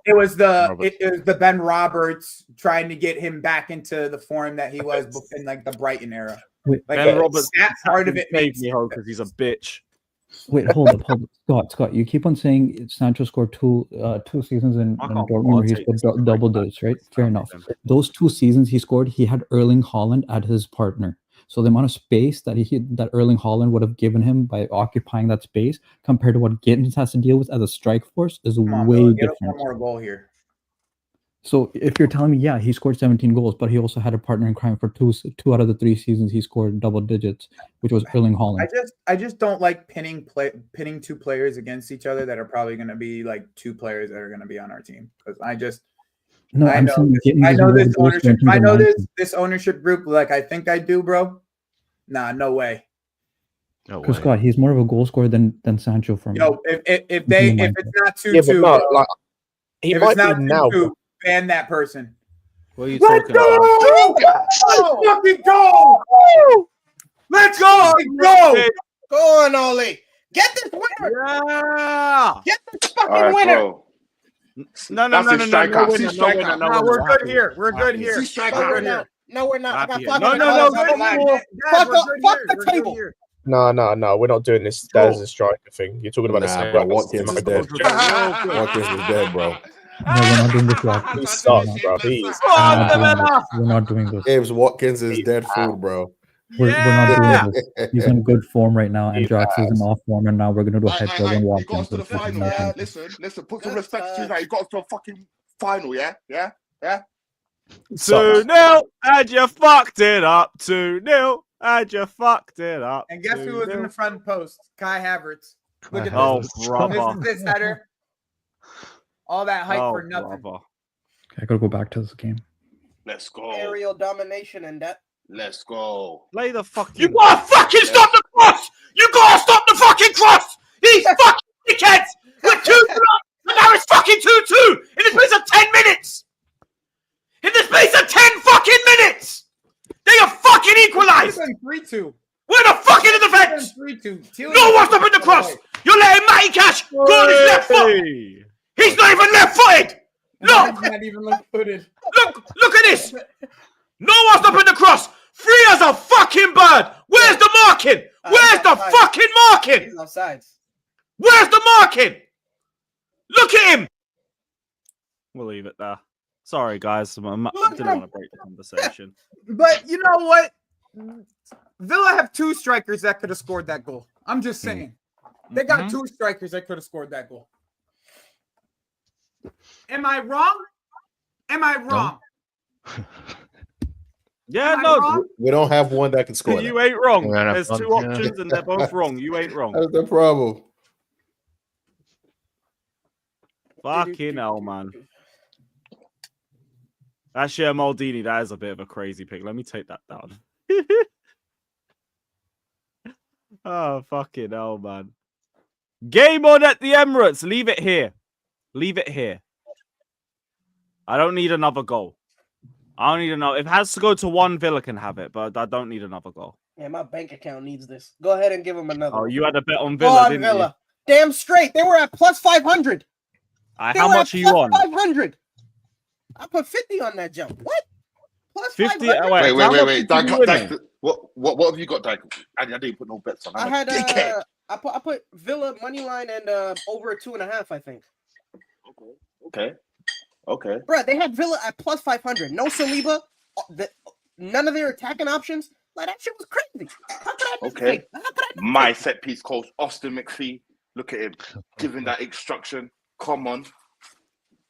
S8: It was the Ben Roberts trying to get him back into the form that he was in like the Brighton era.
S12: Wait,
S8: Like
S1: Ben Roberts,
S8: that part of it
S1: made
S8: makes
S1: me hope because he's a bitch.
S12: Wait, hold up, Scott. You keep on saying Sancho scored two seasons in Dortmund where he scored double digits, right? Fair enough. Those 2 seasons he scored, he had Erling Haaland as his partner. So the amount of space that Erling Haaland would have given him by occupying that space compared to what Gittins has to deal with as a strike force is way
S8: Get
S12: different.
S8: one more goal here.
S12: So if you're telling me, yeah, he scored 17 goals, but he also had a partner in crime for two out of the 3 seasons he scored double digits, which was Erling Haaland.
S8: I just don't like pinning 2 players against each other that are probably going to be like 2 players that are going to be on our team, because I know this ownership group like I think I do, bro. Nah, no way.
S12: Because Scott, he's more of a goal scorer than Sancho for me.
S8: Yo, if it's not 2-2,
S7: Yeah, but no,
S8: bro,
S7: like he
S8: if
S7: might
S8: it's not
S7: be now.
S8: 2-2, ban that person.
S1: What are you
S8: Let's
S1: talking
S8: go!
S1: about?
S8: Let's fucking go! Let's go! Go!
S11: Go on, Ole. Get this winner.
S1: Yeah.
S11: Get this fucking winner.
S10: Bro.
S1: No,
S10: That's his striker.
S1: no,
S10: See
S1: winner,
S10: striker.
S1: no,
S8: No,
S1: winner.
S8: we're good
S1: Happy.
S8: here. We're good here.
S10: See striker.
S8: We're here.
S11: No, we're not. I got
S1: Happy.
S11: fucking
S1: No,
S11: dollars
S1: good
S11: on the line.
S1: here.
S11: Fuck
S8: We're
S11: the
S8: good
S11: table.
S8: here.
S7: No, we're not doing this. That is a striker thing. You're talking about the
S2: Nah,
S7: same
S2: bro.
S7: guy.
S2: Watkins is dead. Watkins is dead, bro.
S12: No, we're not doing this, Rob.
S7: He sucks, bro.
S12: We're not doing this.
S2: James Watkins is dead food, bro.
S12: We're not doing this. He's in good form right now, and Jax is in off form, and now we're gonna do a head to
S10: He got
S12: Watkins.
S10: us to the final, yeah? Listen, put some respect to that. He got us to a fucking final, yeah?
S1: 2-0, and you fucked it up. 2-0, and you fucked it up.
S8: And guess who was in the front post? Kai Havertz. Look at
S1: Oh,
S8: this.
S1: brother.
S8: This is this header. All that hype
S1: Oh,
S8: for nothing.
S1: brother.
S12: I gotta go back to this game.
S10: Let's go.
S11: Aerial domination and that.
S10: Let's go.
S1: Play the fucking.
S9: You gotta fucking stop the cross! You
S1: You gotta stop the fucking cross! These fucking dickheads! We're 2-0, and now it's fucking 2-2 in the space of 10 minutes! In the space of 10 fucking minutes! They are fucking equalized!
S8: 3-2.
S1: We're the fucking in the defense!
S8: 3-2.
S1: No one's stopping the cross! You're letting Matty Cash go on his left foot! He's not even left-footed! Look!
S8: He's not even left-footed.
S1: Look at this! No one's stopping the cross! Free as a fucking bird! Where's the marking? Where's the fucking marking?
S11: He's offsides.
S1: Where's the marking? Look at him! We'll leave it there. Sorry, guys. I didn't want to break the conversation.
S8: But you know what? Villa have 2 strikers that could have scored that goal. I'm just saying. They got 2 strikers that could have scored that goal. Am I wrong? Am I wrong?
S1: Yeah,
S8: Am I
S1: no.
S8: wrong?
S2: We don't have one that can score.
S1: You
S2: that.
S1: ain't wrong.
S4: Yeah,
S1: There's 2 options and they're both wrong. You ain't wrong.
S2: That's the problem.
S1: Fucking hell, man. Actually, Maldini, that is a bit of a crazy pick. Let me take that down. Oh, fucking hell, man. Game on at the Emirates. Leave it here. Leave it here. I don't need another goal. I don't need another. If it has to go to 1, Villa can have it, but I don't need another goal.
S11: Yeah, my bank account needs this. Go ahead and give him another.
S1: Oh, you had a bet on
S11: Go
S1: Villa,
S11: on,
S1: didn't
S11: Villa. Damn straight. They were at plus 500.
S1: How much are you on?
S11: 500. I put 50 on that jump. What? Plus
S1: 50?
S11: 500?
S10: Wait. What have you got, Dyke? I didn't put no bets on.
S11: I had I put Villa money line and over a 2.5, I think.
S10: Okay.
S11: Bro, they had Villa at plus 500. No Saliba. None of their attacking options. Like, that shit was crazy. How could I miss
S10: Okay.
S11: it? How could I not
S10: My
S11: miss it?
S10: set piece coach, Aston McPhee. Look at him giving that instruction. Come on.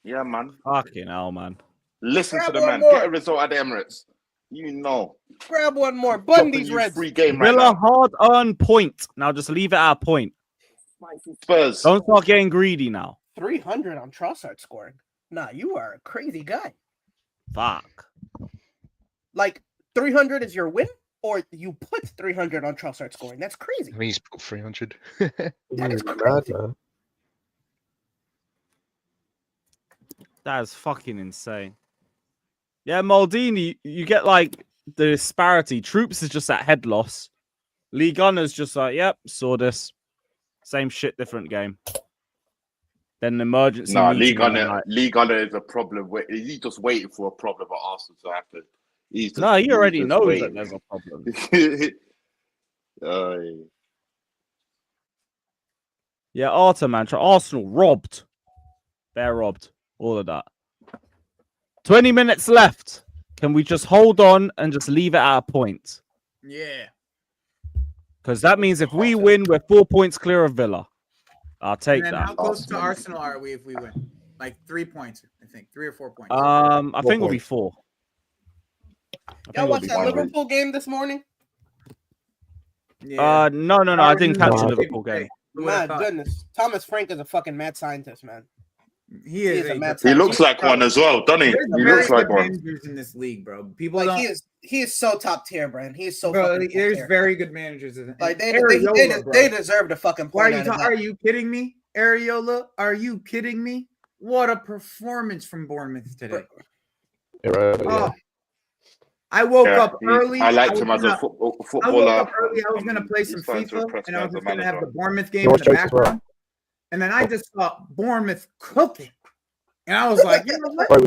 S10: Yeah, man.
S1: Fucking hell, man.
S10: Listen to
S11: Grab
S10: the
S11: one
S10: man.
S11: more.
S10: Get a result at the Emirates. You know.
S11: Grab one more. Button
S10: Dropping
S11: these
S10: you
S11: Reds.
S10: free game right
S1: Villa
S10: now.
S1: hard-earned point. Now just leave it at a point.
S10: Spurs.
S1: Don't start getting greedy now.
S11: 300 on Trossard scoring. Nah, you are a crazy guy.
S1: Fuck.
S11: Like, 300 is your win, or you put 300 on Trossard scoring. That's crazy.
S4: I mean, he's put 300.
S11: That is
S7: Mad,
S11: crazy.
S7: man.
S1: That is fucking insane. Yeah, Maldini, you get like the disparity. Troops is just at head loss. Lee Gunner's just like, yep, saw this. Same shit, different game. Then the emergency.
S10: No,
S1: meeting
S10: Lee Gunner is a problem. He's just waiting for a problem at Arsenal to happen. He
S1: already knows that there's a problem. Yeah, Arthur, man. Arsenal robbed. They're robbed. All of that. 20 minutes left. Can we just hold on and just leave it at a point?
S8: Yeah.
S1: Because that means if we win, we're 4 points clear of Villa. I'll take
S8: And
S1: that.
S8: how close to Arsenal are we if we win? Like 3 points, I think. 3 or 4 points.
S1: I think it'll be 4.
S11: Y'all watched that Liverpool game this morning?
S8: Yeah.
S1: No. I didn't catch the Liverpool game.
S11: My goodness. Thomas Frank is a fucking mad scientist, man.
S8: He is
S11: a mad
S10: He
S11: scientist.
S10: looks like one as well, doesn't he?
S8: There's
S10: He
S8: very
S10: looks like
S8: good
S10: one.
S8: managers in this league, bro. People
S11: Like,
S8: don't.
S11: he is so top tier, Brand. He is so
S8: Bro,
S11: fucking top
S8: there's
S11: tier.
S8: very good managers. In
S11: Like, they
S8: Areola,
S11: deserve to fucking
S8: Why
S11: point
S8: are you kidding me? Areola, are you kidding me? What a performance from Bournemouth today. Oh, I woke up early.
S10: I liked him as a footballer.
S8: I woke up early. I was going to play some FIFA, and I was just going to have the Bournemouth game in the background. And then I just saw Bournemouth cooking. And I was like, you know what? Let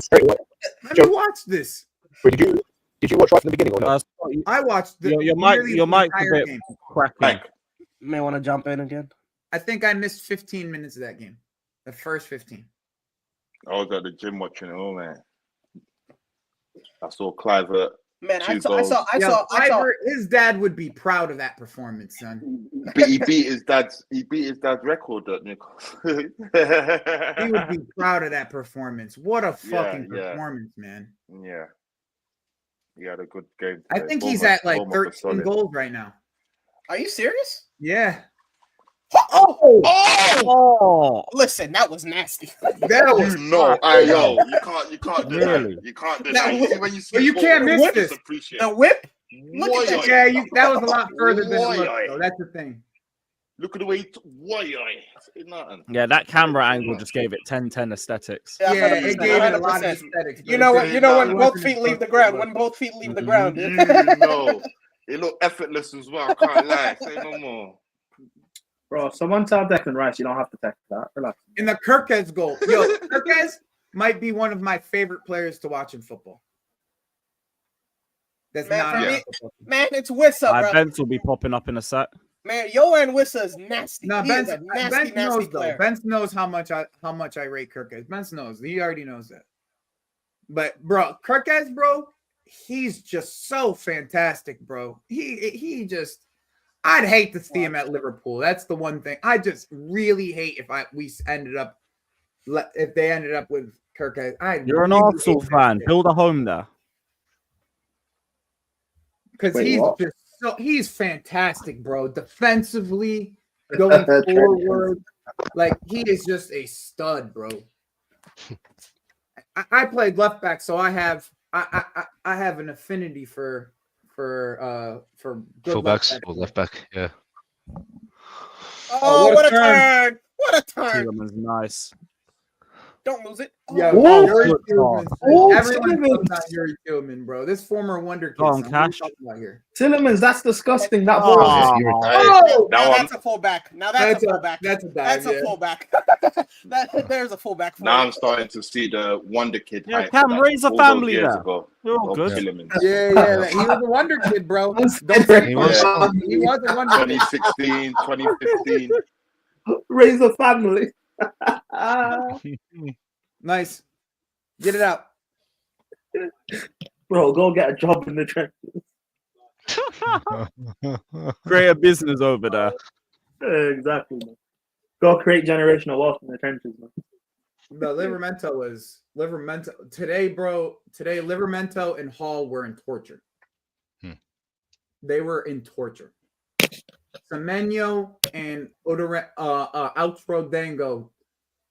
S8: me watch this.
S7: Wait, did you watch right from the beginning or not?
S8: I watched the
S1: your mic's a bit cracking.
S11: You may want to jump in again.
S8: I think I missed 15 minutes of that game. The first 15.
S10: I was at the gym watching it all, man. I saw Clive.
S11: Man, I
S10: goals.
S11: saw.
S8: His dad would be proud of that performance, son.
S10: But he beat his dad's record at Newcastle.
S8: He would be proud of that performance. What a fucking performance, man.
S10: Yeah. He had a good game
S8: today. I think he's at like 13 goals right now.
S11: Are you serious?
S8: Yeah.
S11: Oh! Listen, that was nasty.
S8: That was
S10: you can't do that. You can't do that.
S8: When you can't miss this.
S11: The whip? Look at that.
S8: Yeah, that was a lot further than it looked, though. That's the thing.
S10: Look at the way he nothing.
S1: Yeah, that camera angle just gave it 10-10 aesthetics.
S11: Yeah,
S3: Yeah,
S11: 100%,
S3: it gave it a lot of
S11: 100%.
S3: aesthetics.
S11: You know what? You know when both feet leave the ground. When both feet leave the ground, dude.
S10: You know, it looked effortless as well. I can't lie. Say no more.
S5: Bro, someone tell Declan Rice you don't have to text that. Relax.
S3: In the Kirkes goal. Yo, Kirkes might be one of my favorite players to watch in football. That's
S11: Man,
S3: not
S11: for
S3: on
S11: me,
S3: the football team.
S11: man, it's Wissa, bro.
S1: Bence will be popping up in a sec.
S11: Man, Johan Wissa is nasty.
S3: No,
S11: He is
S3: Bence
S11: a nasty
S3: knows
S11: player.
S3: though. Bence knows how much I rate Kirkes. Bence knows. He already knows that. But bro, Kirkes, bro, he's just so fantastic, bro. He just I'd hate to see him at Liverpool. That's the one thing. I just really hate if they ended up with Kirkes.
S1: You're an Arsenal fan. Build a home there.
S3: Because he's fantastic, bro. Defensively, going forward, like he is just a stud, bro. I played left back, so I have an affinity for good
S4: fullbacks or left back. Yeah.
S11: Oh, what a turn! What a turn!
S1: Tielemans, nice.
S11: Don't lose it.
S3: Yeah,
S1: Oh,
S3: Yuri
S1: good
S3: Tielemans.
S5: Oh,
S3: Everyone
S5: Tielemans.
S3: talks about Yuri Tielemans, bro. This former wonder kid.
S1: Go on,
S3: son. What are we
S1: Cash.
S3: talking about here?
S5: Tillemans, that's disgusting. That
S1: Oh,
S5: ball.
S11: Oh,
S10: Now
S11: now
S10: I'm-
S11: that's a fullback. Now that's a fullback.
S3: That's a dive.
S11: That's a
S3: yeah.
S11: fullback. There's a fullback. For
S10: Now
S11: you.
S10: I'm starting to see the wonder kid.
S1: Yeah,
S10: hype
S1: Cam,
S10: that
S1: raise a
S10: all those
S1: family
S10: years
S1: there.
S10: ago
S1: You're all
S10: of
S1: good.
S10: Tielemans.
S3: Yeah, he was a wonder kid, bro. Don't say
S4: He was.
S3: he was a wonder kid.
S10: 2016, 2015.
S5: Raise a family.
S3: Nice. Get it out.
S5: Bro, go get a job in the trenches.
S1: Create a business over there.
S5: Exactly. Man. Go create generational wealth in the trenches, man.
S3: The Livermento today, bro. Today, Livermento and Hall were in torture. They were in torture. Semenyo and Outro Dango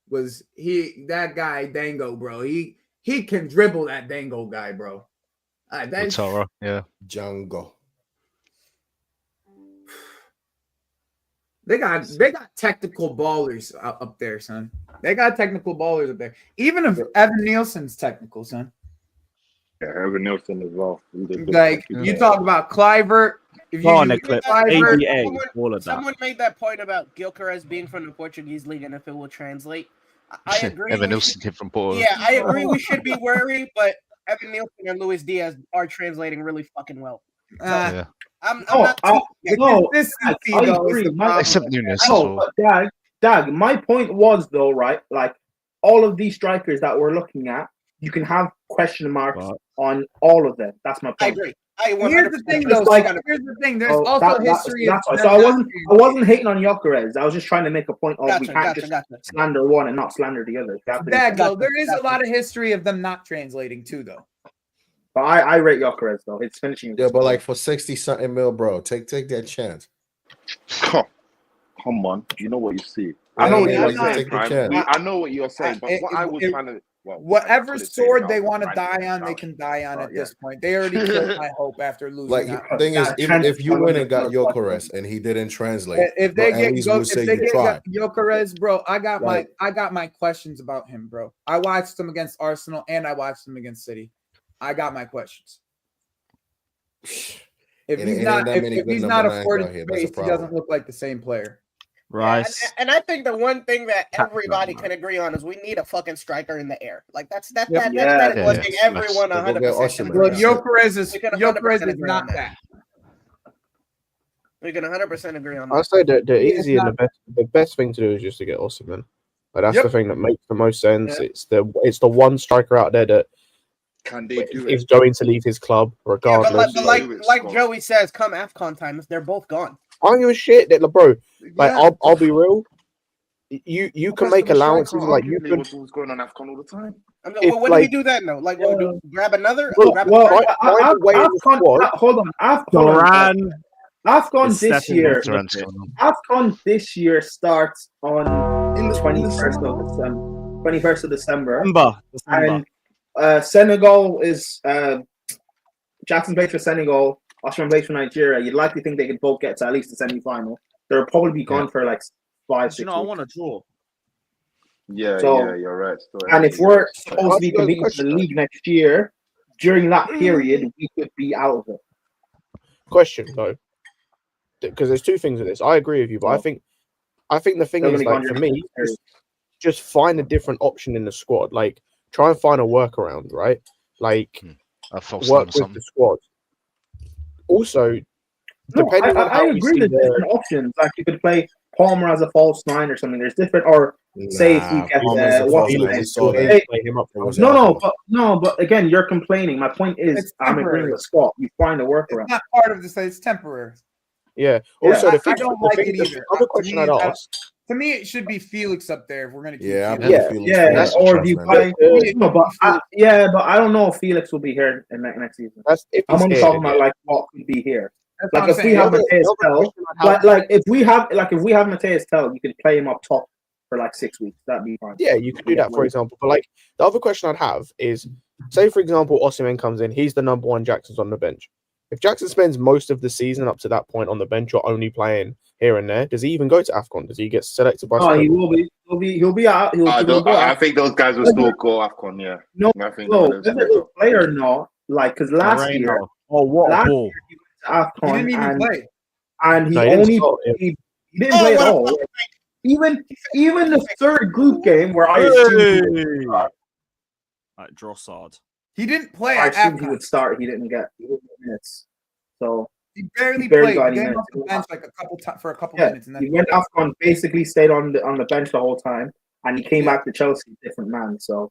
S3: was that guy Dango, bro. He can dribble that Dango guy, bro. That's
S4: Tara, yeah.
S2: Django.
S3: They got technical ballers up there, son. They got technical ballers up there. Even if Evan Nielsen's technical, son.
S10: Yeah, Evan Nielsen as well.
S3: Like you talk about Clivert. If
S1: Go on,
S3: you
S1: Eclipse.
S3: Clivert,
S1: ABA, all of that.
S11: Someone made that point about Gyökeres being from the Portuguese league and if it will translate. I agree.
S4: Evan Nielsen came from Porto.
S11: Yeah, I agree. We should be wary, but Evan Nielsen and Luis Diaz are translating really fucking well.
S4: Yeah.
S11: I'm not too,
S3: consistency,
S5: I
S3: though, is
S5: agree.
S3: the problem.
S4: Except Nunes as
S5: No,
S4: well.
S5: but Dag, my point was though, right? Like all of these strikers that we're looking at, you can have question marks on all of them. That's my point.
S11: I agree.
S3: Here's the thing, though. Here's the thing. There's also a history of.
S5: That's why. So I wasn't hating on Gyökeres. I was just trying to make a point of we can't just slander one and not slander the other.
S3: There is a lot of history of them not translating too, though.
S5: But I rate Gyökeres though. It's finishing.
S2: Yeah, but like for 60-something mil, bro, take that chance.
S10: Come on, you know what you see. I know what you're saying, Prime. I know what you're saying, but what I was trying to.
S3: Whatever sword they want to die on, they can die on at this point. They already killed my hope after losing.
S2: Like the thing is, even if you went and got Gyökeres and he didn't translate,
S3: if they
S2: at least we'll say you tried.
S3: Gyökeres, bro, I got my questions about him, bro. I watched him against Arsenal and I watched him against City. I got my questions. If he's not afforded space, he doesn't look like the same player.
S1: Rice.
S11: Yeah, and I think the one thing that everybody can agree on is we need a fucking striker in the air. Like that's one thing everyone 100%.
S3: Well, Gyökeres is not that.
S11: We can 100% agree on that.
S7: I'd say the easy and the best thing to do is just to get Osimhen. Like that's the thing that makes the most sense. Yeah. It's the one striker out there that is going to leave his club regardless.
S11: Yeah, but like Joey says, come AFCON time, if they're both gone.
S7: I don't give a shit, bro. Like I'll be real. You can make allowances. Like you can.
S10: What's going on AFCON all the time?
S11: When do we do that? No, like grab another.
S5: Hold on, AFCON this year. AFCON this year starts on the 21st of December. And Senegal is Jackson plays for Senegal. Aston plays for Nigeria. You'd likely think they could both get to at least the semi-final. they'll probably be gone for like 5, 6
S1: I
S5: weeks.
S1: want to draw.
S10: Yeah,
S5: So-
S10: you're right.
S5: And if we're supposed to be
S7: Ask you guys a
S5: competing for the
S7: question.
S5: league next year, during that period, we could be out of it.
S7: Question though, because there's two things with this. I agree with you, but I think the thing
S5: They're
S7: is,
S5: gonna
S7: like,
S5: go
S7: for
S5: on
S7: me,
S5: your-
S7: just find a different option in the squad. Like, try and find a workaround, right? Like,
S4: A false
S7: work
S4: nine or
S7: with
S4: something.
S7: the squad. Also,
S5: No,
S7: depending on
S5: I
S7: how we
S5: agree.
S7: see
S5: There's different options. Like you could play Palmer as a false 9 or something. There's different. Or say if we
S2: Nah,
S5: get
S2: Palmer's a
S5: what's
S2: false
S5: his
S2: nine.
S5: name?
S2: We saw that.
S5: Hey,
S7: play him up.
S2: It was
S5: no, but again, you're complaining. My point is,
S8: It's
S5: I'm agreeing
S8: temporary.
S5: with Scott. You find a workaround.
S8: It's not part of this. It's temporary.
S7: Yeah.
S5: Yeah,
S7: Also,
S8: I
S7: the
S8: don't like it either.
S7: other question I'd ask.
S8: To me, it should be Felix up there if we're gonna keep.
S2: Yeah, I
S8: Felix.
S2: put Felix forward.
S7: That's
S5: Or
S2: Trust
S5: if you
S2: man.
S5: play, no, but I don't know if Felix will be here in next season.
S7: That's if
S5: I'm
S7: he's
S5: only
S7: here,
S5: talking
S7: yeah.
S5: about like what could be here.
S8: That's
S5: Like
S8: what I'm
S5: if we
S8: saying.
S5: have
S7: The other
S5: Mateus Tell,
S7: question I'd have-
S5: like if we have Mateus Tell, you could play him up top for like 6 weeks. That'd be fine.
S7: Yeah, you could do that, for example. But like the other question I'd have is, say for example, Osimhen comes in, he's the number one, Jackson's on the bench. If Jackson spends most of the season up to that point on the bench or only playing here and there, does he even go to AFCON? Does he get selected by?
S5: Oh, he will be. He'll be out.
S10: I think those guys will still go AFCON. Yeah.
S5: No,
S10: I think
S5: no,
S10: they'll
S5: whether he'll play or not, like because last year,
S1: Oh, what a
S5: last
S1: ball!
S5: year he went to AFCON
S8: He didn't even
S5: and,
S8: play.
S5: and he
S7: No, he didn't
S5: only
S7: start, yeah.
S5: he didn't play at all. Even the third group game where I assumed he would start,
S1: Like Drossard.
S8: He didn't play
S5: I
S8: at
S5: assumed he
S8: AFCON.
S5: would start. He didn't get minutes. So
S8: He barely
S5: barely
S8: played.
S5: got
S8: He
S5: any
S8: came off the
S5: minutes.
S8: bench like a couple times for a couple
S5: yeah,
S8: minutes, and then
S5: he went AFCON, basically stayed on the bench the whole time, and he came back to Chelsea, different man. So,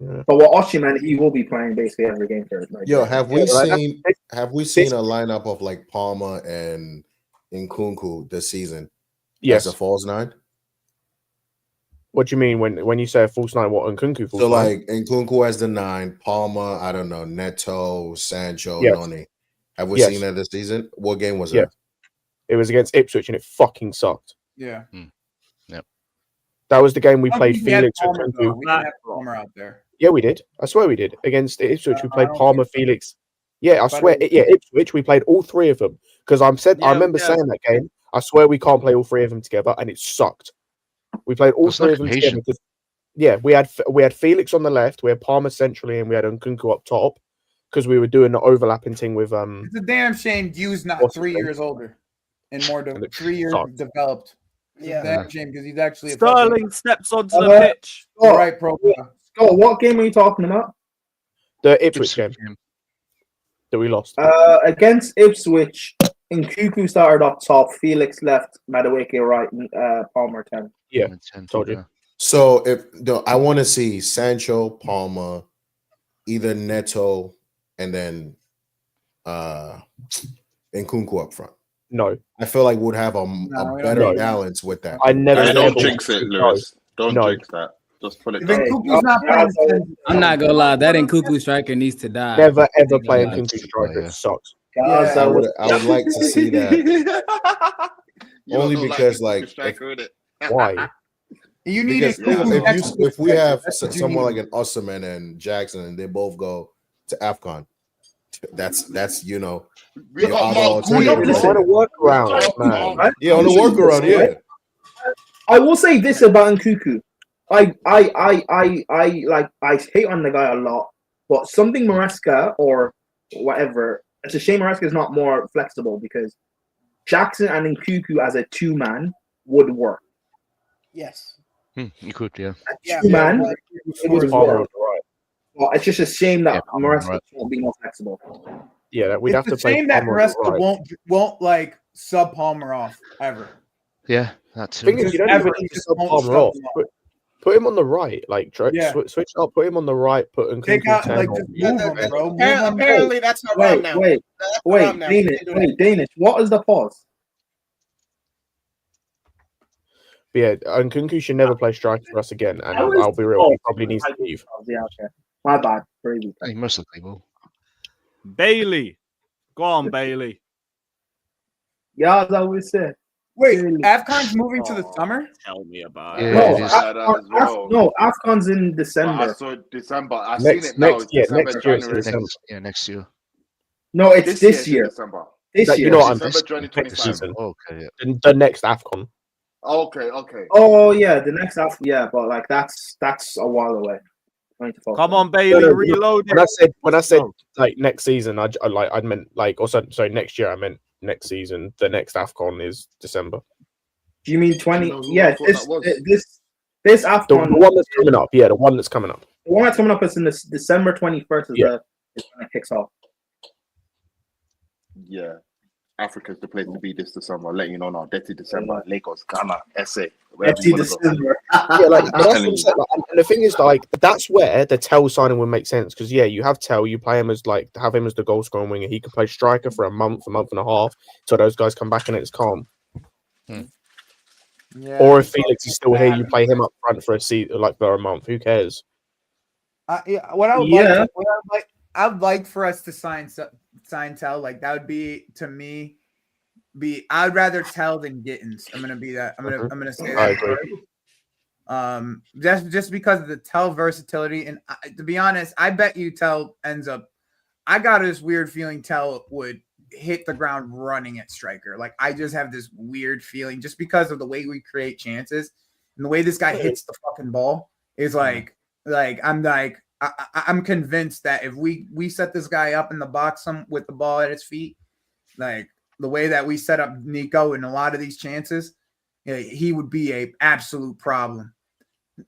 S7: Yeah.
S5: but what Osimhen, he will be playing basically every game for Nigeria.
S2: Yo, have we
S7: Yeah, like,
S2: seen a lineup of like Palmer and Nkunku this season?
S7: Yes.
S2: As a false 9.
S7: What do you mean when you say a false 9? What, Nkunku false
S2: So
S7: 9?
S2: like Nkunku as the 9, Palmer, I don't know, Neto, Sancho,
S7: Yes.
S2: Noni. Have we
S7: Yes.
S2: seen that this season? What game was
S7: Yeah.
S2: it?
S7: It was against Ipswich and it fucking sucked.
S8: yeah.
S7: That was the game we
S8: I don't
S7: played
S8: think we had
S7: Felix and
S8: Palmer, though.
S7: Nkunku.
S8: We didn't have Palmer out there.
S7: Yeah, we did. I swear we did. Against Ipswich, we
S8: I
S7: played
S8: don't
S7: Palmer,
S8: think so.
S7: Felix. Yeah, I swear.
S8: it was-
S7: Yeah, Ipswich, we played all three of them. Because I
S1: Yeah,
S7: remember
S1: yeah.
S7: saying that game, I swear we can't play all three of them together, and it sucked. We played all
S4: That's
S7: three
S4: no
S7: of them
S4: cohesion.
S7: together. 'Cause, yeah, we had Felix on the left, we had Palmer centrally, and we had Nkunku up top. Because we were doing the overlapping thing with
S8: It's a damn shame Hughes not
S7: What's
S8: 3
S7: his name?
S8: years older and more
S7: And it
S8: 3 years
S7: sucked.
S8: developed. It's
S11: Yeah.
S8: a damn shame because he's actually a
S1: Sterling steps onto the
S5: Uh,
S1: pitch.
S8: fucking right pro.
S5: Scott, what game are you talking about?
S7: the Ipswich game that we lost.
S5: Against Ipswich, Nkunku started up top, Felix left, Madueke right, and Palmer 10.
S7: Yeah, told you.
S2: So I want to see Sancho, Palmer, either Neto, and then Nkunku up front.
S7: No,
S2: I feel like we'd have a
S8: we
S2: better
S8: don't.
S2: balance with that.
S7: I never.
S10: Hey, don't
S7: ever
S10: jinx it,
S7: no.
S10: Lewis. Don't
S7: No.
S10: jinx that. Just put it
S8: If
S10: down.
S8: Nkunku's not playing,
S13: I'm not gonna lie, that Nkunku striker needs to die.
S7: Never ever play
S13: Yeah.
S7: Nkunku striker.
S4: Yeah.
S7: It sucks.
S5: Gaza
S2: I
S5: was
S2: would like to see that.
S10: You don't
S2: Only
S10: know,
S2: because,
S10: Nkunku
S2: like,
S10: striker, innit?
S7: Why?
S8: you need
S2: Because
S8: Nkunku
S2: if we have
S8: That's what you
S2: someone
S8: need.
S2: like an Osimhen and Jackson, and they both go to AFCON, that's
S10: We
S2: your
S10: got
S2: other
S10: Mark
S2: alternative.
S10: Guido,
S7: Just
S10: bro.
S7: want to work around, man.
S5: right?
S2: Yeah, on the workaround, yeah.
S5: I will say this about Nkunku. I hate on the guy a lot, but something Maresca or whatever. It's a shame Maresca is not more flexible because Jackson and Nkunku as a 2-man would work.
S11: Yes.
S4: You could, yeah.
S11: Yeah.
S5: 2-man,
S11: but-
S5: it would
S7: Palmer on
S5: work.
S7: the right.
S5: Well, it's just a shame that
S4: Yeah, Palmer on the
S5: Maresca
S4: right.
S5: won't be more flexible.
S7: Yeah, we'd have
S8: It's
S7: to
S8: a
S7: play
S8: shame that
S7: Palmer on the
S8: Maresca
S7: right.
S8: won't like sub Palmer off ever.
S4: Yeah, that too.
S7: Thing is, you don't even
S8: Everton
S7: need to
S8: just
S7: sub
S8: won't
S7: Palmer
S8: sub
S7: off.
S8: him off.
S7: Put him on the right, like
S8: Yeah.
S7: switch it up. Put him on the right. Put Nkunku
S8: Take out
S7: 10
S8: like
S7: on.
S8: just move him, bro. Move him.
S11: Apparently, that's how Rob now. That's how Rob now. We can do that.
S5: Danish. What is the pause?
S7: But yeah, Nkunku should never play striker for us again. And
S5: How is
S7: I'll be real,
S5: the
S7: he
S5: pause?
S7: probably needs to leave.
S5: Yeah, okay. My bad. Crazy.
S4: Hey, most of the people.
S1: Bailey. Go on, Bailey.
S5: Yeah, as I always say.
S8: Wait,
S5: Really?
S8: AFCON's moving to the
S1: Oh,
S8: summer?
S1: Tell me about
S4: Yeah,
S1: it.
S5: No,
S4: it is.
S5: AFCON's in December.
S10: December. I've seen
S7: Next
S10: it now. It's
S7: year,
S10: December,
S7: next year, it's
S10: January.
S7: December.
S4: Next year.
S5: No, it's this
S10: it's in
S5: year.
S10: December.
S5: This year.
S7: You know what I'm
S10: December 2025.
S7: season.
S4: Okay,
S7: The next AFCON.
S10: Okay.
S5: Oh yeah, the next half. Yeah, but like that's a while away.
S1: Come on, Bailey, reload it.
S7: When I said like next season, I meant like also sorry next year. I meant next season. The next AFCON is December.
S5: Do you mean 20?
S10: You know who
S5: Yeah,
S10: I thought that was?
S5: this AFCON.
S7: The one that's coming up. Yeah, the one that's coming up.
S5: The one that's coming up is in this December 21st. Is when it kicks off.
S10: Yeah. Africa's the place to be this December. I'll let you know now. Dirty December, Lagos, Ghana, SA.
S5: Dirty December.
S7: Yeah, like but that's what I'm saying. Like, and the thing is, like, that's where the Tell signing would make sense because you have Tell, you play him as have him as the goal scoring winger. He can play striker for a month and a half, so those guys come back and it's calm.
S8: Yeah,
S7: or if Felix is still here, you play him up front for a season, like for a month. Who cares?
S8: What I would like for us to sign Tell. Like that would be to me. I'd rather Tell than Gittins. I'm gonna be that. I'm gonna say that.
S7: I agree.
S8: Just because of the Tell versatility, and to be honest, I bet you Tell ends up. I got this weird feeling Tell would hit the ground running at striker. Like I just have this weird feeling just because of the way we create chances and the way this guy hits the fucking ball is like I'm convinced that if we set this guy up in the box with the ball at his feet, like the way that we set up Nico in a lot of these chances, he would be a absolute problem.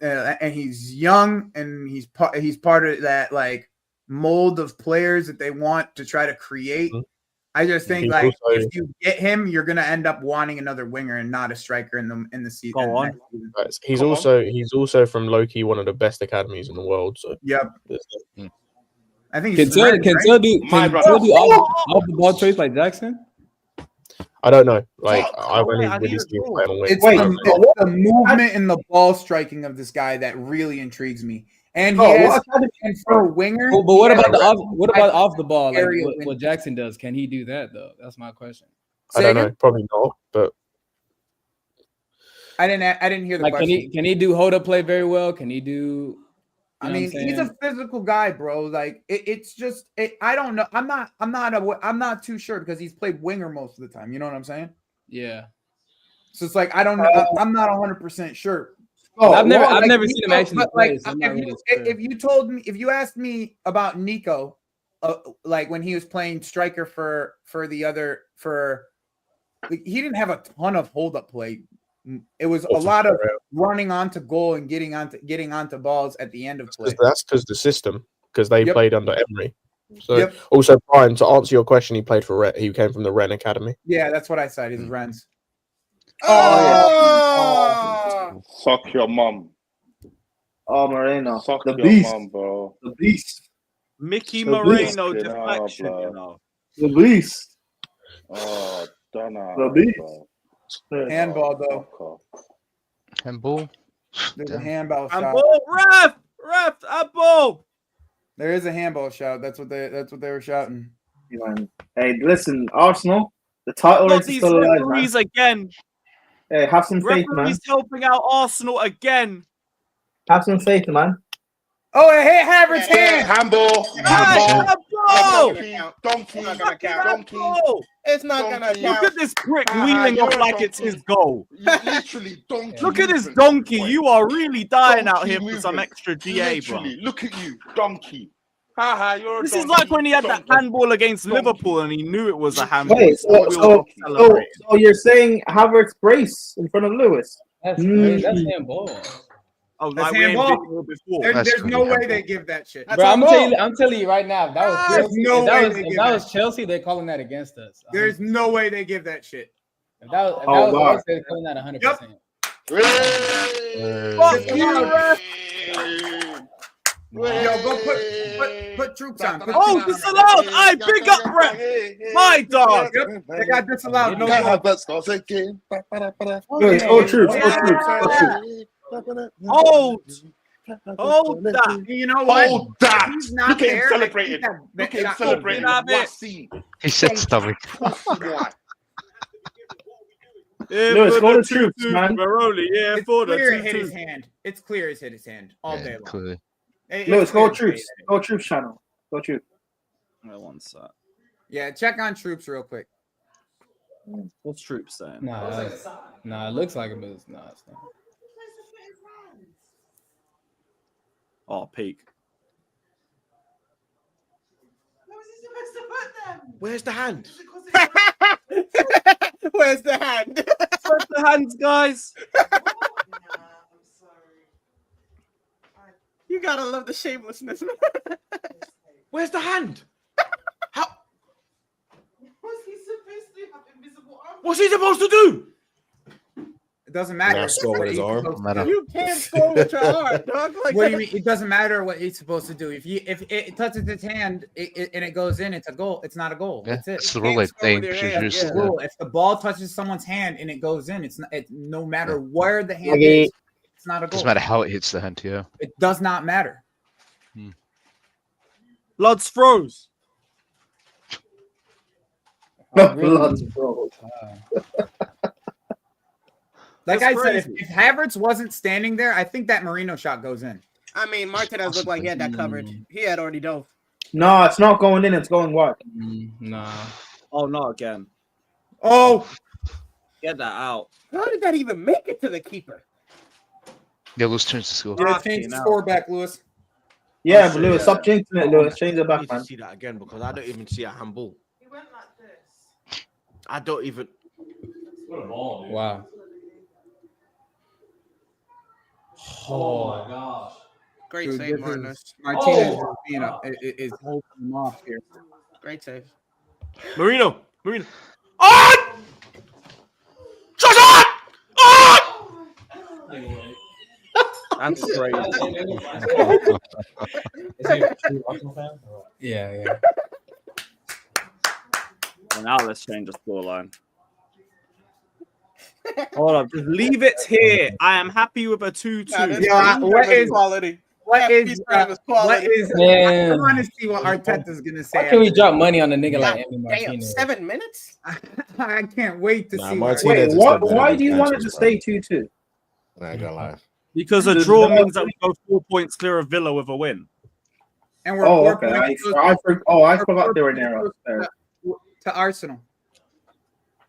S8: And he's young and he's part of that like mold of players that they want to try to create. I just think if you get him, you're gonna end up wanting another winger and not a striker in the season.
S1: Go on.
S7: He's also from Loki, one of the best academies in the world. So
S8: yep. I think
S13: can Tell do off the ball trades like Jackson?
S7: I don't know. Like I've only really seen him play on wing.
S8: It's the movement and the ball striking of this guy that really intrigues me. And he has for a winger.
S13: But what about off the ball? Like what Jackson does? Can he do that though? That's my question.
S7: I don't know. Probably not. But
S8: I didn't hear the question.
S13: Can he do hold up play very well? Can he do?
S8: I mean, he's a physical guy, bro. Like it's just I don't know. I'm not too sure because he's played winger most of the time. You know what I'm saying?
S13: Yeah.
S8: So it's like I don't know. I'm not 100% sure.
S13: I've never seen him actually play. So
S8: if you asked me about Nico, like when he was playing striker for he didn't have a ton of hold up play. It was a lot of running onto goal and getting onto balls at the end of play.
S7: That's because the system, because they played under Emery. So also Brian, to answer your question, he played for Rennes. He came from the Rennes Academy.
S8: Yeah, that's what I said. He's Rennes.
S10: Suck your mum.
S5: Oh, Moreno.
S10: Suck
S5: the
S10: your
S5: beast.
S10: mum, bro.
S5: The beast.
S1: Mickey
S5: The
S1: Moreno
S5: beast.
S1: deflection, you know.
S5: The beast.
S10: Oh, Donna.
S5: The beast.
S8: Handball though.
S4: Handball.
S8: There's a handball shot.
S1: Handball, ref, handball.
S8: There is a handball shot. That's what they were shouting.
S5: Hey, listen, Arsenal. The title race is still alive, man.
S1: Again.
S5: Hey, have some faith, man.
S1: Referees helping out Arsenal again.
S5: Have some faith, man.
S8: Oh, it hit Havertz's hand.
S10: Handball.
S11: Donkey. It's not gonna count.
S1: Look at this prick wheeling off like it's his goal.
S10: Literally, donkey.
S1: Look at this donkey. You are really dying out here for some extra GA, bro.
S10: Look at you, donkey.
S1: This is like when he had that handball against Liverpool and he knew it was a handball.
S5: Wait, so you're saying Havertz brace in front of Lewis?
S13: That's handball.
S1: Oh,
S8: that's
S1: like
S8: handball.
S1: Before.
S8: There's no way they give that shit.
S13: Bro, I'm telling you right now, that was Chelsea. If that was Chelsea, they're calling that against us.
S8: There's no way they give that shit.
S13: If that was us, they're calling that 100%.
S1: Fuck you, ref.
S8: Yo, go put troops on.
S1: Disallowed. I big up, ref. My dog.
S8: Yep, they got disallowed. No
S5: troops.
S1: Hold that.
S8: You know what?
S10: Hold that.
S8: He's not
S10: Look at him
S8: there.
S10: celebrating. Look at him celebrating.
S4: He said stomach.
S5: Lewis, go to troops, man.
S1: Yeah,
S8: it's clear it hit his hand. It's clear it hit his hand all day long.
S4: Clearly.
S5: Lewis, go troops. Go troops channel. Go troops.
S1: One sec.
S8: Yeah, check on troops real quick.
S1: What's Troop saying?
S13: Nah, it looks like a boost. Nah, it's not.
S1: Oh, peak.
S14: Where's the hand?
S11: Where's the hand?
S1: Where's the hands, guys?
S11: You gotta love the shamelessness.
S14: Where's the hand? How? What's he supposed to do?
S3: It doesn't matter.
S2: Now score with his arm.
S11: You can't score with your arm, dog. Like,
S3: What do you mean? It doesn't matter what he's supposed to do. If it touches his hand and it goes in, it's a goal. It's not a goal.
S4: Yeah,
S3: That's it.
S4: it's the rule they introduced.
S3: It's the rule. If the ball touches someone's hand and it goes in, it's no matter where the hand
S7: Okay.
S3: is, it's not a goal.
S4: Doesn't matter how it hits the hand, yeah.
S3: It does not matter.
S1: Bloods froze.
S5: Blood's froze.
S3: Like
S1: That's
S3: I said,
S1: crazy.
S3: if Havertz wasn't standing there, I think that Marino shot goes in.
S11: I mean, Martinez looked like he had that covered. He had already dove.
S5: No, it's not going in. It's going wide.
S13: Nah.
S1: Oh, not again.
S3: Oh,
S1: Get that out.
S11: How did that even make it to the keeper?
S4: Yeah, Lewis turns to score.
S3: yeah, change the score back, Lewis.
S5: Yeah, but Lewis, stop jinxing it, Lewis. Change it
S14: I
S5: back,
S14: need to
S5: man.
S14: see that again because I don't even see a handball. I don't even.
S13: Wow. Oh my gosh.
S11: Great
S3: Dude,
S11: save,
S3: this
S11: Martinez.
S3: is- Martinez is being is holding him off here.
S11: Great save.
S14: Marino. Oh! Shut up! Oh!
S1: That's crazy.
S13: Yeah.
S1: Well, now let's change the scoreline. Hold up, just leave it here. I am happy with a 2-2.
S3: Yeah, what is
S11: quality?
S3: what is
S11: quality?
S3: I want to see what Arteta's gonna say.
S13: How can we
S3: after
S13: drop money on a nigga like
S11: Damn,
S13: Emi Martinez?
S11: 7 minutes?
S3: this. I can't wait to
S2: Nah,
S3: see.
S2: Martinez
S5: Wait,
S2: is
S5: what?
S2: better
S5: Why
S2: than
S5: do you want it to
S2: Sanchez,
S5: stay 2-2?
S2: I ain't gonna lie.
S1: Because a draw means that we go 4 points clear of Villa with a win.
S3: And we're
S5: Oh,
S3: 4
S5: okay.
S3: points
S5: I forgot they were near us there.
S3: to Arsenal.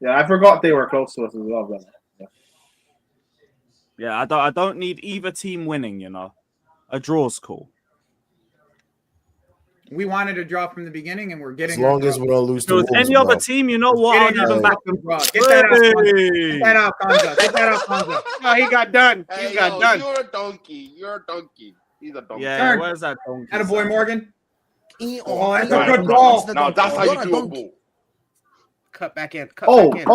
S5: Yeah, I forgot they were close to us as well. But
S1: Yeah, I don't need either team winning, you know. A draw's cool.
S3: We wanted a draw from the beginning, and we're getting.
S2: As long as we don't lose
S1: If
S2: to
S1: it was
S2: Wolves,
S1: any other
S2: bro.
S1: team, you know what? I'd even back them.
S3: Get that out, Konza. Get that out, Konza. Get that out, Konza.
S11: No, he got done.
S10: Hey,
S11: He got
S10: yo,
S11: done.
S10: You're a donkey. You're a donkey. He's a donkey.
S1: Yeah,
S3: Turn.
S1: where's that donkey?
S3: Attaboy, Morgan.
S11: Oh,
S3: that's a good ball.
S10: Now that's how you do a ball.
S11: Cut back in. Cut back in.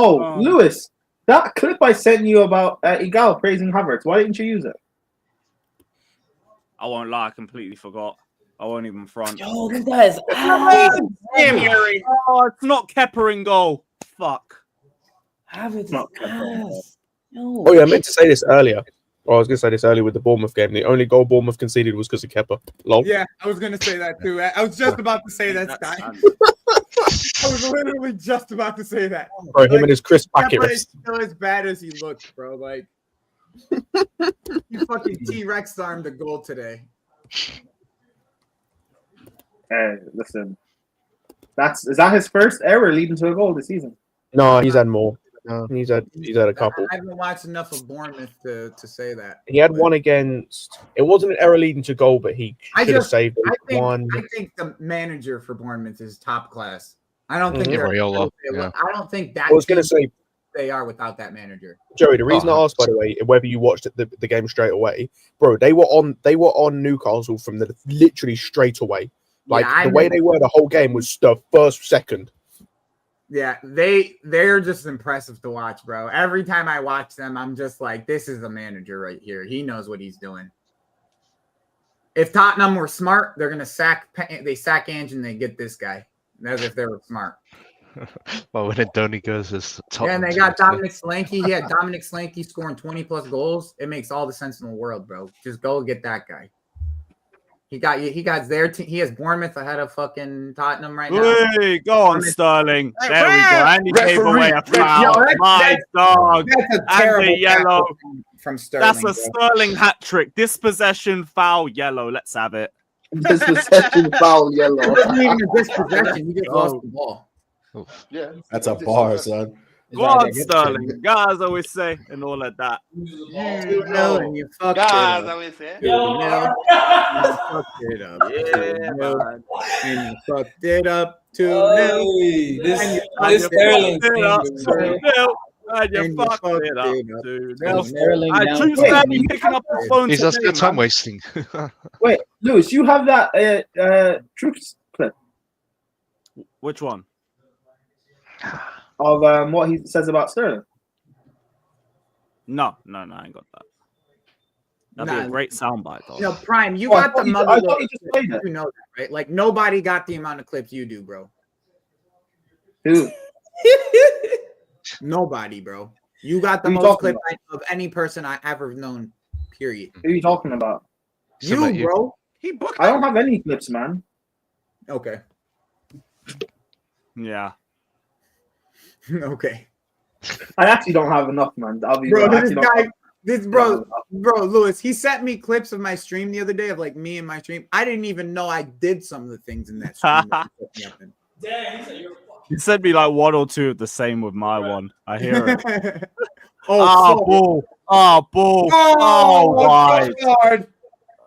S5: Lewis, that clip I sent you about Igal praising Havertz, why didn't you use it?
S1: I won't lie, I completely forgot. I won't even front.
S13: Yo, this guy's
S11: Damn, Yuri.
S1: Oh, it's not Kepper in goal. Fuck.
S13: Havertz
S5: Not
S13: ass. Yo.
S7: Oh yeah, I meant to say this earlier. Well, I was going to say this earlier with the Bournemouth game. The only goal Bournemouth conceded was because of Kepa. Lol.
S3: Yeah, I was gonna say that too. I was just about to say that, Sky. I was literally just about to say that.
S7: Bro, him and his Chris
S3: Kepa
S7: Packet.
S3: is still as bad as he looks, bro. Like, you fucking T-Rex armed the goal today.
S5: Hey, listen. Is that his first error leading to a goal this season?
S7: No, he's had more. He's had a couple.
S3: I haven't watched enough of Bournemouth to say that.
S7: He had one against. It wasn't an error leading to goal, but he should have saved one.
S3: I think the manager for Bournemouth is top class. I don't think
S4: Raiola, yeah.
S3: I don't think that.
S7: I was going to say,
S3: they are without that manager.
S7: Joey, the reason I asked, by the way, whether you watched the game straight away, bro, they were on Newcastle from the literally straight away. Like the way they were the whole game was the first second.
S3: Yeah, they're just impressive to watch, bro. Every time I watch them, I'm just like, this is a manager right here. He knows what he's doing. If Tottenham were smart, they're gonna sack Ange and they get this guy. As if they were smart.
S4: Well, when Donny goes as top.
S3: Yeah, and they got Dominic Solanke. He had Dominic Solanke scoring 20+ goals. It makes all the sense in the world, bro. Just go get that guy. He got their team. He has Bournemouth ahead of fucking Tottenham right now.
S1: Hey, go on, Sterling.
S3: Hey,
S1: There we go. And he gave away a foul. My dog.
S3: That's a
S1: And
S3: terrible
S1: the yellow.
S3: from Sterling.
S1: That's a Sterling hat trick. Dispossession, foul, yellow. Let's have it.
S5: Dispossession, foul, yellow.
S3: It wasn't even a dispossession. He just lost the ball.
S10: Yeah.
S2: That's a bar, son.
S1: Go on, Sterling. Guys always say, and all of that.
S8: You know, and you fucked
S10: Guys,
S8: it
S10: I
S8: up.
S10: always say.
S8: 2-0. You fucked it up. 2-0. And you fucked it up. 2-0.
S13: This Sterling thing.
S1: And you fucked it up.
S13: Sterling
S1: I
S13: now.
S1: choose Sterling picking up the phone
S4: He's that's
S1: today,
S4: good time
S1: man.
S4: wasting.
S5: Wait, Lewis, you have that Troops clip
S1: Which one?
S5: of what he says about Sterling?
S1: No, I ain't got that. That'd be a great soundbite, though.
S8: No, Prime, you
S5: Oh, I
S8: got the
S5: thought you-
S8: mother.
S5: I thought you just played it.
S8: You know that, right? Like nobody got the amount of clips you do, bro.
S5: Dude.
S8: Nobody, bro. You got the
S5: Who you
S8: most
S5: talking
S8: clips of any person I ever known. Period.
S5: Who are you talking about?
S8: You, bro. He booked.
S5: I don't have any clips, man.
S8: Okay.
S1: Yeah.
S8: Okay.
S5: I actually don't have enough, man. I'll be
S8: Bro,
S5: real. I
S8: this
S5: actually don't
S8: guy,
S5: have-
S8: this bro, Lewis, he sent me clips of my stream the other day of like me and my stream. I didn't even know I did some of the things in that stream. that he put me up in.
S1: You sent me like one or two of the same with my one. I hear it.
S8: Oh,
S1: ball. Ball.
S8: Oh,
S1: wide.
S8: God.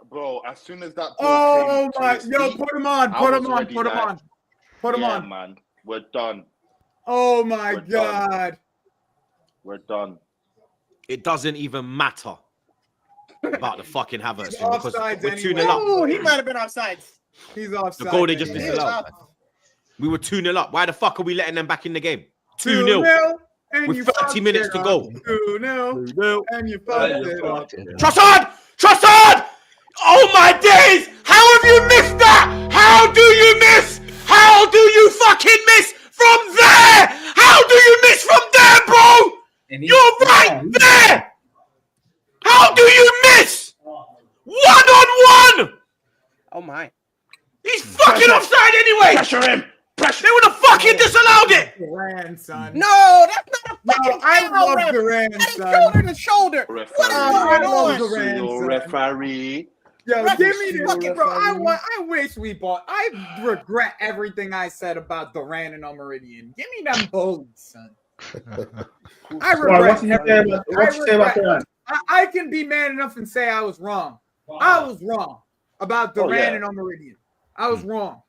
S10: Bro, as soon as that ball
S8: Oh
S10: came to
S8: my,
S10: his
S8: yo,
S10: feet,
S8: put him on,
S10: I
S8: put
S10: was
S8: him on,
S10: already
S8: put him
S10: like,
S8: on, put him
S10: yeah,
S8: on.
S10: man, we're done.
S8: Oh my
S10: We're done.
S8: God.
S10: We're done.
S14: It doesn't even matter about the fucking Havertz thing because
S8: Offsides
S14: we're
S8: anyway.
S14: 2-0 up.
S11: Oh, he might have been offsides.
S8: He's offside.
S14: The goal they just
S8: anyway.
S14: disallowed. We were 2-0 up. Why the fuck are we letting them back in the game?
S8: 2-0,
S14: 2-0
S8: and
S14: with
S8: you
S14: 30
S8: fucked
S14: minutes
S8: it
S14: to
S8: up.
S14: go.
S8: 2-0, and you fucked it up.
S14: Trossard! Trossard! Oh my days! How have you missed that? How do you miss? How do you fucking miss from there? How do you miss from there, bro? You're right there! How do you miss? 1-on-1!
S11: Oh my.
S14: He's fucking offside anyway!
S10: Pressure him! Pressure!
S14: They would have fucking disallowed it!
S8: Duran, son.
S11: No, that's not a fucking
S8: I
S11: foul,
S8: love
S11: ref.
S8: Duran,
S11: That is
S8: son.
S11: shoulder to shoulder. What is
S8: I
S11: going
S8: love
S11: on?
S8: Duran, son.
S10: Referee.
S8: Yo,
S11: Ref,
S8: give me this,
S11: fucking
S8: bro.
S11: referee.
S8: I wish we bought. I regret everything I said about Duran and Meridian. Give me them both, son. I regret. everything. I can be man enough and say I was wrong. I was wrong about Duran and Meridian. I was wrong.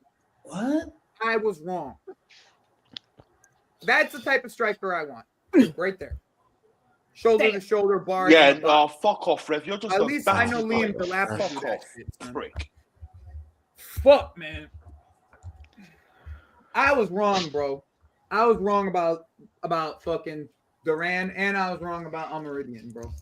S5: What?
S8: I was wrong. That's the type of striker I want. Right there. Shoulder to shoulder bars.
S10: Yeah, fuck off, Rev. You're just
S8: at
S10: a
S8: least I know
S10: bastard.
S8: Liam the lap
S10: Fuck
S8: do that
S10: off,
S8: shit, son.
S10: prick.
S8: Fuck, man. I was wrong, bro. I was wrong about fucking Duran, and I was wrong about Meridian, bro.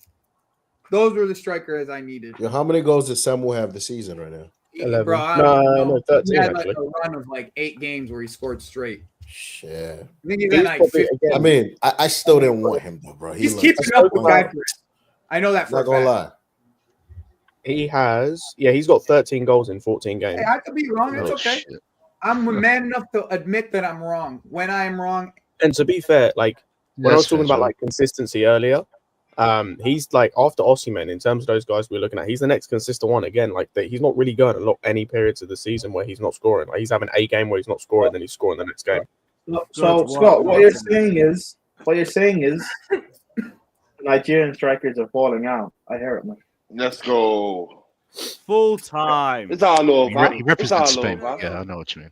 S8: Those were the strikers I needed.
S2: Yo, how many goals does Samuel have this season right now?
S7: 11.
S8: Bro, I don't know.
S7: No, 13
S8: He had like
S7: actually.
S8: a run of like 8 games where he scored straight.
S2: Shit.
S8: I think he's at like 50.
S2: I mean, I still didn't want him though, bro.
S8: He's keeping up with guys. I know that for
S2: Not
S8: a
S2: gonna
S8: fact.
S2: lie.
S7: He has, he's got 13 goals in 14 games.
S8: Hey, I could be wrong. It's okay.
S7: Shit.
S8: I'm man enough to admit that I'm wrong when I am wrong.
S7: And to be fair, like when I was talking about like consistency earlier, he's like after Osimhen in terms of those guys we're looking at, he's the next consistent one again. Like he's not really going a lot any periods of the season where he's not scoring. Like he's having a game where he's not scoring, then he's scoring the next game.
S5: So Scott, what you're saying is Nigerian strikers are falling out. I hear it, man.
S10: Let's go.
S1: Full time.
S10: It's all over.
S4: He represents
S10: It's all
S4: Spain.
S10: over.
S4: Yeah, I know what you mean.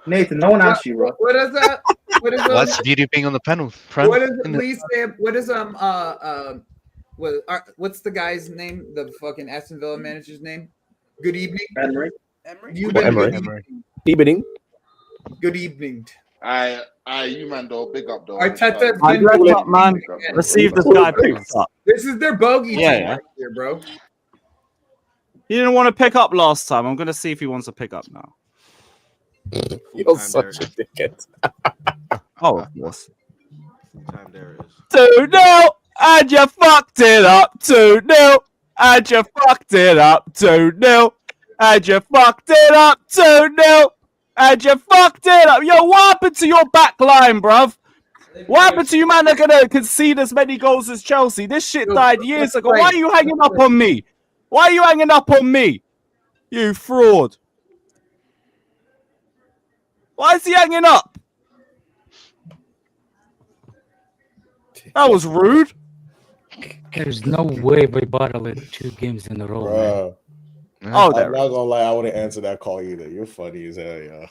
S5: Nathan, no one asked you, bro.
S8: What is that? What is
S4: Well, that's the beauty of being on the panel, friend.
S8: What is it?
S4: isn't it?
S8: Please say. What is what's the guy's name? The fucking Aston Villa manager's name? Good evening.
S5: Emery.
S8: You've
S7: What,
S8: been
S7: Emery?
S8: good
S7: Evening.
S8: Good evening.
S10: You man, though. Big up, though.
S8: Arteta,
S1: I
S8: been
S1: up, man. Let's see if this guy picks up.
S8: This is their bogey
S1: Yeah,
S8: team
S1: yeah.
S8: right here, bro.
S1: He didn't want to pick up last time. I'm gonna see if he wants to pick up now.
S7: You're such a dickhead.
S1: Oh, of course.
S14: Time there it is.
S1: 2-0, and you fucked it up. 2-0, and you fucked it up. 2-0, and you fucked it up. 2-0, and you fucked it up. Yo, what happened to your back line, bruv? What happened to you, man? They're gonna concede as many goals as Chelsea. This shit died years ago. Why are you hanging up on me? Why are you hanging up on me? You fraud. Why is he hanging up? That was rude.
S15: There's no way we bottle it 2 games in a row, man.
S2: Bro.
S1: Oh,
S2: I'm
S1: there
S2: not gonna lie, I wouldn't answer that call either. You're funny as hell, yo.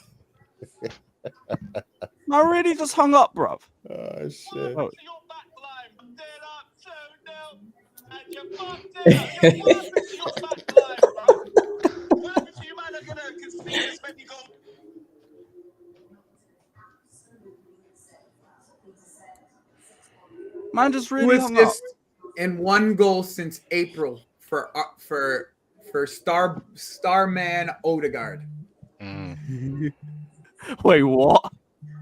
S1: I really just hung up, bruv.
S2: Oh shit.
S1: Oh. Man just really hung up.
S8: And 1 goal since April for Starman Odegaard.
S1: Wait, what?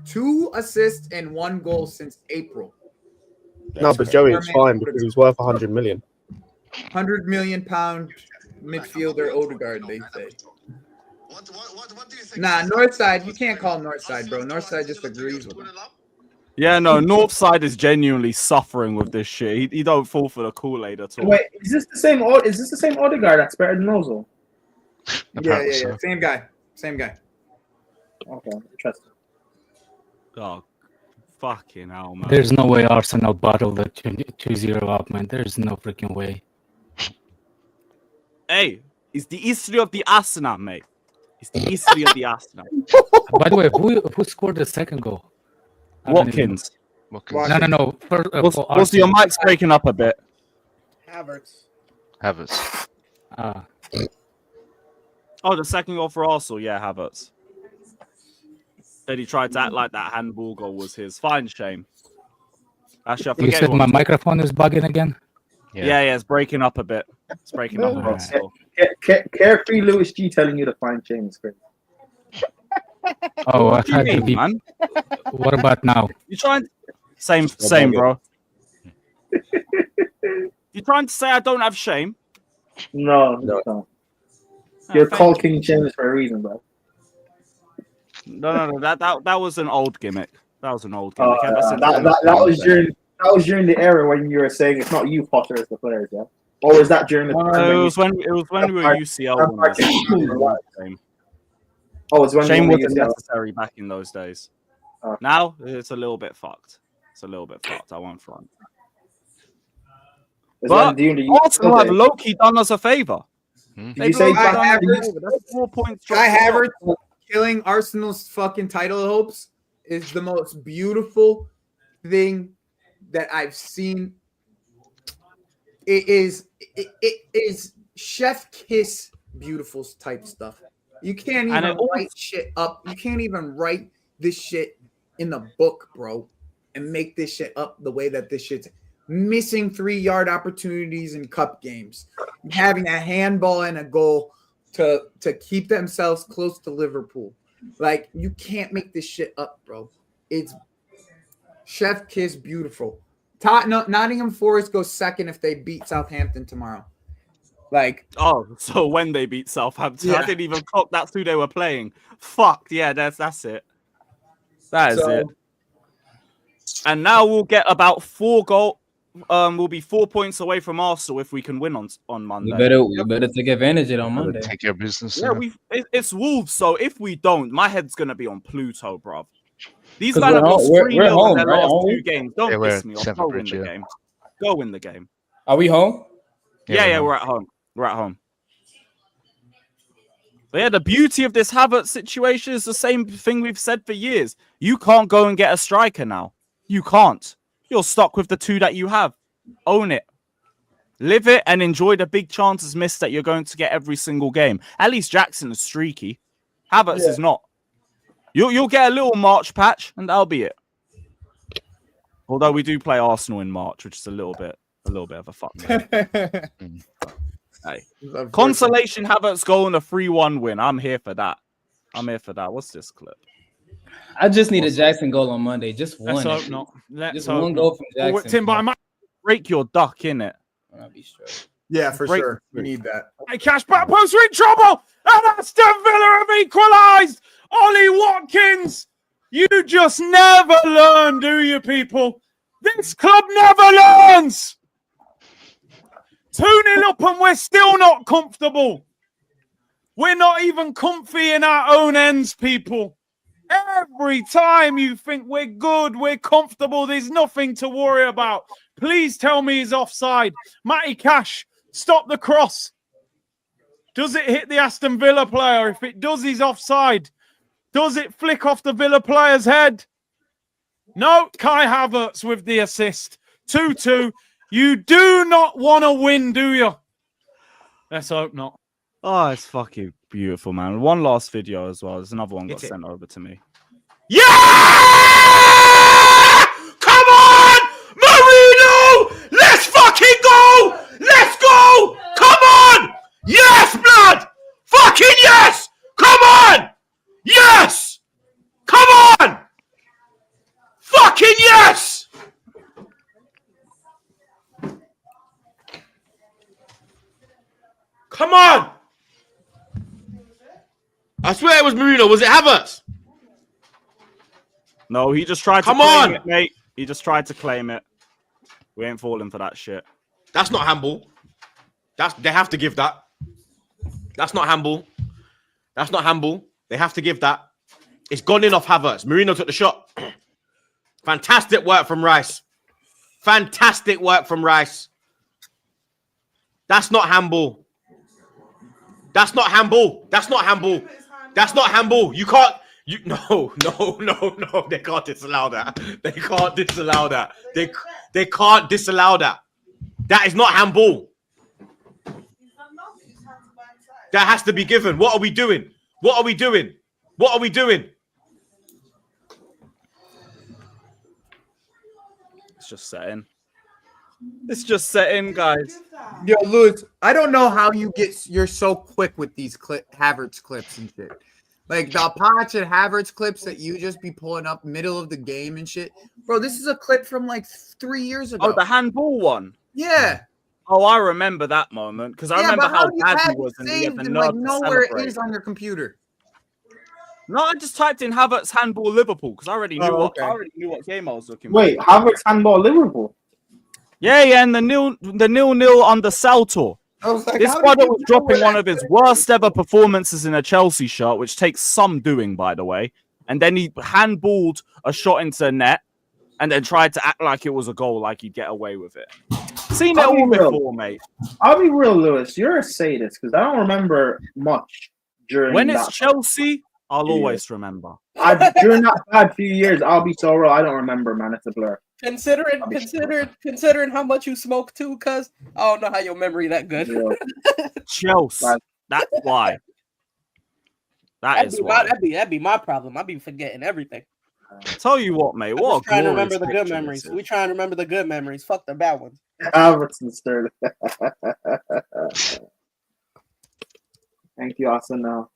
S8: 2 assists and 1 goal since April.
S7: No, but Joey, it's fine because he's worth 100 million.
S8: 100 million pound midfielder Odegaard, they say. Nah, Northside, you can't call Northside, bro. Northside just agrees with him.
S1: Yeah, no, Northside is genuinely suffering with this shit. He don't fall for the Kool-Aid at all.
S5: Wait, is this the same? Is this the same Odegaard that's better than Ozil?
S8: Yeah. Same guy.
S5: Okay, interesting.
S1: Oh, fucking hell, man.
S15: There's no way Arsenal bottled the 2-0 up, man. There's no freaking way.
S1: Hey, it's the history of the Arsenal, mate. It's the history of the Arsenal.
S15: By the way, who scored the second goal?
S1: Watkins.
S15: No.
S1: Also, your mic's breaking up a bit.
S11: Havertz.
S1: Oh, the second goal for Arsenal, yeah, Havertz. Then he tried to act like that handball goal was his. Fine, shame. Actually, I
S15: You
S1: forget
S15: said my microphone is bugging again?
S1: Yeah, it's breaking up a bit. It's breaking up a bit still.
S5: Carefree Lewis G telling you to find James.
S15: Oh,
S1: What do you mean, man?
S15: What about now?
S1: You trying? Same, bro. You trying to say I don't have shame?
S5: No. You're called King James for a reason, bro.
S1: No. That was an old gimmick. That was an old gimmick.
S5: That was during the era when you were saying it's not you, Potter, it's the players, yeah. Or was that during the?
S1: No, it was when we were UCL. Shame wasn't necessary back in those days. Now it's a little bit fucked. I won't front. But Arsenal have low-key done us a favor.
S8: Did you say Kai Havertz killing Arsenal's fucking title hopes is the most beautiful thing that I've seen. It is chef kiss beautiful type stuff. You can't even write shit up. You can't even write this shit in the book, bro, and make this shit up the way that this shit's missing 3-yard opportunities in cup games, having a handball and a goal to keep themselves close to Liverpool. Like, you can't make this shit up, bro. It's chef kiss beautiful. Nottingham Forest goes second if they beat Southampton tomorrow. Like,
S1: so when they beat Southampton,
S8: yeah.
S1: I didn't even clock that's who they were playing. Fuck yeah, that's it. That is it. And now we'll get about 4 goals. We'll be 4 points away from Arsenal if we can win on Monday.
S13: We better take advantage of it on Monday.
S4: Take your business.
S1: Yeah, it's Wolves. So if we don't, my head's gonna be on Pluto, bro. These guys have lost 3-0 in their last 2 games. Don't piss me off. Go win the game. Go win the game.
S13: Are we home?
S1: Yeah, we're at home. We're at home. But yeah, the beauty of this Havertz situation is the same thing we've said for years. You can't go and get a striker now. You can't. You're stuck with the 2 that you have. Own it. Live it and enjoy the big chances missed that you're going to get every single game. At least Jackson is streaky. Havertz is not. You'll get a little March patch, and that'll be it. Although we do play Arsenal in March, which is a little bit of a fuck. Hey. Consolation Havertz goal and a 3-1 win. I'm here for that. What's this clip?
S13: I just need a Jackson goal on Monday. Just one.
S1: Let's hope not.
S13: Just one goal from Jackson.
S1: Timber, I might break your duck, innit?
S13: I'll be straight.
S8: Yeah, for sure. We need that.
S14: Hey, Cash Backpost are in trouble, and Aston Villa have equalised. Ollie Watkins, you just never learn, do you, people? This club never learns. 2-0 up, and we're still not comfortable. We're not even comfy in our own ends, people.
S1: Every time you think we're good, we're comfortable, there's nothing to worry about. Please tell me he's offside. Matty Cash, stop the cross. Does it hit the Aston Villa player? If it does, he's offside. Does it flick off the Villa player's head? No, Kai Havertz with the assist. 2-2. You do not want to win, do you? Let's hope not. Oh, it's fucking beautiful, man. One last video as well. There's another one got sent over to me.
S14: Yeah! Come on! Marino! Let's fucking go! Let's go! Come on! Yes, blood! Fucking yes! Come on! Yes! Come on! Fucking yes! Come on! I swear it was Marino. Was it Havertz?
S1: No, he just tried to claim it, mate. He just tried to claim it. We ain't falling for that shit.
S14: That's not handball. They have to give that. That's not handball. That's not handball. They have to give that. It's gone in off Havertz. Marino took the shot. Fantastic work from Rice. Fantastic work from Rice. That's not handball. That's not handball. That's not handball. That's not handball. You can't. No. They can't disallow that. They can't disallow that. They can't disallow that. That is not handball. That has to be given. What are we doing? What are we doing? What are we doing?
S1: It's just setting. It's just setting, guys.
S8: Yo, Lewis, I don't know how you're so quick with these Havertz clips and shit. Like the Poch and Havertz clips that you just be pulling up middle of the game and shit. Bro, this is a clip from like 3 years ago.
S1: Oh, the handball one?
S8: Yeah.
S1: Oh, I remember that moment because I remember how bad he was and he had the nerve
S8: like
S1: to
S8: know where it
S1: celebrate.
S8: is on your computer.
S1: No, I just typed in Havertz handball Liverpool because I already knew
S5: Oh, okay.
S1: I already knew what game I was looking for.
S5: Wait, Havertz handball Liverpool?
S1: Yeah, and the 0-0 under Saltor. This brother was dropping one of his worst ever performances in a Chelsea shirt, which takes some doing, by the way. And then he handballed a shot into the net and then tried to act like it was a goal, like he'd get away with it. Seen it all before, mate.
S5: I'll be real, Lewis. You're a sadist because I don't remember much during
S1: When
S5: that.
S1: it's Chelsea, I'll always remember.
S5: During that bad few years, I'll be so real. I don't remember, man. It's a blur.
S11: Considering how much you smoke too, cuz I don't know how your memory that good.
S1: Chelsea. That's why.
S11: That'd be my problem. I'd be forgetting everything.
S1: Tell you what, mate. What
S11: trying to remember the good memories. We trying to remember the good memories. Fuck the bad ones.
S5: Albertson Sterling. Thank you, Aston. Now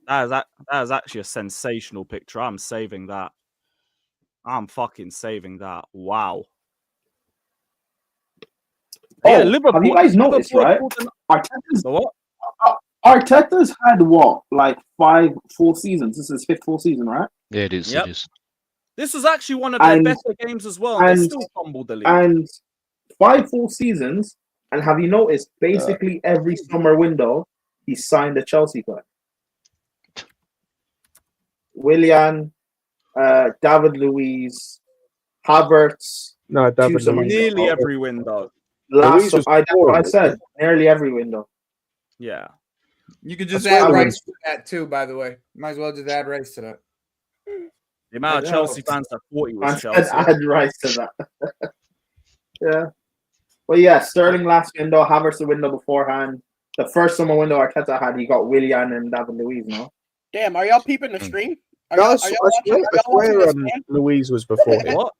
S1: that is actually a sensational picture. I'm saving that. I'm fucking saving that. Wow.
S5: Yeah, Liverpool. Have you guys noticed, right? Arteta's had what, like 5 full seasons? This is his 5th full season, right?
S4: Yeah, it is.
S1: Yep.
S4: It is.
S1: This was actually one of their better games as well. And they still fumbled the league.
S5: And 5 full seasons. And have you noticed, basically every summer window, he signed a Chelsea player. Willian, David Luiz, Havertz.
S7: No, David Luiz.
S1: Nearly every window.
S5: I said nearly every window.
S1: Yeah.
S8: You could just add Rice to that too, by the way. Might as well just add Rice to that.
S1: The amount of Chelsea fans that thought he was Chelsea.
S5: Add Rice to that. Yeah. Well, yeah, Sterling last window, Havertz the window beforehand. The first summer window Arteta had, he got Willian and David Luiz, no?
S11: Damn, are y'all peeping the stream?
S7: I swear Louise was before him.
S1: What?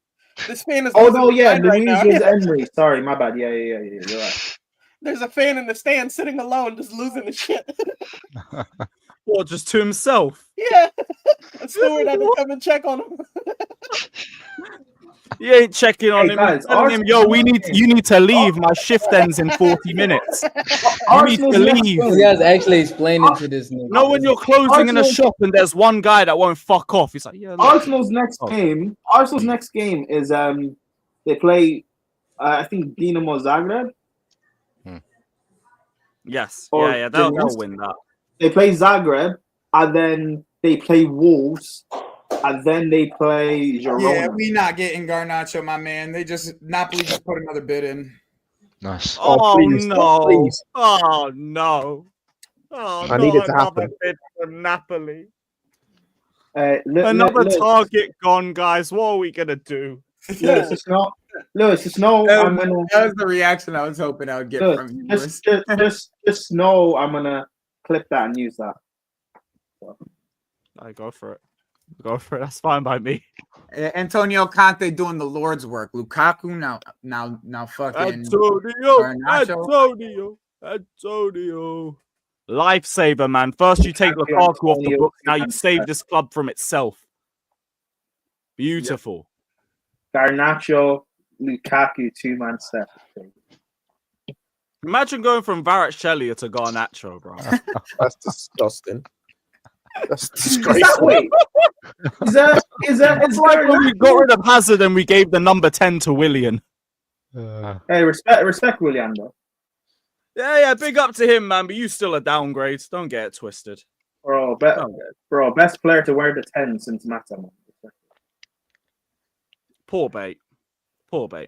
S11: This fan is.
S5: Oh no, yeah,
S11: right
S5: Luiz
S11: now.
S5: was Emery. Sorry, my bad. Yeah, you're right.
S11: There's a fan in the stand sitting alone, just losing his shit.
S1: What, just to himself?
S11: Yeah. A steward had to come and check on him.
S1: He ain't checking on him.
S5: Guys,
S1: Telling him, yo, you need to leave. My shift ends in 40 minutes. You need to leave.
S13: You guys actually explaining to this nigga.
S1: No, when you're closing in a shop and there's one guy that won't fuck off. He's like, yeah.
S5: Arsenal's next game is they play I think Dinamo Zagreb.
S1: Yes. Yeah, they'll win that.
S5: They play Zagreb and then they play Wolves and then they play Girona.
S8: Yeah, we not getting Garnacho, my man. Napoli just put another bid in.
S4: Nice.
S1: Oh,
S7: please,
S1: no.
S7: please.
S1: Oh no. Oh,
S7: I need it
S1: not
S7: to
S1: another
S7: happen.
S1: bid from Napoli.
S5: Another
S1: target gone, guys. What are we gonna do?
S5: Lewis, it's not. Lewis, it's no.
S8: That
S5: I'm gonna.
S8: was the reaction I was hoping I would get
S5: Lewis,
S8: from you.
S5: just know I'm gonna clip that and use that.
S1: I go for it. Go for it. That's fine by me.
S8: Antonio Conte doing the Lord's work. Lukaku now fucking
S1: Antonio. Lifesaver, man. First you take Lukaku off the books. Now you save this club from itself. Beautiful.
S5: Garnacho, Lukaku, 2-man set.
S1: Imagine going from Kvaratskhelia to Garnacho, bro.
S7: That's disgusting. That's
S5: Is
S7: disgraceful.
S5: that
S1: It's like when we got rid of Hazard and we gave the number 10 to Willian.
S5: Hey, respect Willian though.
S1: Yeah, big up to him, man. But you still a downgrade. Don't get it twisted.
S5: Bro, best player to wear the 10 since Mata.
S1: Poor bait,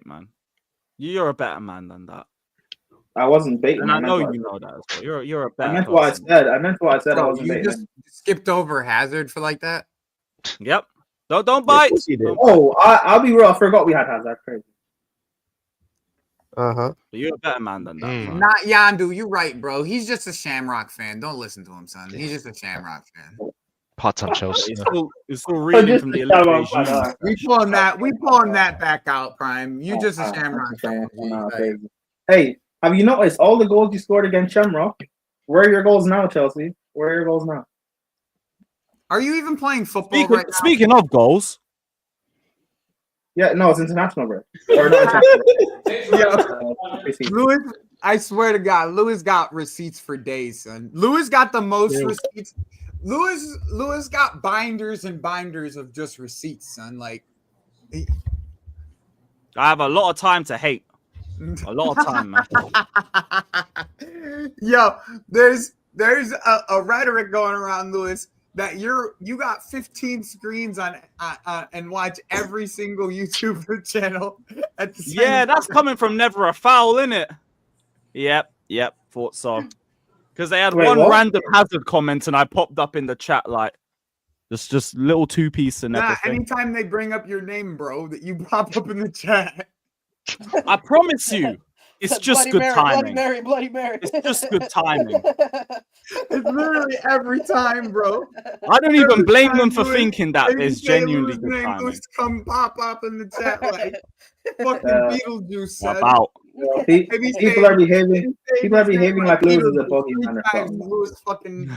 S1: man. You're a better man than that.
S5: I wasn't baiting.
S1: And I know you know that as well. You're a better.
S5: I meant what I said. I
S8: Bro,
S5: wasn't
S8: you
S5: baiting.
S8: just skipped over Hazard for like that.
S1: Yep. Don't bite.
S5: Oh, I'll be real. I forgot we had Hazard. Crazy.
S1: You're a better man than that. Man.
S8: Not Yandu. You're right, bro. He's just a Shamrock fan. Don't listen to him, son. He's just a Shamrock fan.
S4: Part-time Chelsea.
S1: It's still reading from the elite regime.
S8: We pulling that back out, Prime. You just a Shamrock fan.
S5: Hey, have you noticed all the goals you scored against Shamrock? Where are your goals now, Chelsea? Where are your goals now?
S8: Are you even playing football right now?
S1: Speaking of goals.
S5: Yeah, no, it's international break. Or not international.
S8: Lewis, I swear to God, Lewis got receipts for days, son. Lewis got the most receipts. Lewis got binders and binders of just receipts, son. Like,
S1: I have a lot of time to hate. A lot of time, man.
S8: Yo, there's a rhetoric going around, Lewis, that you got 15 screens on and watch every single YouTuber channel at the same time.
S1: That's coming from Never a Foul, innit? Yep, thought so. Because they had random Hazard comment and I popped up in the chat like just little two-piece and everything.
S8: Anytime they bring up your name, bro, that you pop up in the chat.
S1: I promise you, it's just good timing.
S11: Bloody Mary.
S1: It's just good timing.
S8: It's literally every time, bro.
S1: I don't even blame them for thinking that. It's genuinely good timing.
S8: Lewis come pop up in the chat like fucking Beetlejuice said.
S1: About.
S5: People are behaving like Lewis is a Pokemon or something.
S8: Lewis fucking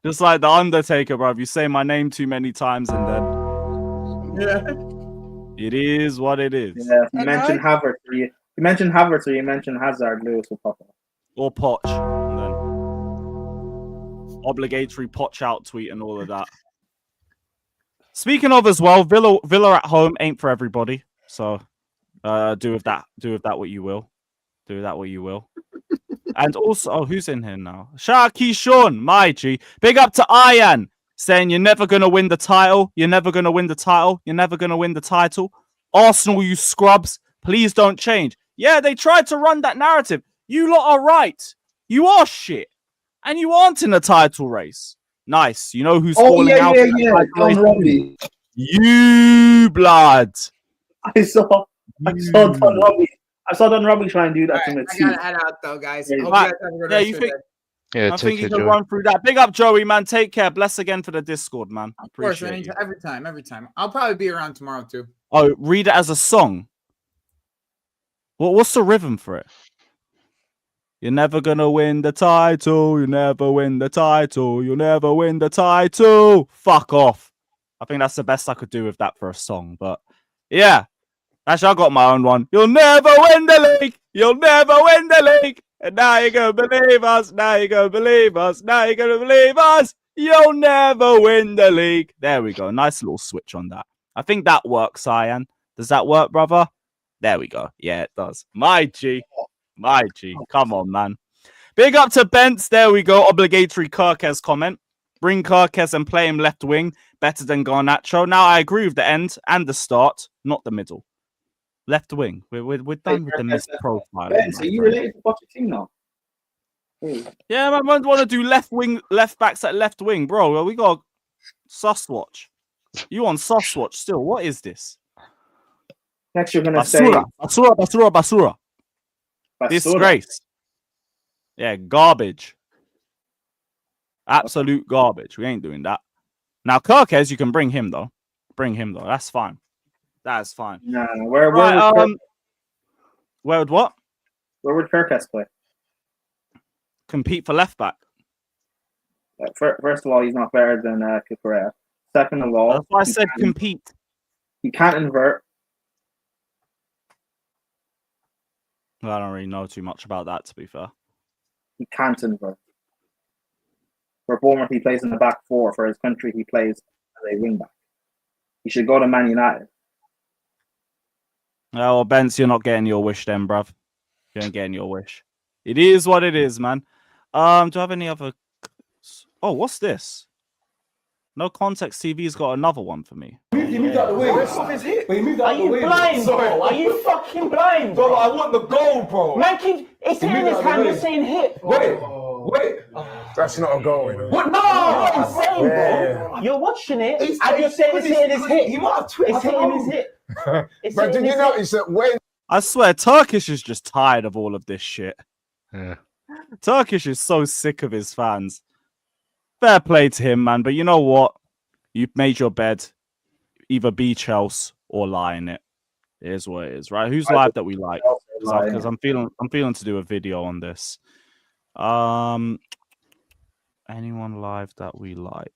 S1: just like the Undertaker, bro. You say my name too many times and then it is what it is.
S5: Yeah, if you mention Havertz, or you mention Hazard, Lewis will pop up.
S1: Or Poch. And then obligatory Poch out tweet and all of that. Speaking of as well, Villa at home ain't for everybody. So do with that what you will. Do with that what you will. And also, who's in here now? Sharky Sean, my G. Big up to Ian. Saying you're never going to win the title. You're never going to win the title. You're never going to win the title. Arsenal, you scrubs. Please don't change. Yeah, they tried to run that narrative. You lot are right. You are shit. And you aren't in a title race. Nice. You know who's falling out?
S5: Don Robbie.
S1: You blood.
S5: I saw Don Robbie. I saw Don Robbie try and do that to me.
S8: I gotta head out though, guys.
S1: You think?
S4: Yeah,
S1: I think you can
S4: Joey.
S1: run through that. Big up, Joey, man. Take care. Bless again for the Discord, man.
S8: Of course,
S1: Appreciate you.
S8: every time. I'll probably be around tomorrow too.
S1: Oh, read it as a song. What's the rhythm for it? You're never gonna win the title. You never win the title. You'll never win the title. Fuck off. I think that's the best I could do with that for a song. But yeah, actually, I got my own one. You'll never win the league. You'll never win the league. And now you're gonna believe us. Now you're gonna believe us. Now you're gonna believe us. You'll never win the league. There we go. Nice little switch on that. I think that works, Cyan. Does that work, brother? There we go. Yeah, it does. My G. Come on, man. Big up to Bents. There we go. Obligatory Kirkes comment. Bring Kirkes and play him left wing better than Garnacho. Now, I agree with the end and the start, not the middle. Left wing. We're done with the missed profile.
S5: Ben, so you related to Pochettino?
S1: Yeah, I want to do left backs at left wing, bro. We got Suswatch. You on Suswatch still? What is this?
S5: Next, you're gonna
S1: Basura. Disgrace. Yeah, garbage. Absolute garbage. We ain't doing that. Now, Kirkes, you can bring him though. That's fine. That's fine.
S5: No, where
S1: would what?
S5: Where would Kirkes play?
S1: Compete for left back.
S5: First of all, he's not better than Cucurella. Second of all,
S1: that's why I said compete.
S5: He can't invert.
S1: Well, I don't really know too much about that, to be fair.
S5: He can't invert. For Bournemouth, he plays in the back four. For his country, he plays as a wing back. He should go to Man United.
S1: Oh, well, Bence, you're not getting your wish then, bruv. You ain't getting your wish. It is what it is, man. Do I have any other... Oh, what's this? No Context TV's got another one for me.
S14: He moved out the way.
S16: Are you blind, bro? Are you fucking blind,
S14: bro? I want the goal, bro.
S16: Man, it's in his hand. You're saying hit.
S14: Wait. That's not a goal.
S16: What? No, what I'm saying, bro. You're watching it, and you're saying it's hitting his hit.
S14: He might have tweeted.
S16: It's hitting his hit.
S14: But did you notice that when?
S1: I swear, Turkish is just tired of all of this shit.
S4: Yeah.
S1: Turkish is so sick of his fans. Fair play to him, man. But you know what? You've made your bed. Either be Chelsea or lie in it. It is what it is, right? Who's live that we like? Because I'm feeling to do a video on this. Anyone live that we like?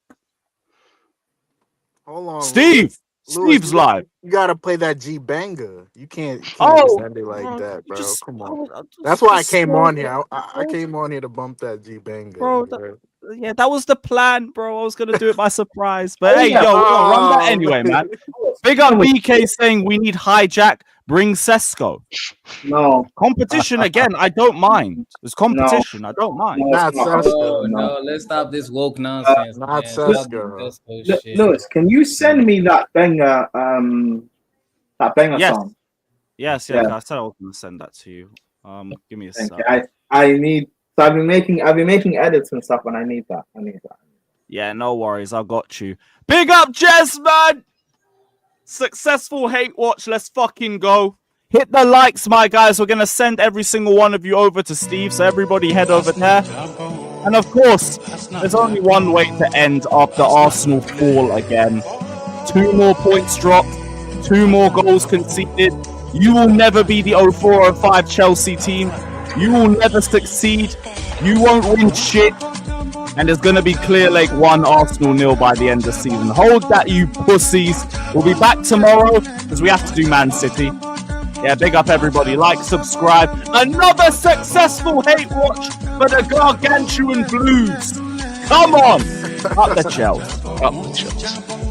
S17: Hold on,
S1: Steve. Steve's live.
S17: You gotta play that G banger. You can't send it like that, bro. Come on. That's why I came on here. I came on here to bump that G banger,
S1: bro. Yeah, that was the plan, bro. I was gonna do it by surprise, but hey, yo, run that anyway, man. Big up BK saying we need hijack. Bring Sesko.
S5: No
S1: competition again. I don't mind. There's competition. I don't mind.
S13: Not Sesko. No, let's stop this woke nonsense.
S17: Not Sesko.
S5: Lewis, can you send me that banger? That banger song.
S1: Yes. I said I was gonna send that to you. Give me a second.
S5: I need. So I've been making edits and stuff, and I need that.
S1: Yeah, no worries. I got you. Big up, Jess, man. Successful hate watch. Let's fucking go. Hit the likes, my guys. We're gonna send every single one of you over to Steve, so everybody head over there. And of course, there's only one way to end after Arsenal fall again. 2 more points dropped, 2 more goals conceded. You will never be the 04-05 Chelsea team. You will never succeed. You won't win shit. And there's going to be Clear Lake 1, Arsenal 0 by the end of the season. Hold that, you pussies. We'll be back tomorrow because we have to do Man City. Yeah, big up everybody. Like, subscribe. Another successful hate watch for the Gargantuan Blues. Come on. Up the Chelsea.
S4: Up the Chelsea.